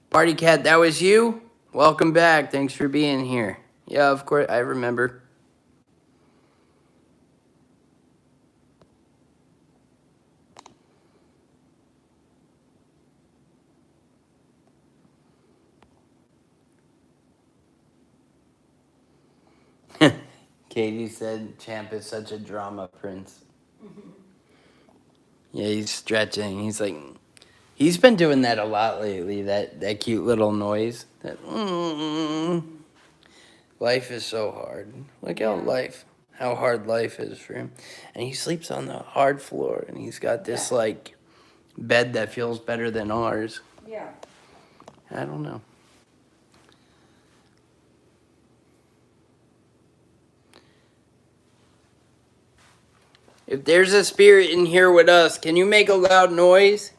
party cat, that was you? Welcome back. Thanks for being here. Yeah, of course, I remember. Katie said Champ is such a drama prince. Yeah, he's stretching. He's like, he's been doing that a lot lately. That cute little noise. That. Life is so hard. Look how hard life is for him. And he sleeps on the hard floor, and he's got this like bed that feels better than ours. Yeah. I don't know. If there's a spirit in here with us, can you make a loud noise?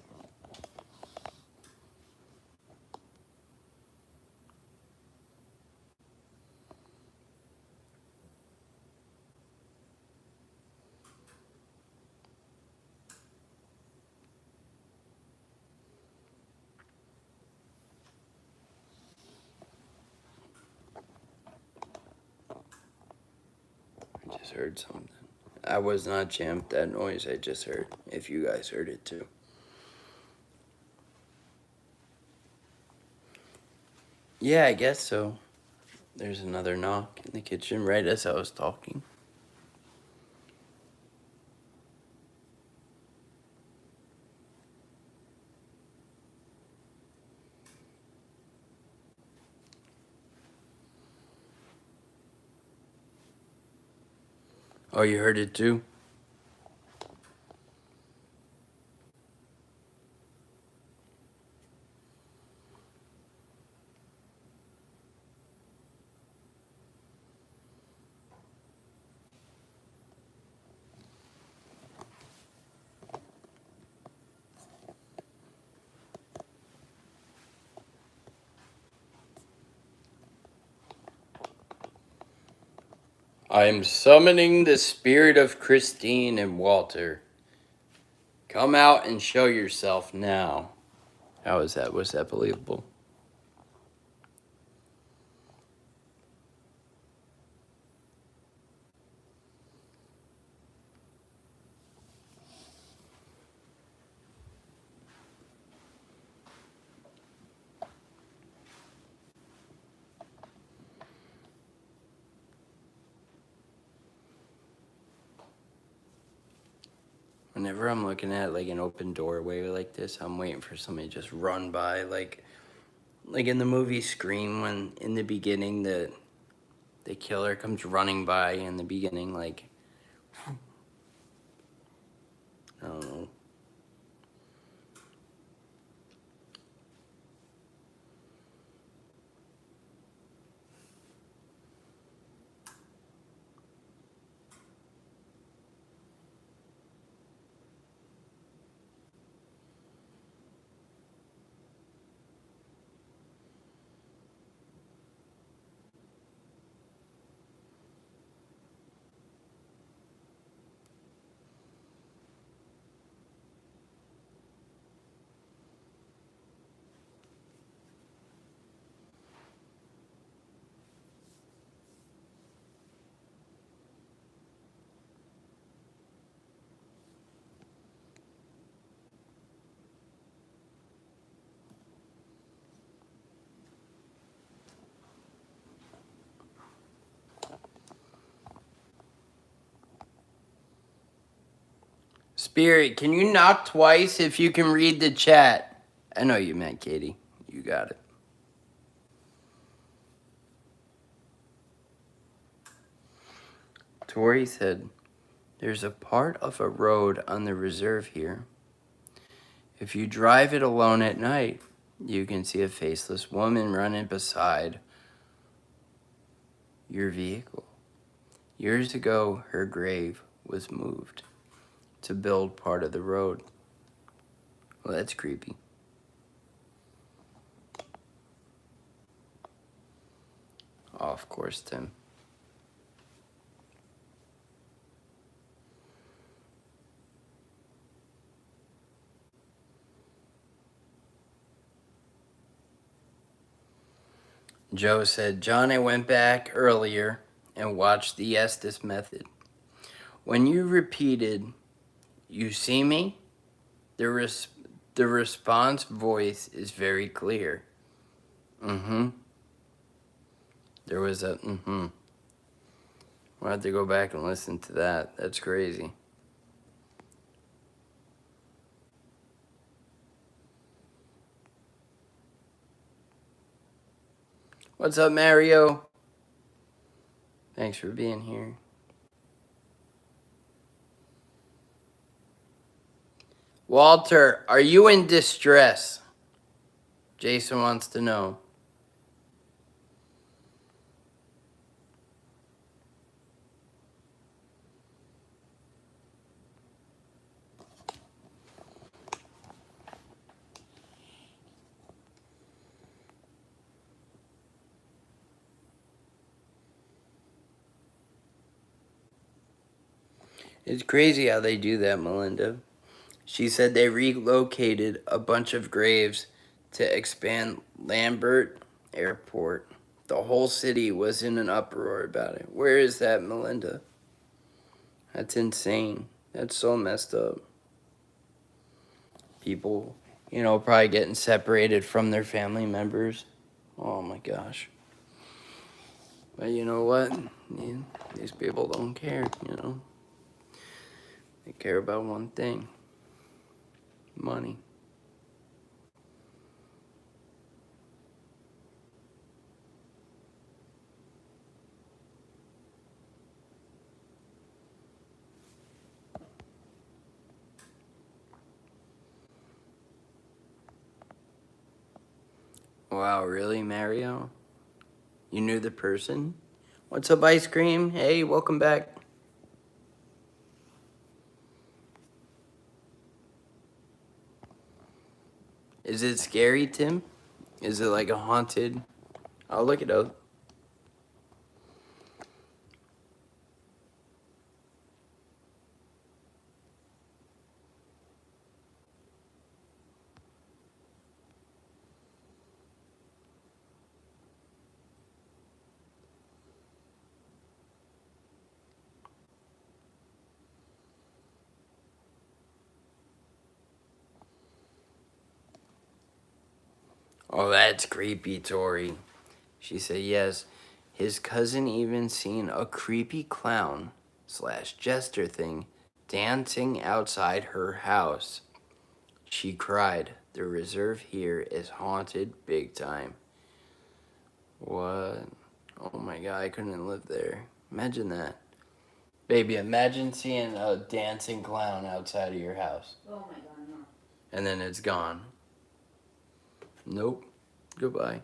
I just heard something. I was not Champ. That noise I just heard. If you guys heard it too. Yeah, I guess so. There's another knock in the kitchen right as I was talking. Oh, you heard it too? I am summoning the spirit of Christine and Walter. Come out and show yourself now. How is that? Was that believable? Whenever I'm looking at like an open doorway like this, I'm waiting for somebody to just run by, like in the movie Scream, when in the beginning the killer comes running by in the beginning, like, I don't know. Spirit, can you knock twice if you can read the chat? I know you meant Katie. You got it. Tori said, there's a part of a road on the reserve here. If you drive it alone at night, you can see a faceless woman running beside your vehicle. Years ago, her grave was moved to build part of the road. Well, that's creepy. Oh, of course, Tim. Joe said, John, I went back earlier and watched the Estes method. When you repeated, you see me, the response voice is very clear. Mm-hmm. There was a mm-hmm. We'll have to go back and listen to that. That's crazy. What's up, Mario? Thanks for being here. Walter, are you in distress? Jason wants to know. It's crazy how they do that, Melinda. She said they relocated a bunch of graves to expand Lambert Airport. The whole city was in an uproar about it. Where is that, Melinda? That's insane. That's so messed up. People, probably getting separated from their family members. Oh my gosh. But you know what? These people don't care, They care about one thing. Money. Wow, really, Mario? You knew the person? What's up, Ice Cream? Hey, welcome back. Is it scary, Tim? Is it like a haunted? I'll look it up. Oh, that's creepy, Tori. She said yes. His cousin even seen a creepy clown / jester thing dancing outside her house. She cried, "The reserve here is haunted big time." What? Oh my god, I couldn't live there. Imagine that. Baby, imagine seeing a dancing clown outside of your house. Oh my god, no. And then it's gone. Nope. Goodbye.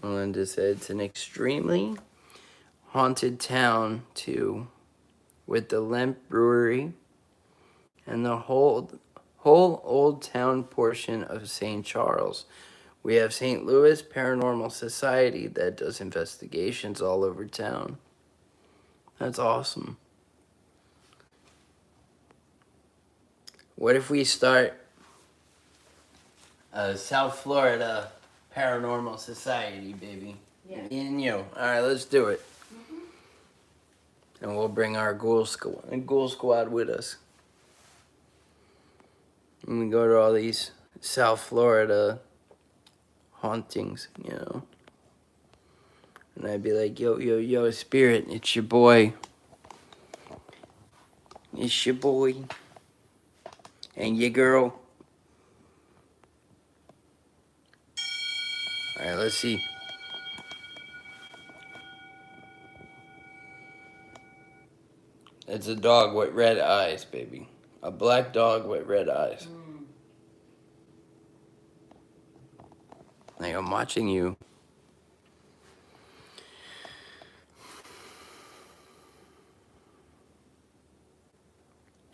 Melinda said it's an extremely haunted town too, with the Lemp Brewery and the whole old town portion of St. Charles. We have St. Louis Paranormal Society that does investigations all over town. That's awesome. What if we start a South Florida Paranormal Society, baby? Yeah. Me and you. All right, let's do it. And we'll bring our ghoul squad with us. And we go to all these South Florida hauntings, you know. And I'd be like, yo, Spirit, it's your boy. It's your boy. And your girl. All right, let's see. It's a dog with red eyes, baby. A black dog with red eyes. Like, I'm watching you.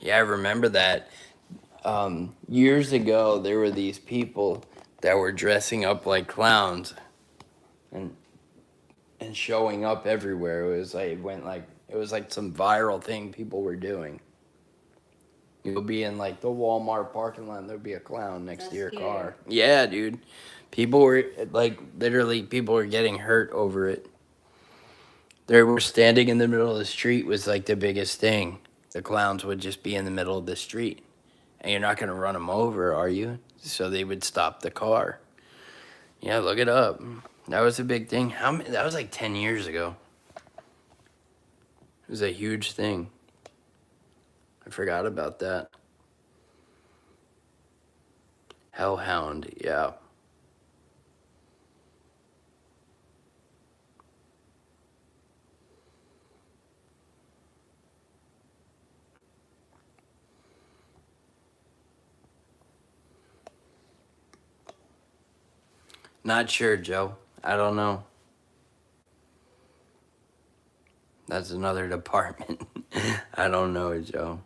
Yeah, I remember that. Years ago, there were these people that were dressing up like clowns and showing up everywhere. It was like some viral thing people were doing. You'll be in like the Walmart parking lot and there'll be a clown next to your car. Yeah, dude. People were like, literally, people were getting hurt over it. They were standing in the middle of the street was like the biggest thing. The clowns would just be in the middle of the street. And you're not going to run them over, are you? So they would stop the car. Yeah, look it up. That was a big thing. That was like 10 years ago. It was a huge thing. I forgot about that. Hellhound, yeah. Not sure, Joe. I don't know. That's another department. I don't know, Joe.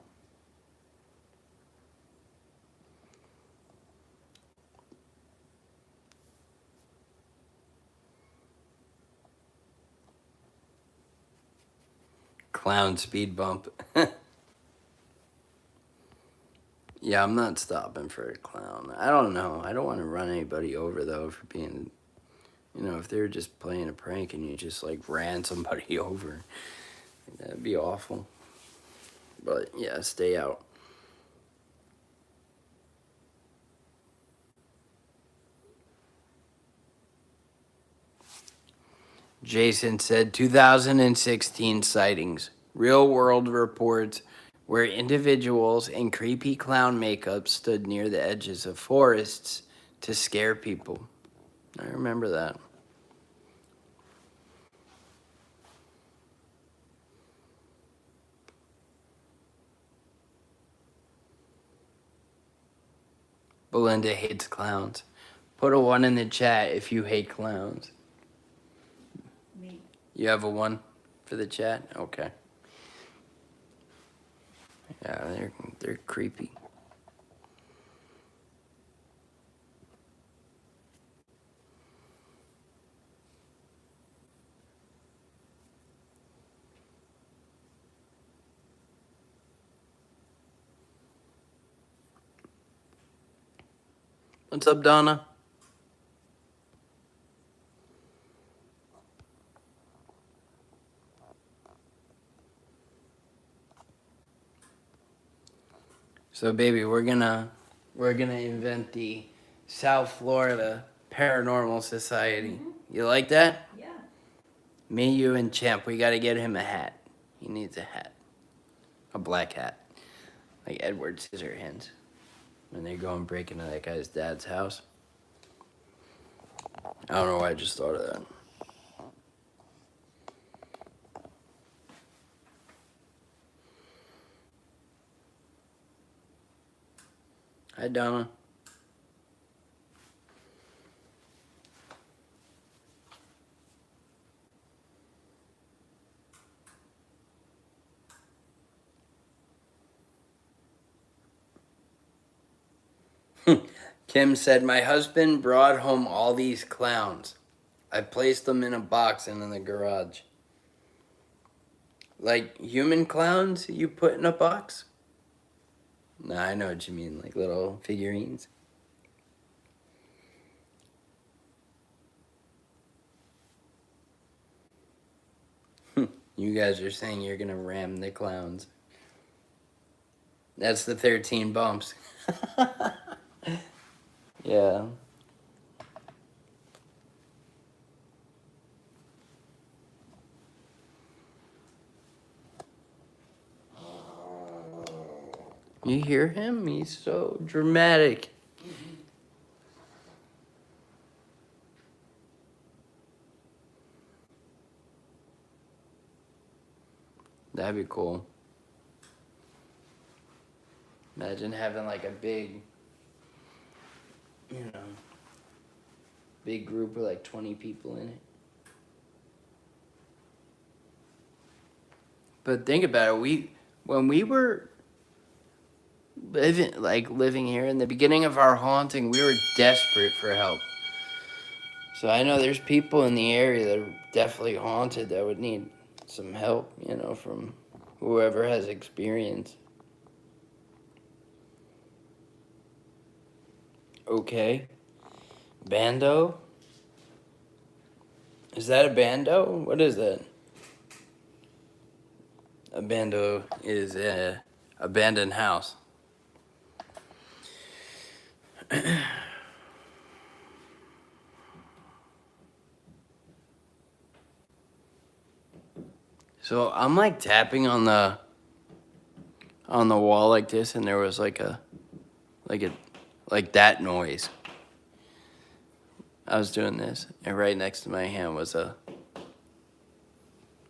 Clown speed bump. Yeah, I'm not stopping for a clown. I don't know. I don't want to run anybody over, though, for being, if they were just playing a prank and you just, like, ran somebody over. That'd be awful. But, yeah, stay out. Jason said 2016 sightings. Real world reports where individuals in creepy clown makeup stood near the edges of forests to scare people. I remember that. Belinda hates clowns. Put a 1 in the chat if you hate clowns. Me. You have a 1 for the chat? Okay. Yeah, they're creepy. What's up, Donna? So, baby, we're gonna invent the South Florida Paranormal Society. You like that? Yeah. Me, you, and Champ. We gotta get him a hat. He needs a hat, a black hat, like Edward Scissorhands. When they go and break into that guy's dad's house. I don't know why I just thought of that. Hi, Donna. Kim said, my husband brought home all these clowns. I placed them in a box and in the garage. Like human clowns you put in a box? No, I know what you mean, like little figurines. You guys are saying you're gonna ram the clowns. That's the 13 bumps. Yeah. You hear him? He's so dramatic. That'd be cool. Imagine having like a big, big group with like 20 people in it. But think about it, when we were living here in the beginning of our haunting, we were desperate for help. So I know there's people in the area that are definitely haunted that would need some help, from whoever has experience. Okay. Bando? Is that a bando? What is that? A bando is a abandoned house. So I'm like tapping on the wall like this, and there was like that noise. I was doing this, and right next to my hand was a.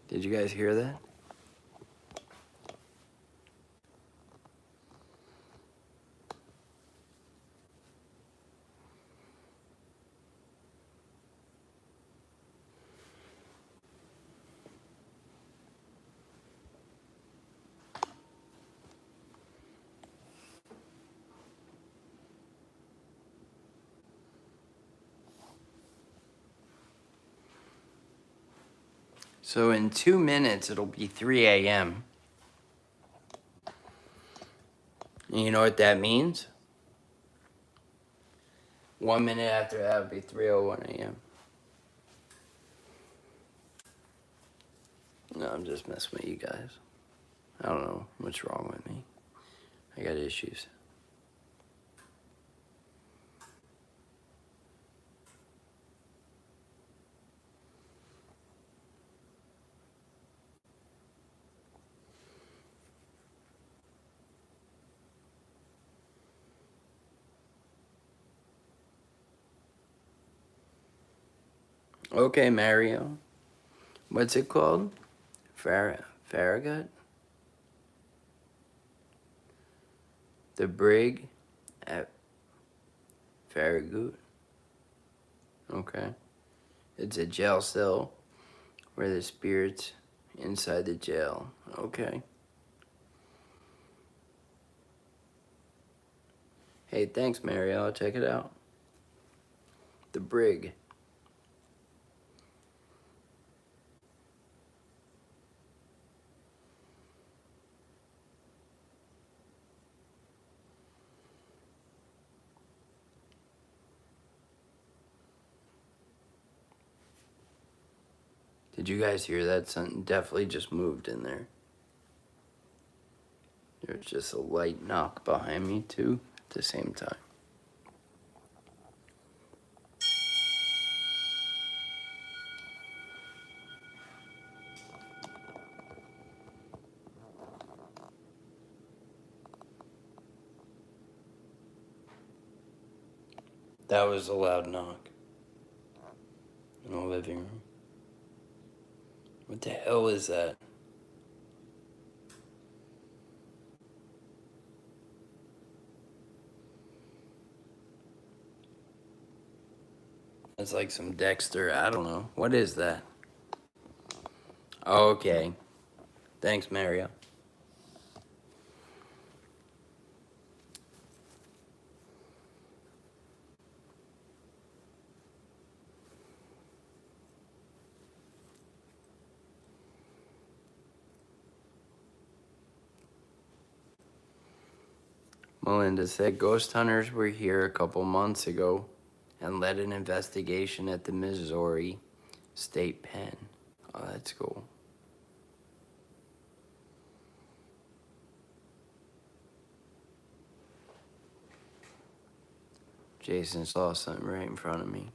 Did you guys hear that? So in 2 minutes, it'll be 3 a.m. And you know what that means? 1 minute after that would be 3:01 a.m. No, I'm just messing with you guys. I don't know what's wrong with me. I got issues. Okay, Mario. What's it called? Farragut? The Brig at Farragut? Okay. It's a jail cell where the spirits inside the jail. Okay. Hey, thanks, Mario. I'll check it out. The Brig. Did you guys hear that? Something definitely just moved in there. There's just a light knock behind me too at the same time. That was a loud knock in the living room. What the hell is that? It's like some Dexter, I don't know. What is that? Okay. Thanks, Mario. Melinda said ghost hunters were here a couple months ago and led an investigation at the Missouri State Pen. Oh, that's cool. Jason saw something right in front of me.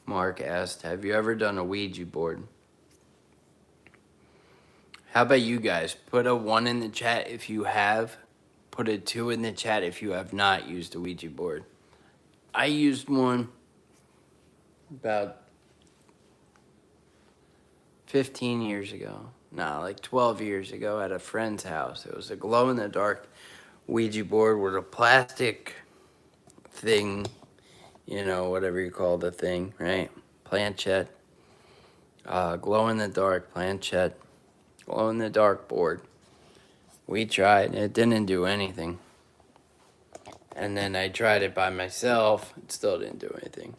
Mark asked, have you ever done a Ouija board? How about you guys? Put a 1 in the chat if you have. Put a 2 in the chat if you have not used a Ouija board. I used one about 15 years ago. No, like 12 years ago at a friend's house. It was a glow-in-the-dark Ouija board with a plastic thing, you know, whatever you call the thing, right? Planchette. Glow-in-the-dark planchette. Glow-in-the-dark board. We tried. It didn't do anything. And then I tried it by myself. It still didn't do anything.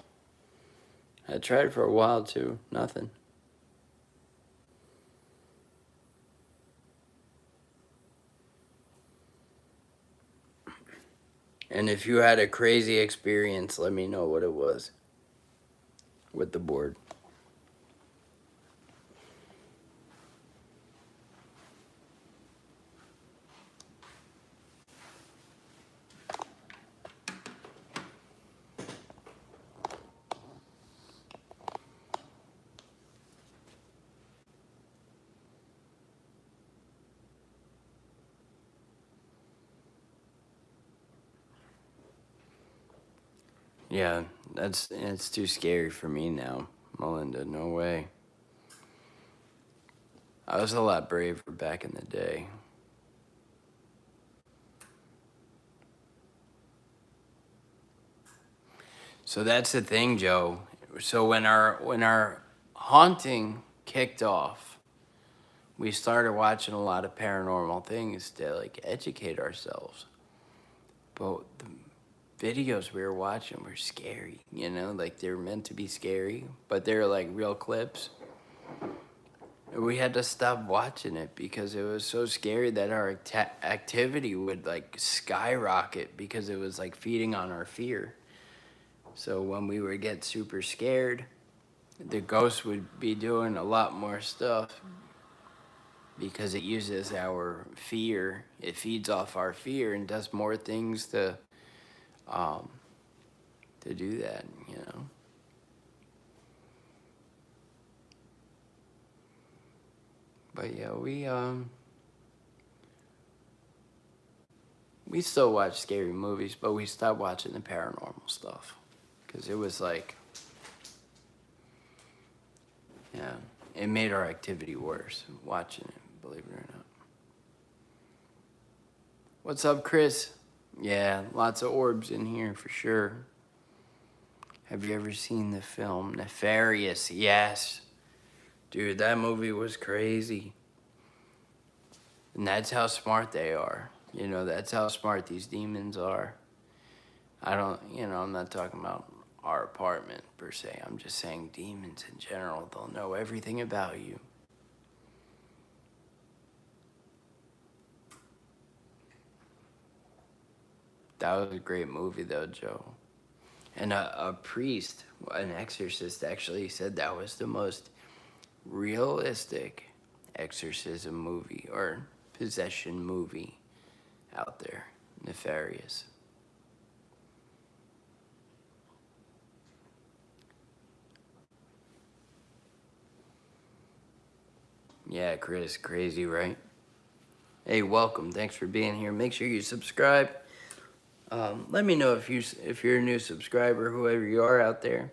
I tried for a while too. Nothing. And if you had a crazy experience, let me know what it was with the board. Yeah, it's too scary for me now, Melinda. No way. I was a lot braver back in the day. So that's the thing, Joe. So when our haunting kicked off, we started watching a lot of paranormal things to like educate ourselves. But the videos we were watching were scary, you know, like they were meant to be scary, but they were like real clips. We had to stop watching it because it was so scary that our activity would like skyrocket because it was like feeding on our fear. So when we would get super scared, the ghost would be doing a lot more stuff because it uses our fear. It feeds off our fear and does more things to do that, you know. But yeah, we still watch scary movies, but we stopped watching the paranormal stuff because it was like, yeah, it made our activity worse watching it, believe it or not. What's up, Chris? Yeah, lots of orbs in here for sure. Have you ever seen the film Nefarious? Yes. Dude, that movie was crazy. And that's how smart they are. You know, that's how smart these demons are. I'm not talking about our apartment per se. I'm just saying demons in general. They'll know everything about you. That was a great movie, though, Joe. And a priest, an exorcist, actually said that was the most realistic exorcism movie or possession movie out there. Nefarious. Yeah, Chris, crazy, right? Hey, welcome. Thanks for being here. Make sure you subscribe. Let me know if you're a new subscriber, whoever you are out there,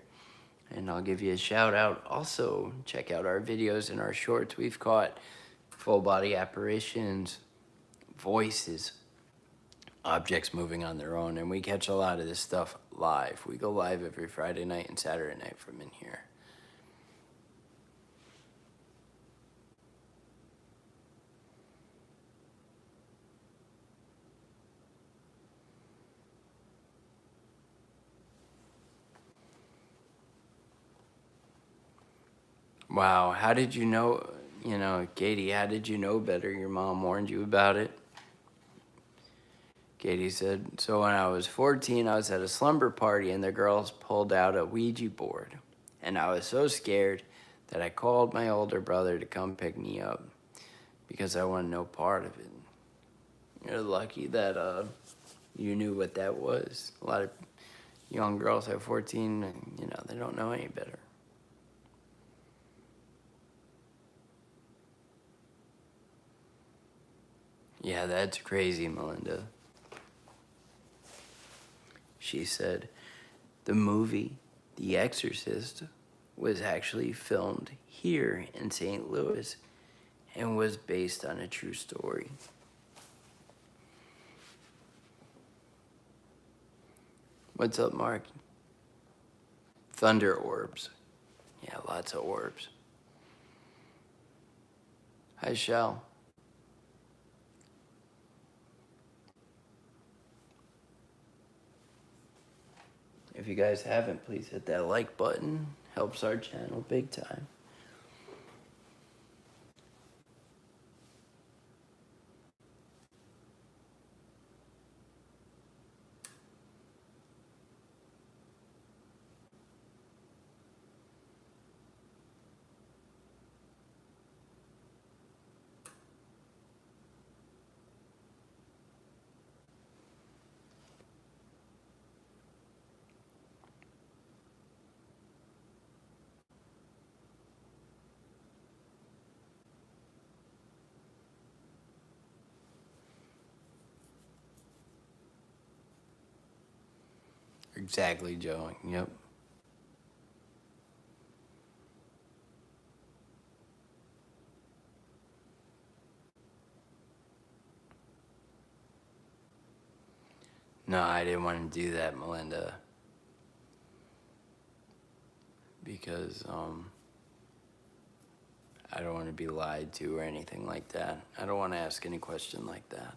and I'll give you a shout out. Also, check out our videos and our shorts. We've caught full body apparitions, voices, objects moving on their own, and we catch a lot of this stuff live. We go live every Friday night and Saturday night from in here. Wow, how did you know, Katie, how did you know better? Your mom warned you about it? Katie said, so when I was 14, I was at a slumber party and the girls pulled out a Ouija board. And I was so scared that I called my older brother to come pick me up because I wanted no part of it. You're lucky that you knew what that was. A lot of young girls at 14, they don't know any better. Yeah, that's crazy, Melinda. She said the movie The Exorcist was actually filmed here in St. Louis and was based on a true story. What's up, Mark? Thunder orbs. Yeah, lots of orbs. Hi, Shell. If you guys haven't, please hit that like button. Helps our channel big time. Exactly, Joe. Yep. No, I didn't want to do that, Melinda. Because, I don't want to be lied to or anything like that. I don't want to ask any question like that.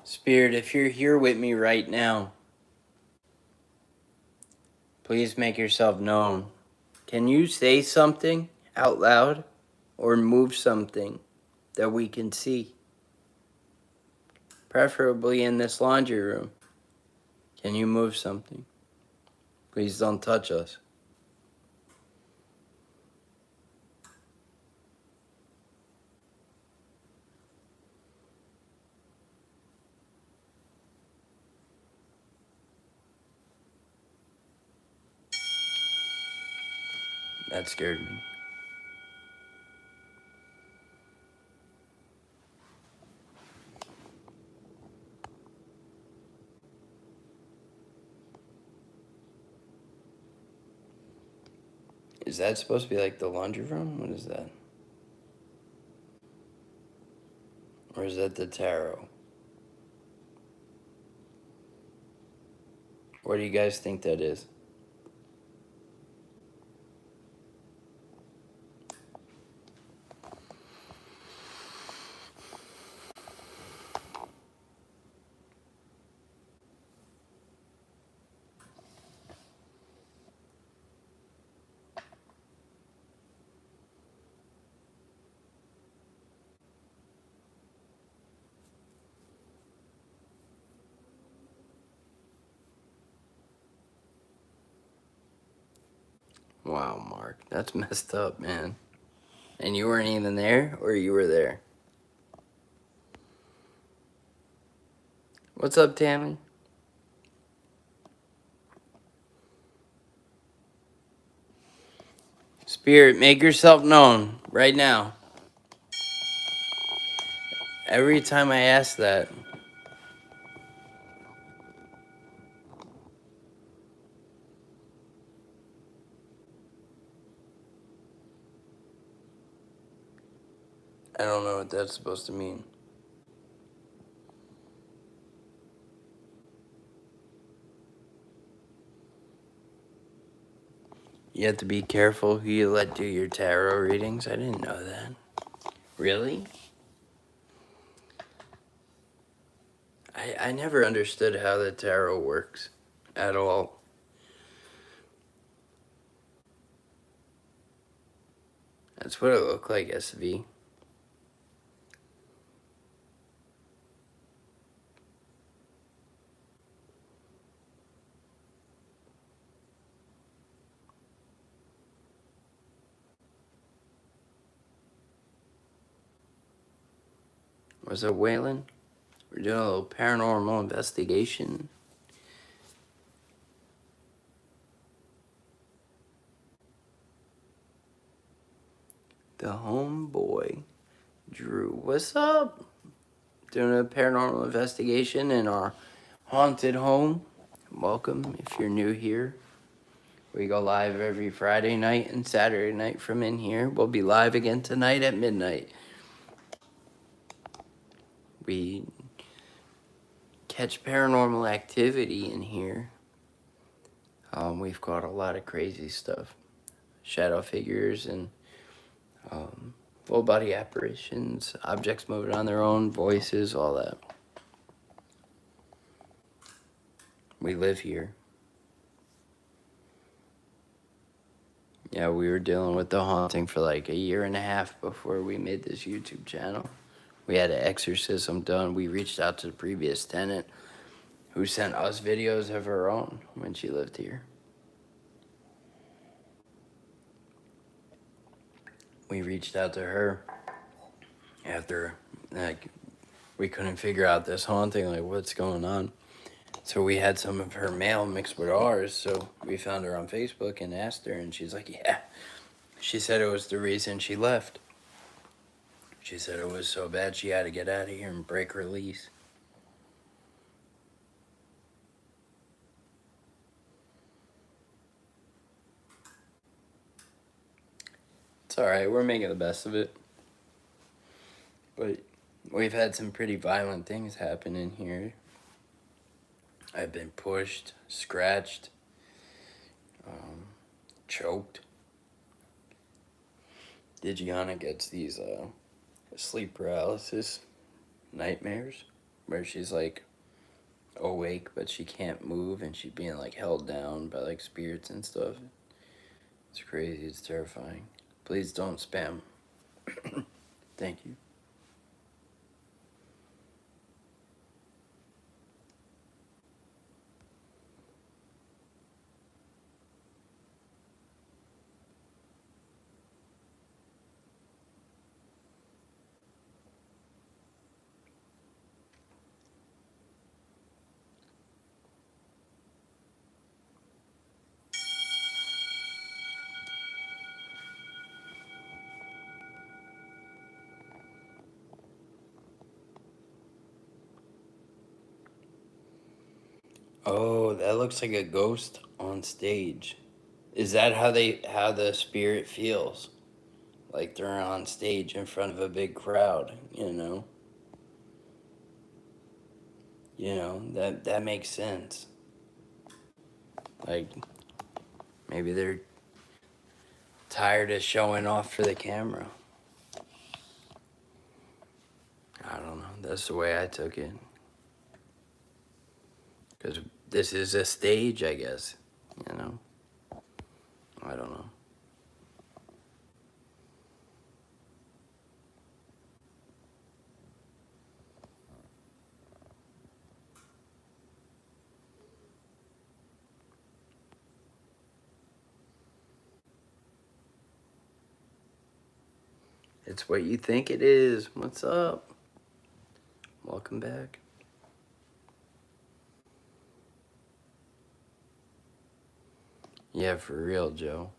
Spirit, if you're here with me right now, please make yourself known. Can you say something out loud or move something that we can see? Preferably in this laundry room. Can you move something? Please don't touch us. That scared me. Is that supposed to be like the laundry room? What is that? Or is that the tarot? What do you guys think that is? Wow, Mark, that's messed up, man. And you weren't even there, or you were there? What's up, Tammy? Spirit, make yourself known right now. Every time I ask that, I don't know what that's supposed to mean. You have to be careful who you let do your tarot readings. I didn't know that. Really? I never understood how the tarot works at all. That's what it looked like, SV. What's up, Waylon? We're doing a little paranormal investigation. The homeboy, Drew. What's up? Doing a paranormal investigation in our haunted home. Welcome if you're new here. We go live every Friday night and Saturday night from in here. We'll be live again tonight at midnight. We catch paranormal activity in here. We've caught a lot of crazy stuff. Shadow figures and full body apparitions, objects moving on their own, voices, all that. We live here. Yeah, we were dealing with the haunting for like a year and a half before we made this YouTube channel. We had an exorcism done. We reached out to the previous tenant who sent us videos of her own when she lived here. We reached out to her after we couldn't figure out this haunting, like what's going on. So we had some of her mail mixed with ours, so we found her on Facebook and asked her, and she's like, yeah. She said it was the reason she left. She said it was so bad she had to get out of here and break her lease. It's alright, we're making the best of it. But we've had some pretty violent things happen in here. I've been pushed, scratched, choked. Digiana gets these sleep paralysis nightmares where she's like awake but she can't move and she's being like held down by like spirits and stuff. It's crazy, it's terrifying. Please don't spam. Thank you. Oh, that looks like a ghost on stage. Is that how the spirit feels? Like they're on stage in front of a big crowd, you know? You know, that makes sense. Like maybe they're tired of showing off for the camera. I don't know. That's the way I took it. Because this is a stage, I guess. You know? I don't know. It's what you think it is. What's up? Welcome back. Yeah, for real, Joe.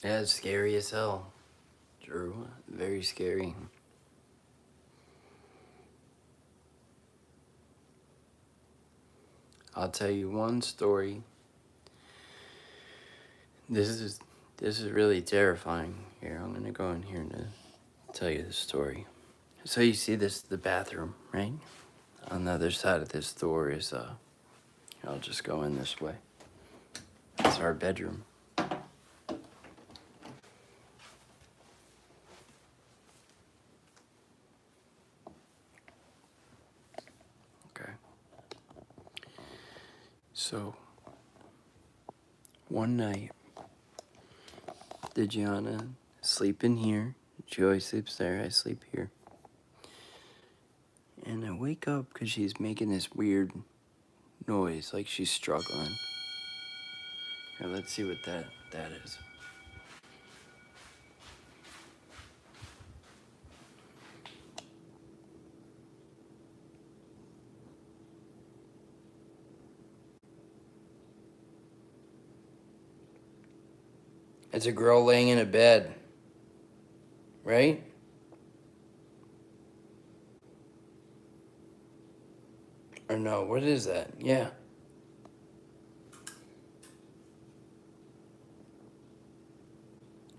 Yeah, it's scary as hell. Drew, very scary. I'll tell you one story. This is really terrifying. Here, I'm gonna go in here to tell you the story. So you see this, the bathroom, right? On the other side of this door is I'll just go in this way. It's our bedroom. Okay. So one night, did Gianna sleep in here? She always sleeps there. I sleep here. And I wake up because she's making this weird noise, like she's struggling. Here, let's see what that is. It's a girl laying in a bed, right? Or no, what is that? Yeah.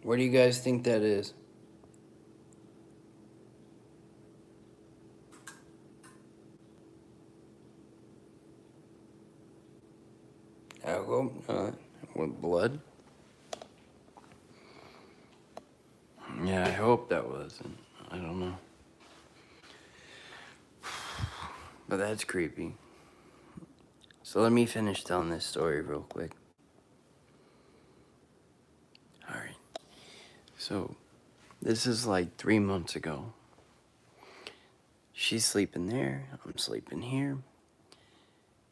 What do you guys think that is? I hope not. With blood? Yeah, I hope that wasn't. I don't know. But that's creepy. So let me finish telling this story real quick. Alright. So, this is like 3 months ago. She's sleeping there, I'm sleeping here.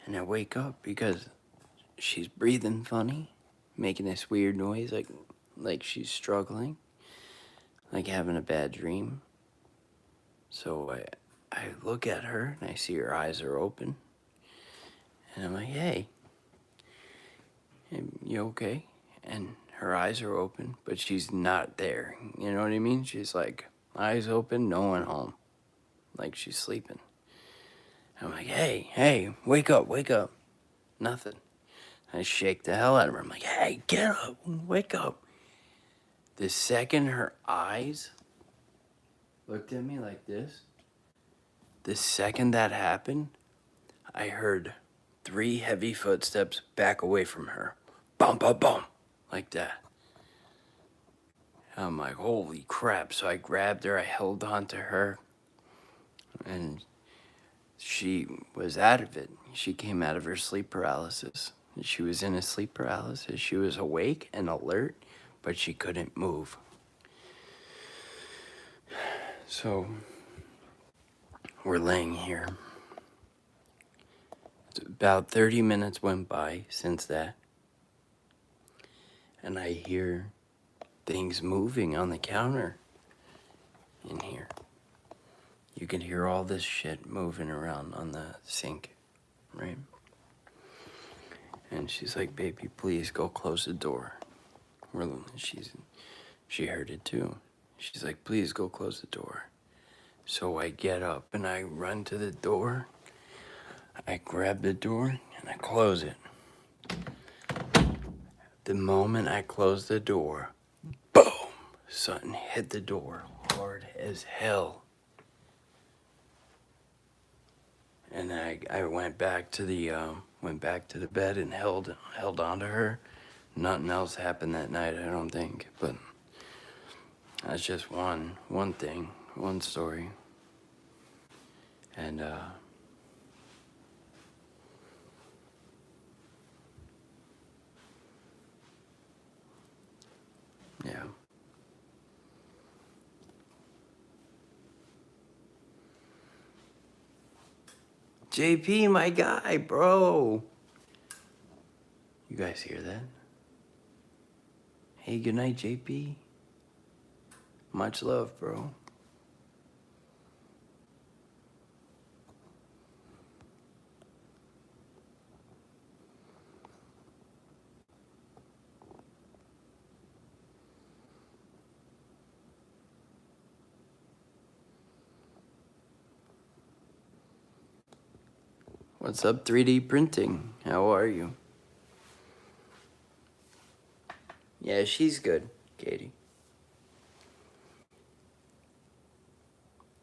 And I wake up because she's breathing funny, making this weird noise, like she's struggling, like having a bad dream. So I look at her and I see her eyes are open. And I'm like, hey, you okay? And her eyes are open, but she's not there. You know what I mean? She's like, eyes open, no one home. Like she's sleeping. I'm like, hey, wake up. Nothing. I shake the hell out of her. I'm like, hey, get up, wake up. The second her eyes looked at me like this, the second that happened, I heard 3 heavy footsteps back away from her. Bum, bum, bum, like that. I'm like, holy crap. So I grabbed her, I held on to her, and she was out of it. She came out of her sleep paralysis. She was in a sleep paralysis. She was awake and alert, but she couldn't move. So we're laying here. About 30 minutes went by since that, and I hear things moving on the counter in here. You can hear all this shit moving around on the sink, right? And she's like, baby, please go close the door. She heard it too. She's like, please go close the door. So I get up and I run to the door. I grab the door and I close it. The moment I close the door, boom, something hit the door hard as hell. And I went back to the bed and held on to her. Nothing else happened that night, I don't think, but that's just one thing, one story. And yeah. JP, my guy, bro. You guys hear that? Hey, good night, JP. Much love, bro. What's up, 3D printing? How are you? Yeah, she's good, Katie.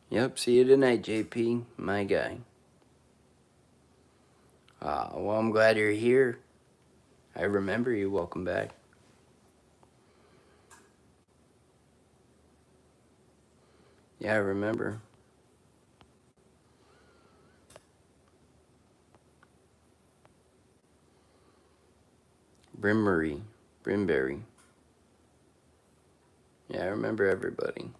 Yep, see you tonight, JP, my guy. Well, I'm glad you're here. I remember you. Welcome back. Yeah, I remember. Brimberry. Yeah, I remember everybody.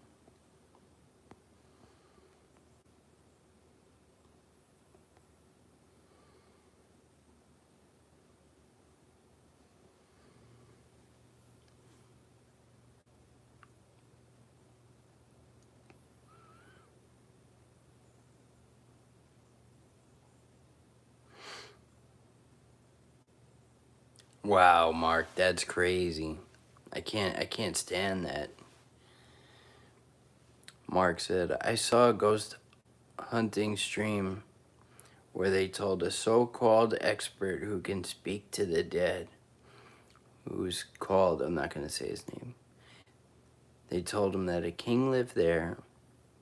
Wow, Mark, that's crazy. I can't stand that. Mark said, I saw a ghost hunting stream where they told a so-called expert who can speak to the dead, who's called, I'm not going to say his name. They told him that a king lived there,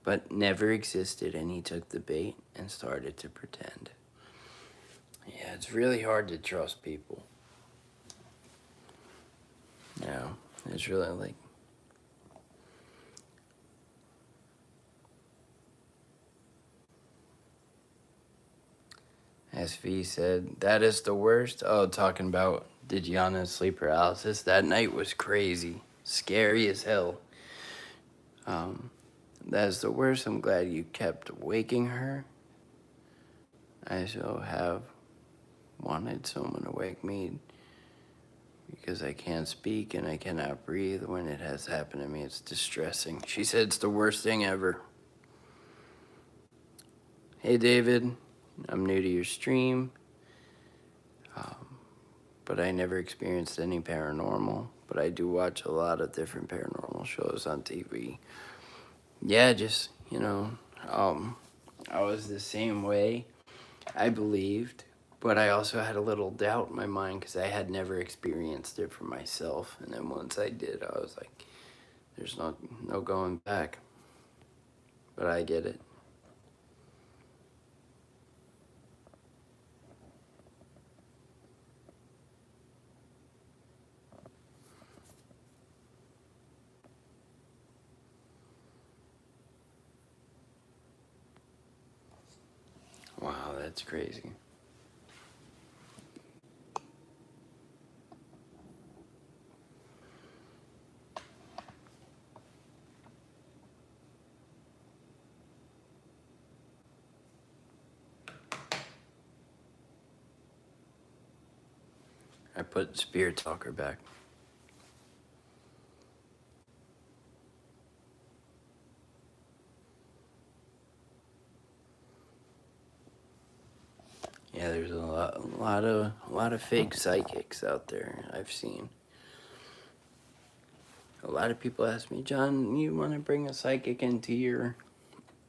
but never existed, and he took the bait and started to pretend. Yeah, it's really hard to trust people. Yeah, it's really like... SV said, that is the worst. Oh, talking about Digiana's sleep paralysis. That night was crazy. Scary as hell. That is the worst. I'm glad you kept waking her. I so have wanted someone to wake me because I can't speak and I cannot breathe when it has happened to me. It's distressing. She said it's the worst thing ever. Hey, David. I'm new to your stream. But I never experienced any paranormal. But I do watch a lot of different paranormal shows on TV. Yeah, just, you know, I was the same way. I believed, but I also had a little doubt in my mind because I had never experienced it for myself. And then once I did, I was like, there's no going back. But I get it. Wow, that's crazy. I put Spirit Talker back. Yeah, there's a lot of fake psychics out there I've seen. A lot of people ask me, John, you want to bring a psychic into your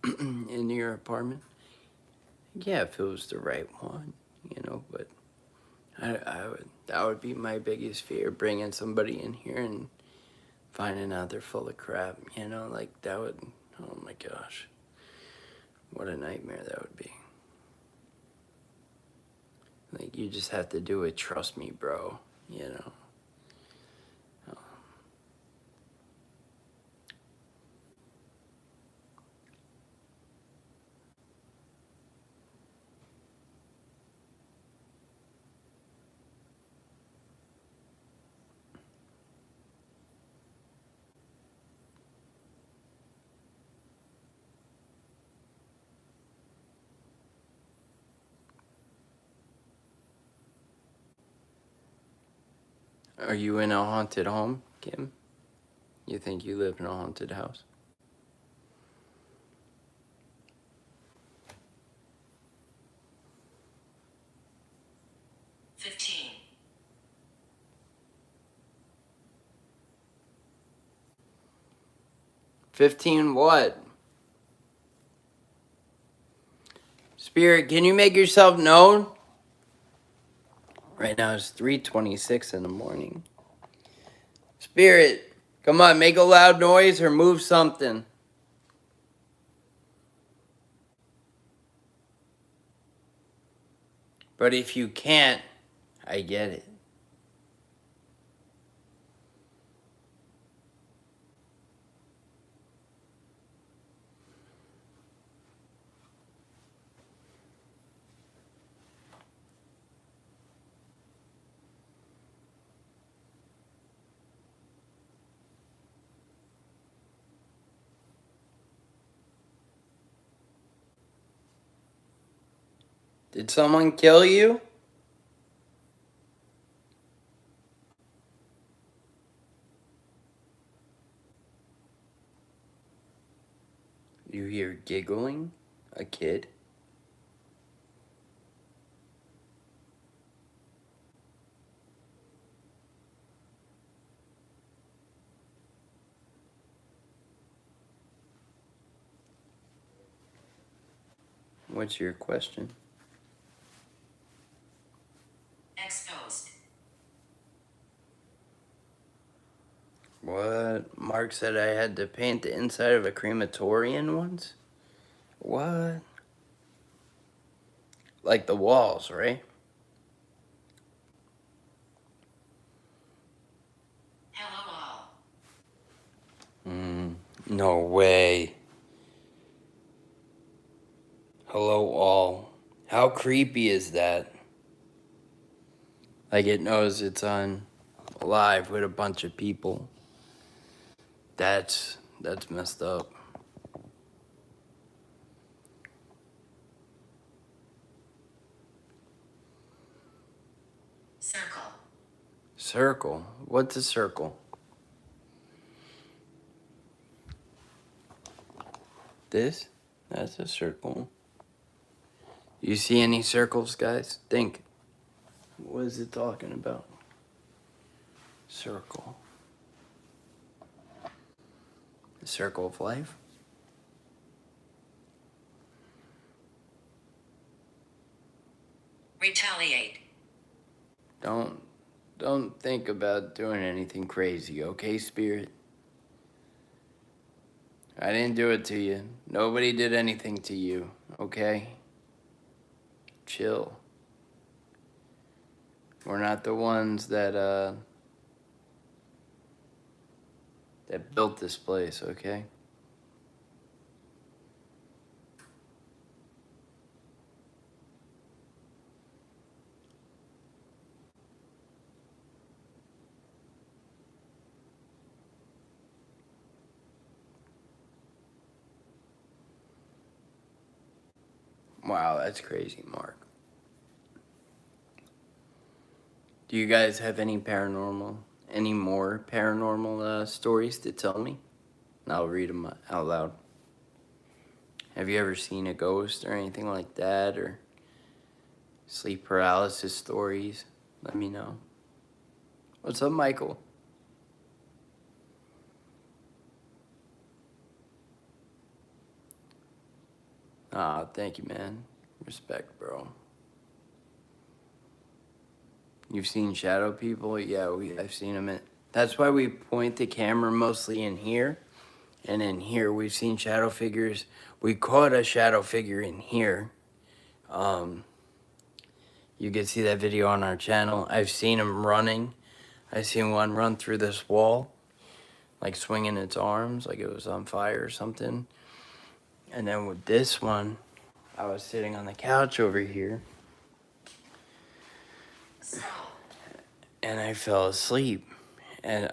in your apartment? Yeah, if it was the right one, but that would be my biggest fear, bringing somebody in here and finding out they're full of crap, like that would, oh my gosh, what a nightmare that would be. Like, you just have to do it, trust me, bro, Are you in a haunted home, Kim? You think you live in a haunted house? Fifteen. 15 what? Spirit, can you make yourself known? Right now it's 3:26 in the morning. Spirit, come on, make a loud noise or move something. But if you can't, I get it. Did someone kill you? You hear giggling? A kid? What's your question? Exposed. What? Mark said I had to paint the inside of a crematorium once? What? Like the walls, right? Hello all. No way. Hello, all. How creepy is that? Like, it knows it's on live with a bunch of people. That's messed up. Circle. Circle? What's a circle? This? That's a circle. You see any circles, guys? Think. What is it talking about? Circle. The circle of life? Retaliate. Don't think about doing anything crazy, okay, Spirit? I didn't do it to you. Nobody did anything to you, okay? Chill. We're not the ones that built this place, okay? Wow, that's crazy, Mark. Do you guys have any more paranormal stories to tell me? And I'll read them out loud. Have you ever seen a ghost or anything like that, or sleep paralysis stories? Let me know. What's up, Michael? Ah, thank you, man. Respect, bro. You've seen shadow people? Yeah, I've seen them. That's why we point the camera mostly in here. And in here, we've seen shadow figures. We caught a shadow figure in here. You can see that video on our channel. I've seen him running. I've seen one run through this wall, like swinging its arms, like it was on fire or something. And then with this one, I was sitting on the couch over here, Scroll. and I fell asleep, and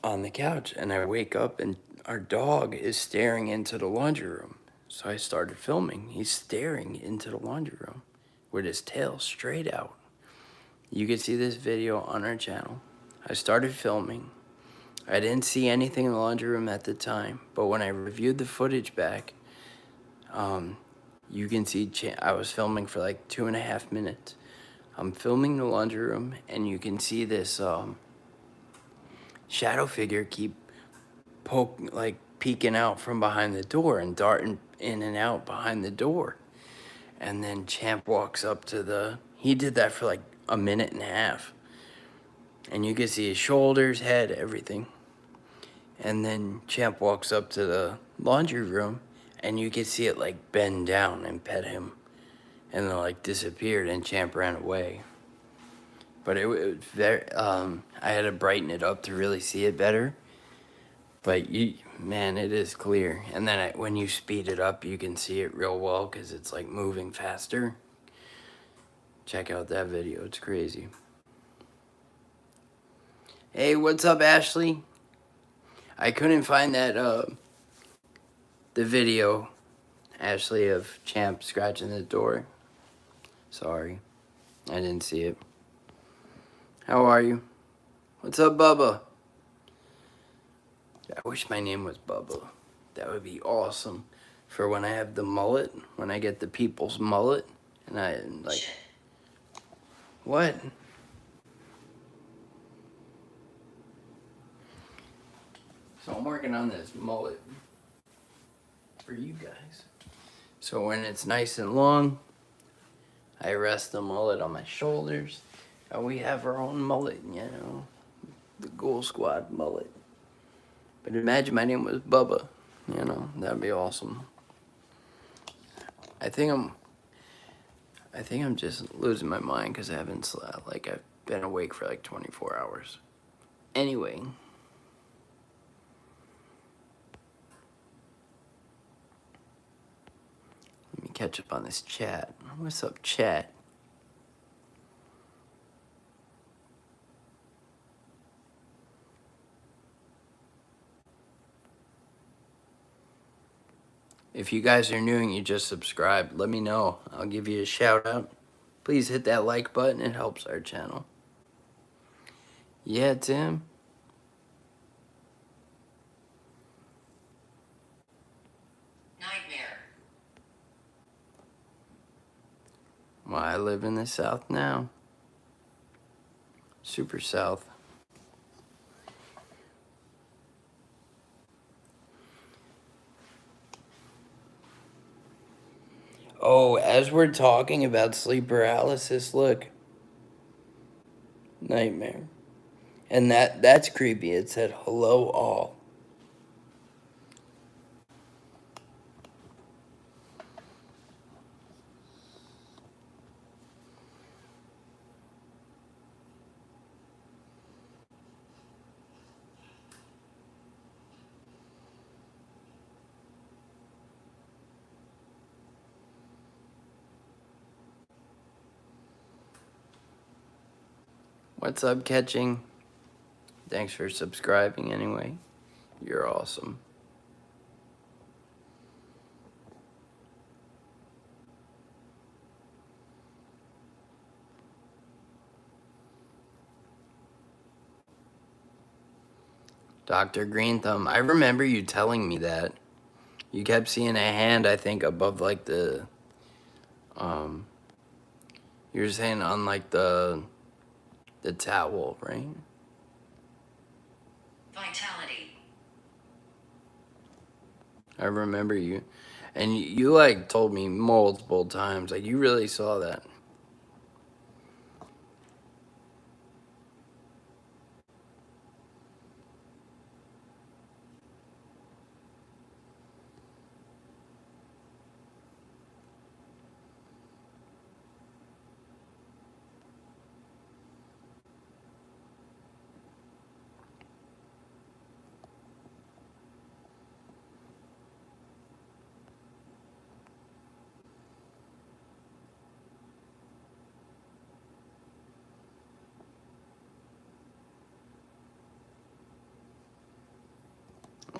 on the couch, and I wake up, and our dog is staring into the laundry room. So I started filming. He's staring into the laundry room with his tail straight out. You can see this video on our channel. I started filming. I didn't see anything in the laundry room at the time, but when I reviewed the footage back, you can see I was filming for like 2.5 minutes. I'm filming the laundry room, and you can see this shadow figure keep peeking out from behind the door and darting in and out behind the door. And then Champ walks up to he did that for like 1.5 minutes. And you can see his shoulders, head, everything. And then Champ walks up to the laundry room, and you can see it like bend down and pet him. And then like disappeared, and Champ ran away. But it was very, I had to brighten it up to really see it better. But man, it is clear. And then when you speed it up, you can see it real well because it's like moving faster. Check out that video, it's crazy. Hey, what's up, Ashley? I couldn't find that, the video, Ashley, of Champ scratching the door. Sorry, I didn't see it. How are you? What's up, Bubba? I wish my name was Bubba. That would be awesome for when I have the mullet, when I get the people's mullet, and I, like, Shit. what? So I'm working on this mullet for you guys. So when it's nice and long, I rest the mullet on my shoulders, and we have our own mullet, you know, the Ghoul Squad mullet. But imagine my name was Bubba, you know, that'd be awesome. I think I'm just losing my mind because I haven't slept. Like, I've been awake for like 24 hours. Anyway. Let me catch up on this chat. What's up, chat? If you guys are new and you just subscribed, let me know. I'll give you a shout out. Please hit that like button. It helps our channel. Yeah, Tim. Nightmare. Well, I live in the South now. Super South. Oh, as we're talking about sleep paralysis, look. Nightmare. And that's creepy. It said, hello all. What's up, Catching? Thanks for subscribing anyway. You're awesome. Dr. Green Thumb, I remember you telling me that. You kept seeing a hand, I think, above like the, you were saying on like the towel, right? Vitality. I remember you. And you like told me multiple times, like you really saw that.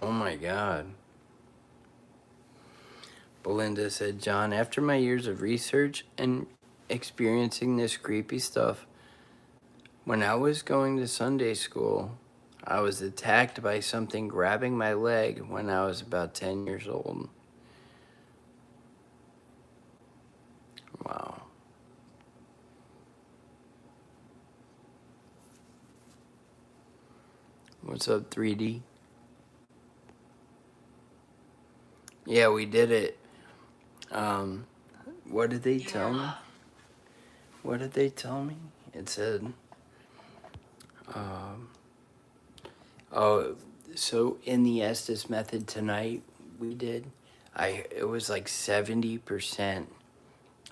Oh my God. Belinda said, John, after my years of research and experiencing this creepy stuff, when I was going to Sunday school, I was attacked by something grabbing my leg when I was about 10 years old. Wow. What's up, 3D? Yeah, we did it. What did they You tell are me? loved. What did they tell me? It said, um, oh, so in the Estes method tonight, we did, it was like 70%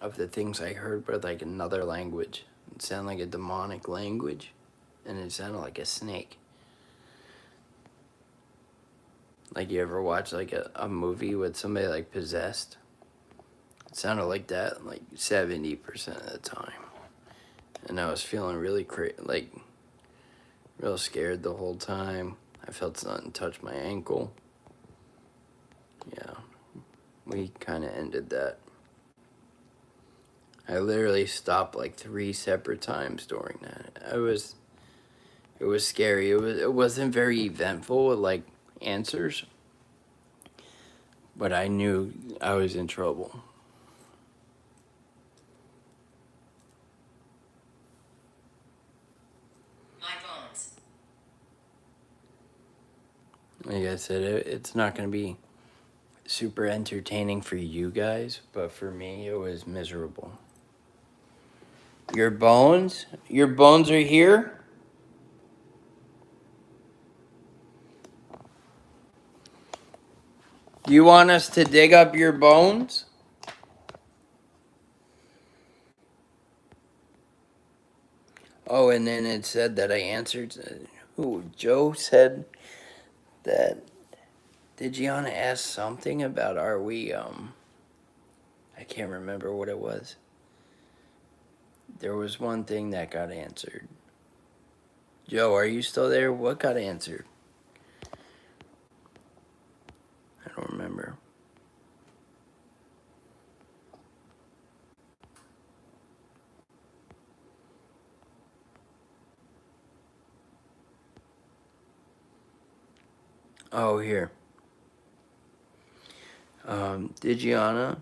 of the things I heard were like another language. It sounded like a demonic language, and it sounded like a snake. Like you ever watch like a movie with somebody like possessed? It sounded like that like 70% of the time. And I was feeling really like real scared the whole time. I felt something touch my ankle. Yeah, we kind of ended that. I literally stopped like 3 separate times during that. It was scary. It wasn't very eventful with like answers, but I knew I was in trouble. My bones. Like I said, it's not going to be super entertaining for you guys, but for me, it was miserable. Your bones? Your bones are here? Do you want us to dig up your bones? Oh, and then it said that I answered. Who? Joe said that. Did Gianna ask something about are we, I can't remember what it was. There was one thing that got answered. Joe, are you still there? What got answered? I don't remember. Oh, here. Did Gianna?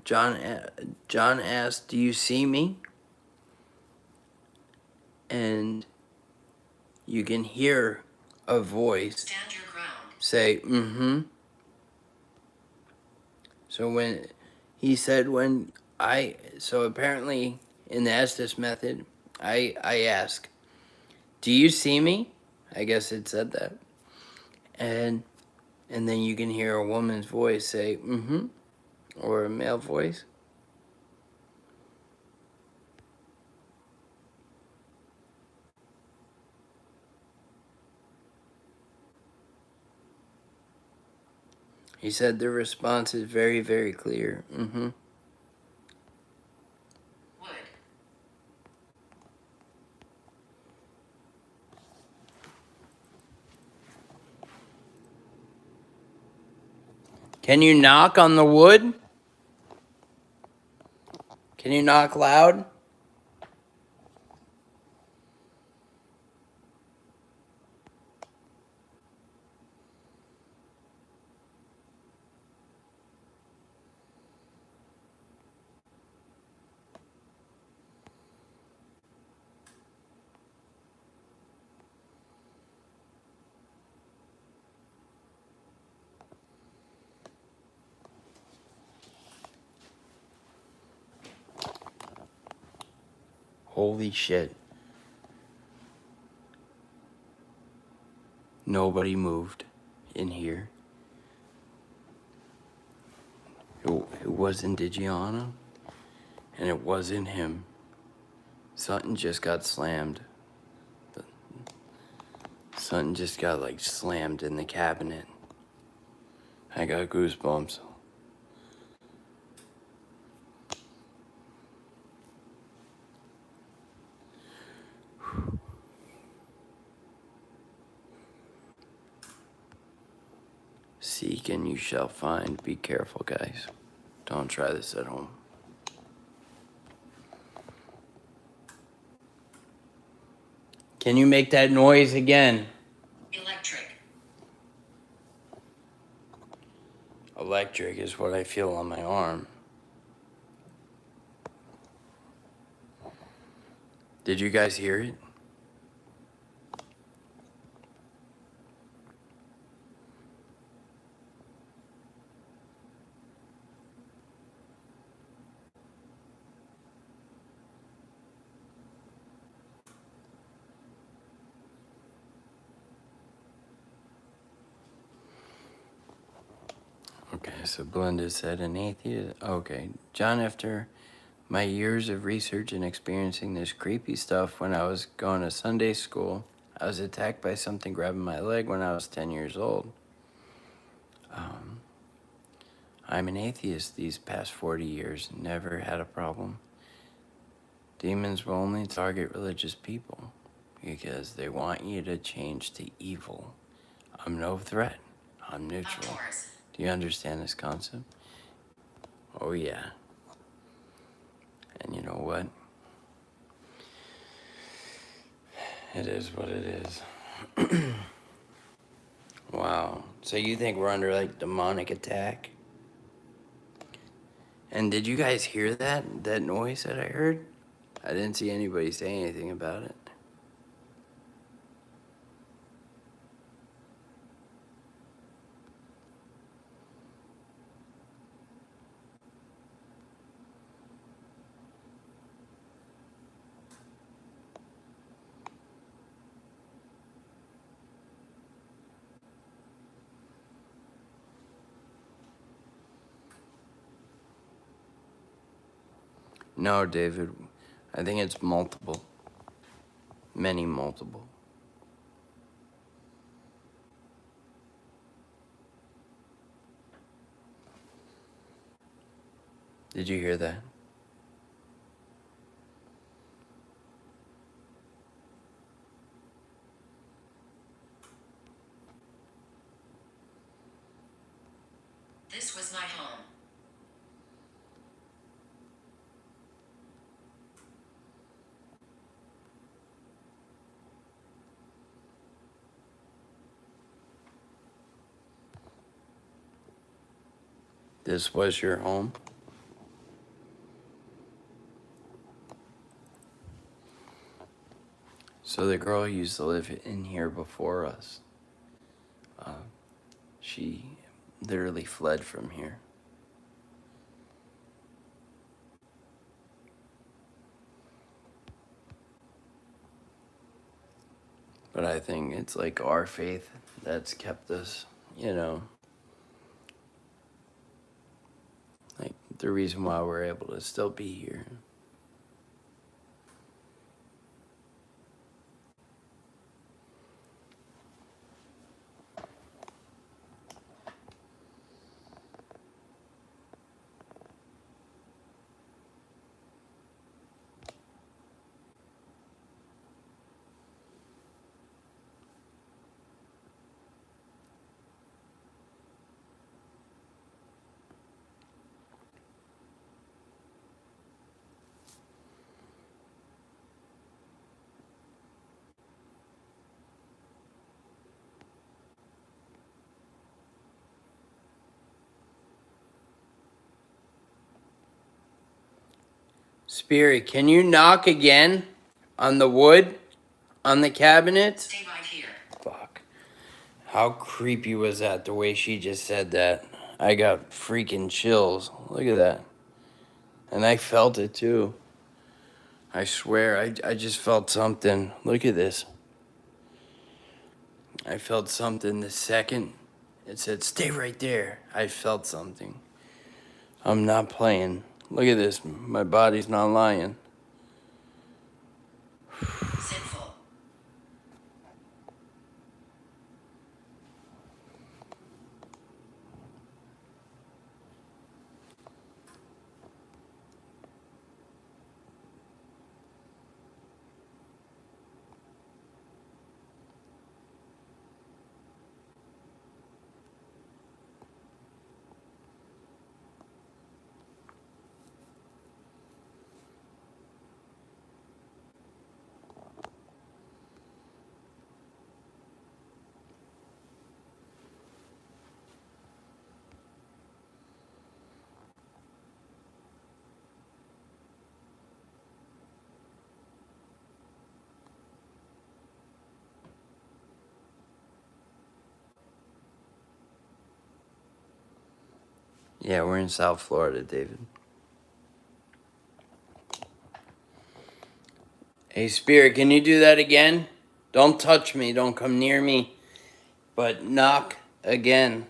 John asked, "Do you see me?" And you can hear a voice Stand your ground. say, "Mm-hmm." So when he said so apparently in the Estes method, I ask, "Do you see me?" I guess it said that, and then you can hear a woman's voice say, "Mm-hmm," or a male voice. He said the response is very, very clear. Mm-hmm. Wood. Can you knock on the wood? Can you knock loud? Holy shit. Nobody moved in here. It wasn't Digiana, and it wasn't him. Something just got slammed. Something just got like slammed in the cabinet. I got goosebumps. Seek and you shall find. Be careful, guys. Don't try this at home. Can you make that noise again? Electric. Electric is what I feel on my arm. Did you guys hear it? Okay, so Belinda said an atheist. Okay, John, after my years of research and experiencing this creepy stuff when I was going to Sunday school, I was attacked by something grabbing my leg when I was 10 years old. I'm an atheist these past 40 years, never had a problem. Demons will only target religious people because they want you to change to evil. I'm no threat. I'm Of neutral. course. Do you understand this concept? Oh, yeah. And you know what? It is what it is. Wow. So you think we're under like demonic attack? And did you guys hear that? That noise that I heard? I didn't see anybody say anything about it. No, David. I think it's multiple. Many multiple. Did you hear that? This was my home. This was your home? So the girl used to live in here before us. She literally fled from here. But I think it's like our faith that's kept us, you know, like the reason why we're able to still be here. Spirit, can you knock again on the wood on the cabinet? Stay right here. Fuck. How creepy was that, the way she just said that? I got freaking chills. Look at that. And I felt it too. I swear, I just felt something. Look at this. I felt something the second it said, stay right there. I felt something. I'm not playing. Look at this. My body's not lying. Sinful. Yeah, we're in South Florida, David. Hey, Spirit, can you do that again? Don't touch me. Don't come near me. But knock again.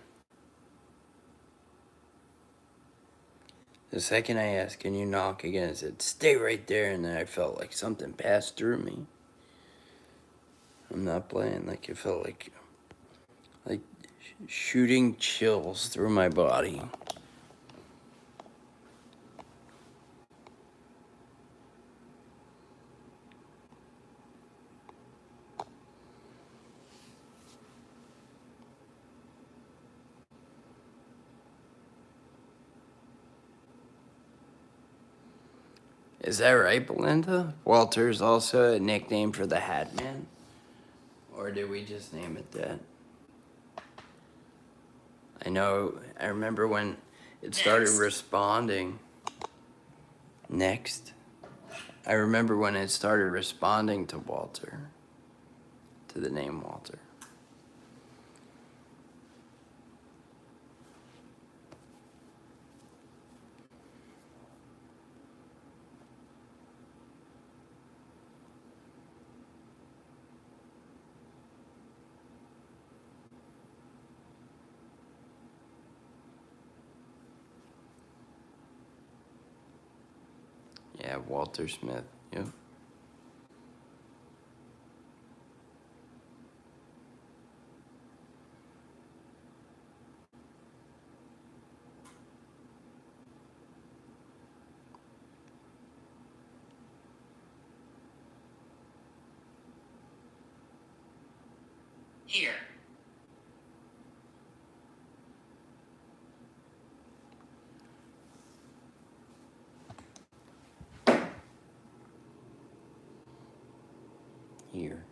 The second I asked, can you knock again? It said, stay right there. And then I felt like something passed through me. I'm not playing. Like, it felt like shooting chills through my body. Is that right, Belinda? Walter's also a nickname for the Hat Man? Or did we just name it that? I remember when it started Next. responding. Next. I remember when it started responding to Walter. To the name Walter. Yeah, Walter Smith. Yep. Here. Here.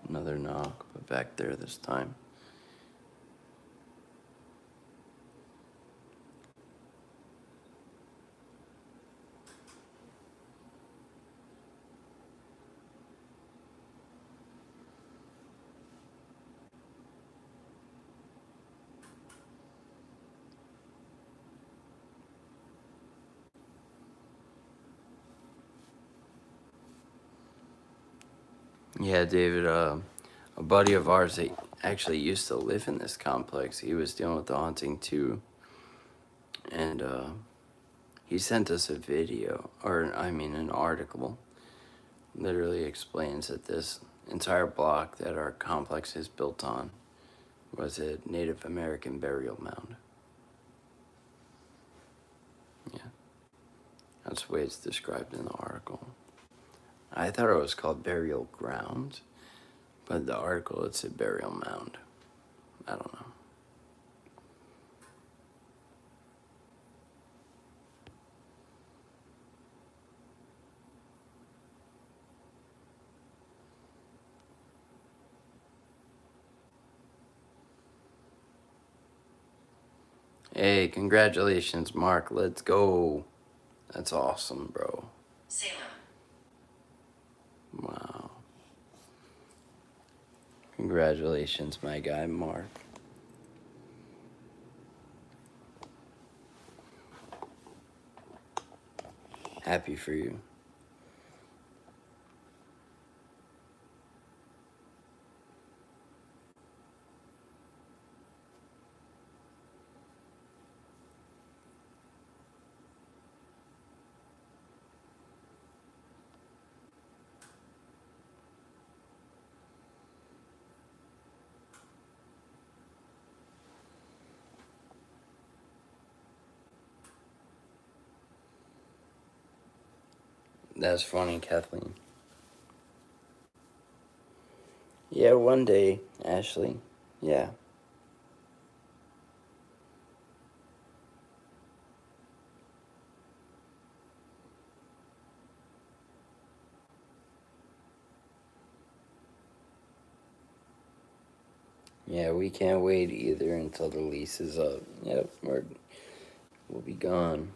Another knock, but back there this time. Yeah, David, a buddy of ours that actually used to live in this complex, he was dealing with the haunting too. And he sent us a video, or I mean an article, literally explains that this entire block that our complex is built on was a Native American burial mound. Yeah, that's the way it's described in the article. I thought it was called burial ground, but the article, it's a burial mound. I don't know. Hey, congratulations, Mark. Let's go. That's awesome, bro. Salem. Wow. Congratulations, my guy, Mark. Happy for you. That's funny, Kathleen. Yeah, one day, Ashley. Yeah. Yeah, we can't wait either until the lease is up. Yep, we'll be gone.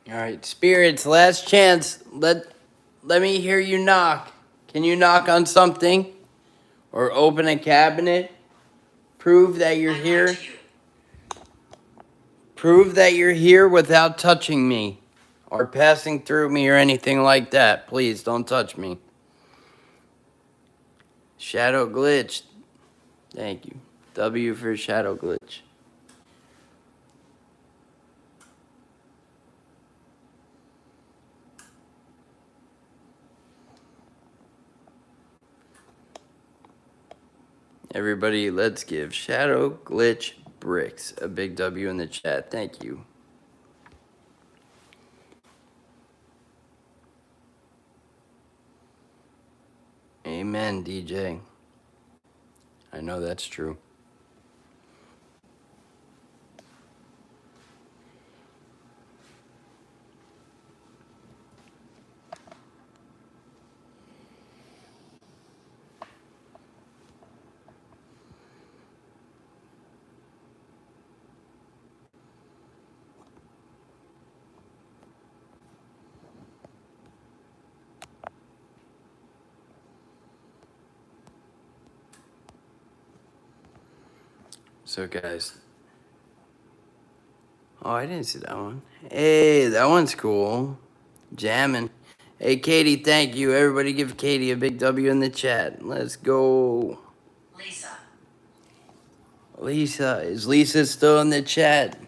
All right, spirits, last chance. Let me hear you knock. Can you knock on something? Or open a cabinet? Prove that you're I'm here. on to you. Prove that you're here without touching me. Or passing through me or anything like that. Please, don't touch me. Shadow glitch. Thank you. W for shadow glitch. Everybody, let's give Shadow Glitch Bricks a big W in the chat. Thank you. Amen, DJ. I know that's true. So, guys. Oh, I didn't see that one. Hey, that one's cool. Jamming. Hey, Katie, thank you. Everybody give Katie a big W in the chat. Let's go. Lisa. Lisa. Is Lisa still in the chat?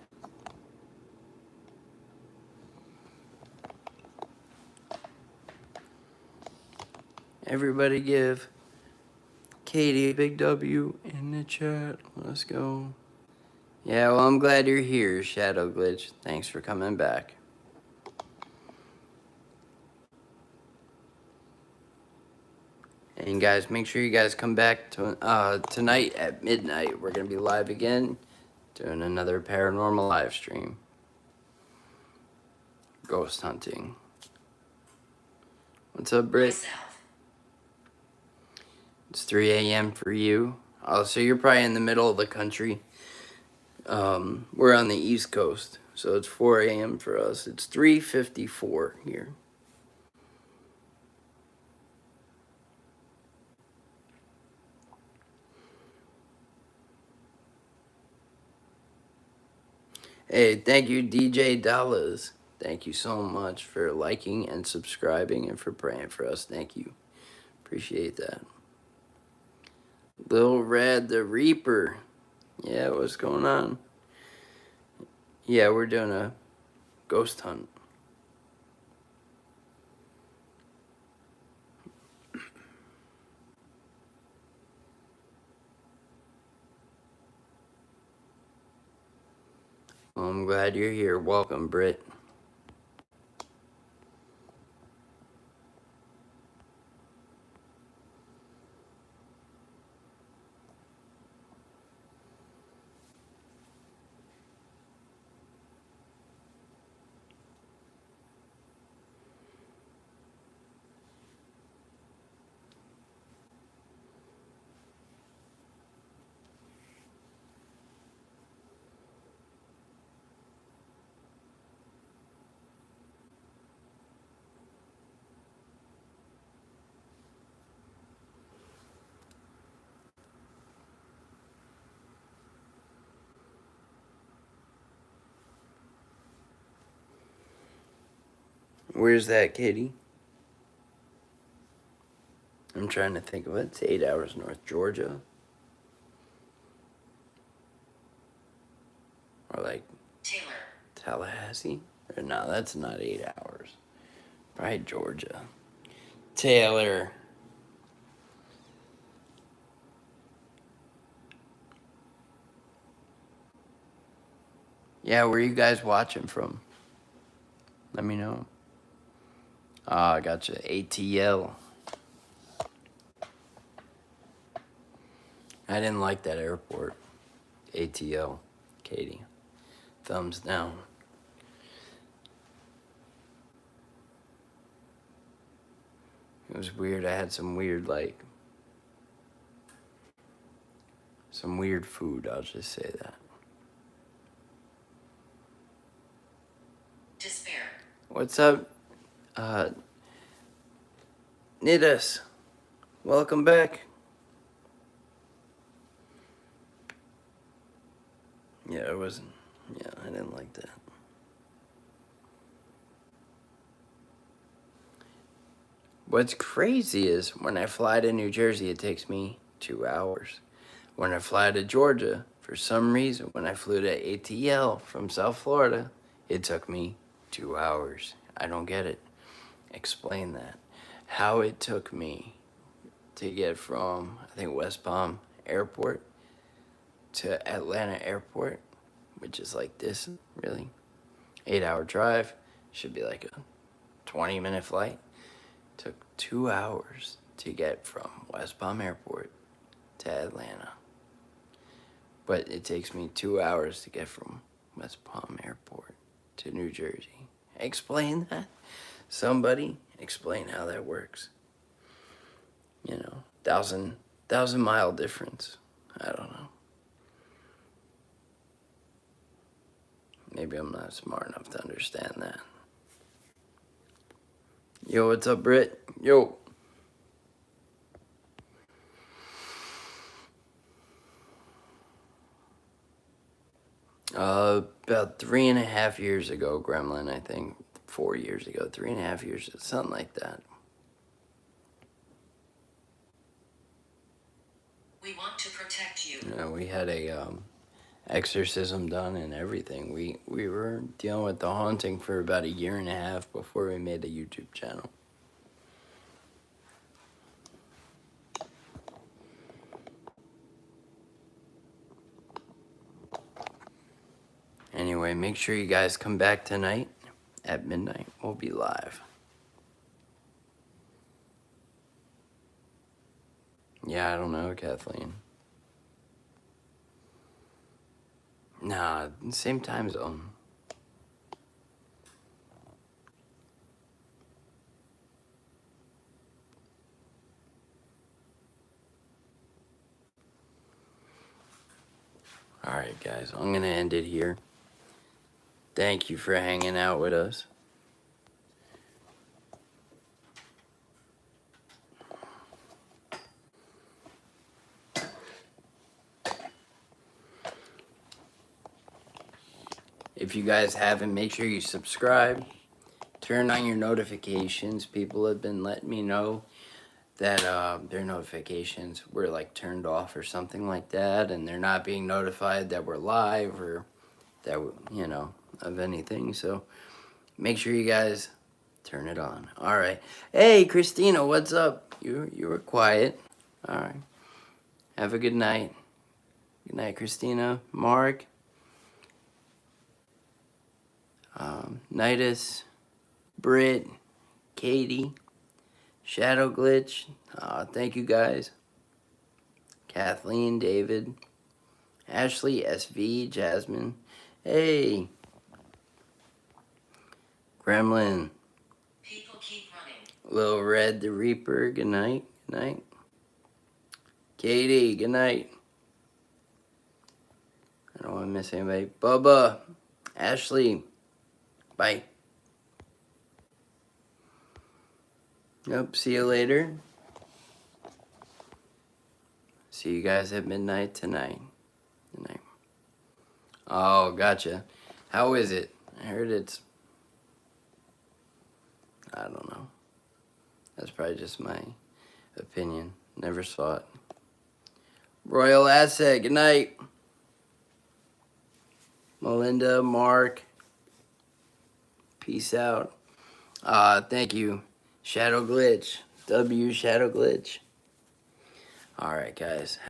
Everybody give Katie a big W in the chat. Let's go. Yeah, well, I'm glad you're here, Shadow Glitch. Thanks for coming back. And guys, make sure you guys come back to tonight at midnight. We're gonna be live again, doing another paranormal live stream. Ghost hunting. What's up, Britt? Myself. It's 3 a.m. for you. Oh, so you're probably in the middle of the country. We're on the East Coast, so it's 4 a.m. for us. It's 3:54 here. Hey, thank you, DJ Dallas. Thank you so much for liking and subscribing and for praying for us. Thank you. Appreciate that. Lil Red the Reaper. Yeah, what's going on? Yeah, we're doing a ghost hunt. Well, I'm glad you're here. Welcome, Britt. Where's that, Katie? I'm trying to think of it. It's 8 hours north Georgia. Or like Taylor. Tallahassee? Or no, that's not 8 hours. Probably Georgia. Taylor. Yeah, where are you guys watching from? Let me know. Ah, I gotcha. ATL. I didn't like that airport. ATL. Katie. Thumbs down. It was weird. I had some weird, like, some weird food. I'll just say that. Despair. What's up? Nidus. Welcome back. Yeah, it wasn't. Yeah, I didn't like that. What's crazy is when I fly to New Jersey, it takes me 2 hours. When I fly to Georgia, for some reason, when I flew to ATL from South Florida, it took me 2 hours. I don't get it. Explain that. How it took me to get from, I think, West Palm Airport to Atlanta Airport, which is like this, really. 8-hour drive. Should be like a 20-minute flight. Took 2 hours to get from West Palm Airport to Atlanta. But it takes me 2 hours to get from West Palm Airport to New Jersey. Explain that. Somebody explain how that works. You know, thousand mile difference. I don't know. Maybe I'm not smart enough to understand that. Yo, what's up, Britt? Yo. About 3.5 years ago, Gremlin, I think. 4 years ago, 3.5 years, something like that. We want to protect you. You know, we had a exorcism done and everything. We were dealing with the haunting for about 1.5 years before we made a YouTube channel. Anyway, make sure you guys come back tonight at midnight. We'll be live. Yeah, I don't know, Kathleen. Nah, same time zone. Alright, guys, I'm going to end it here. Thank you for hanging out with us. If you guys haven't, make sure you subscribe. Turn on your notifications. People have been letting me know that their notifications were like turned off or something like that, and they're not being notified that we're live or that, you know, of anything. So make sure you guys turn it on. All right. Hey, Christina, what's up? You were quiet. All right. Have a good night. Good night, Christina. Mark. Nidus. Britt. Katie. Shadow Glitch. Thank you guys. Kathleen, David. Ashley, SV, Jasmine. Hey. Gremlin. People keep running. Lil Red the Reaper, good night. Good night. Katie, good night. I don't want to miss anybody. Bubba. Ashley. Bye. Nope, see you later. See you guys at midnight tonight. Good night. Oh, gotcha. How is it? I heard it's I don't know. That's probably just my opinion. Never saw it. Royal Asset, good night. Melinda, Mark, peace out. Thank you. Shadow Glitch. W Shadow Glitch. Alright, guys.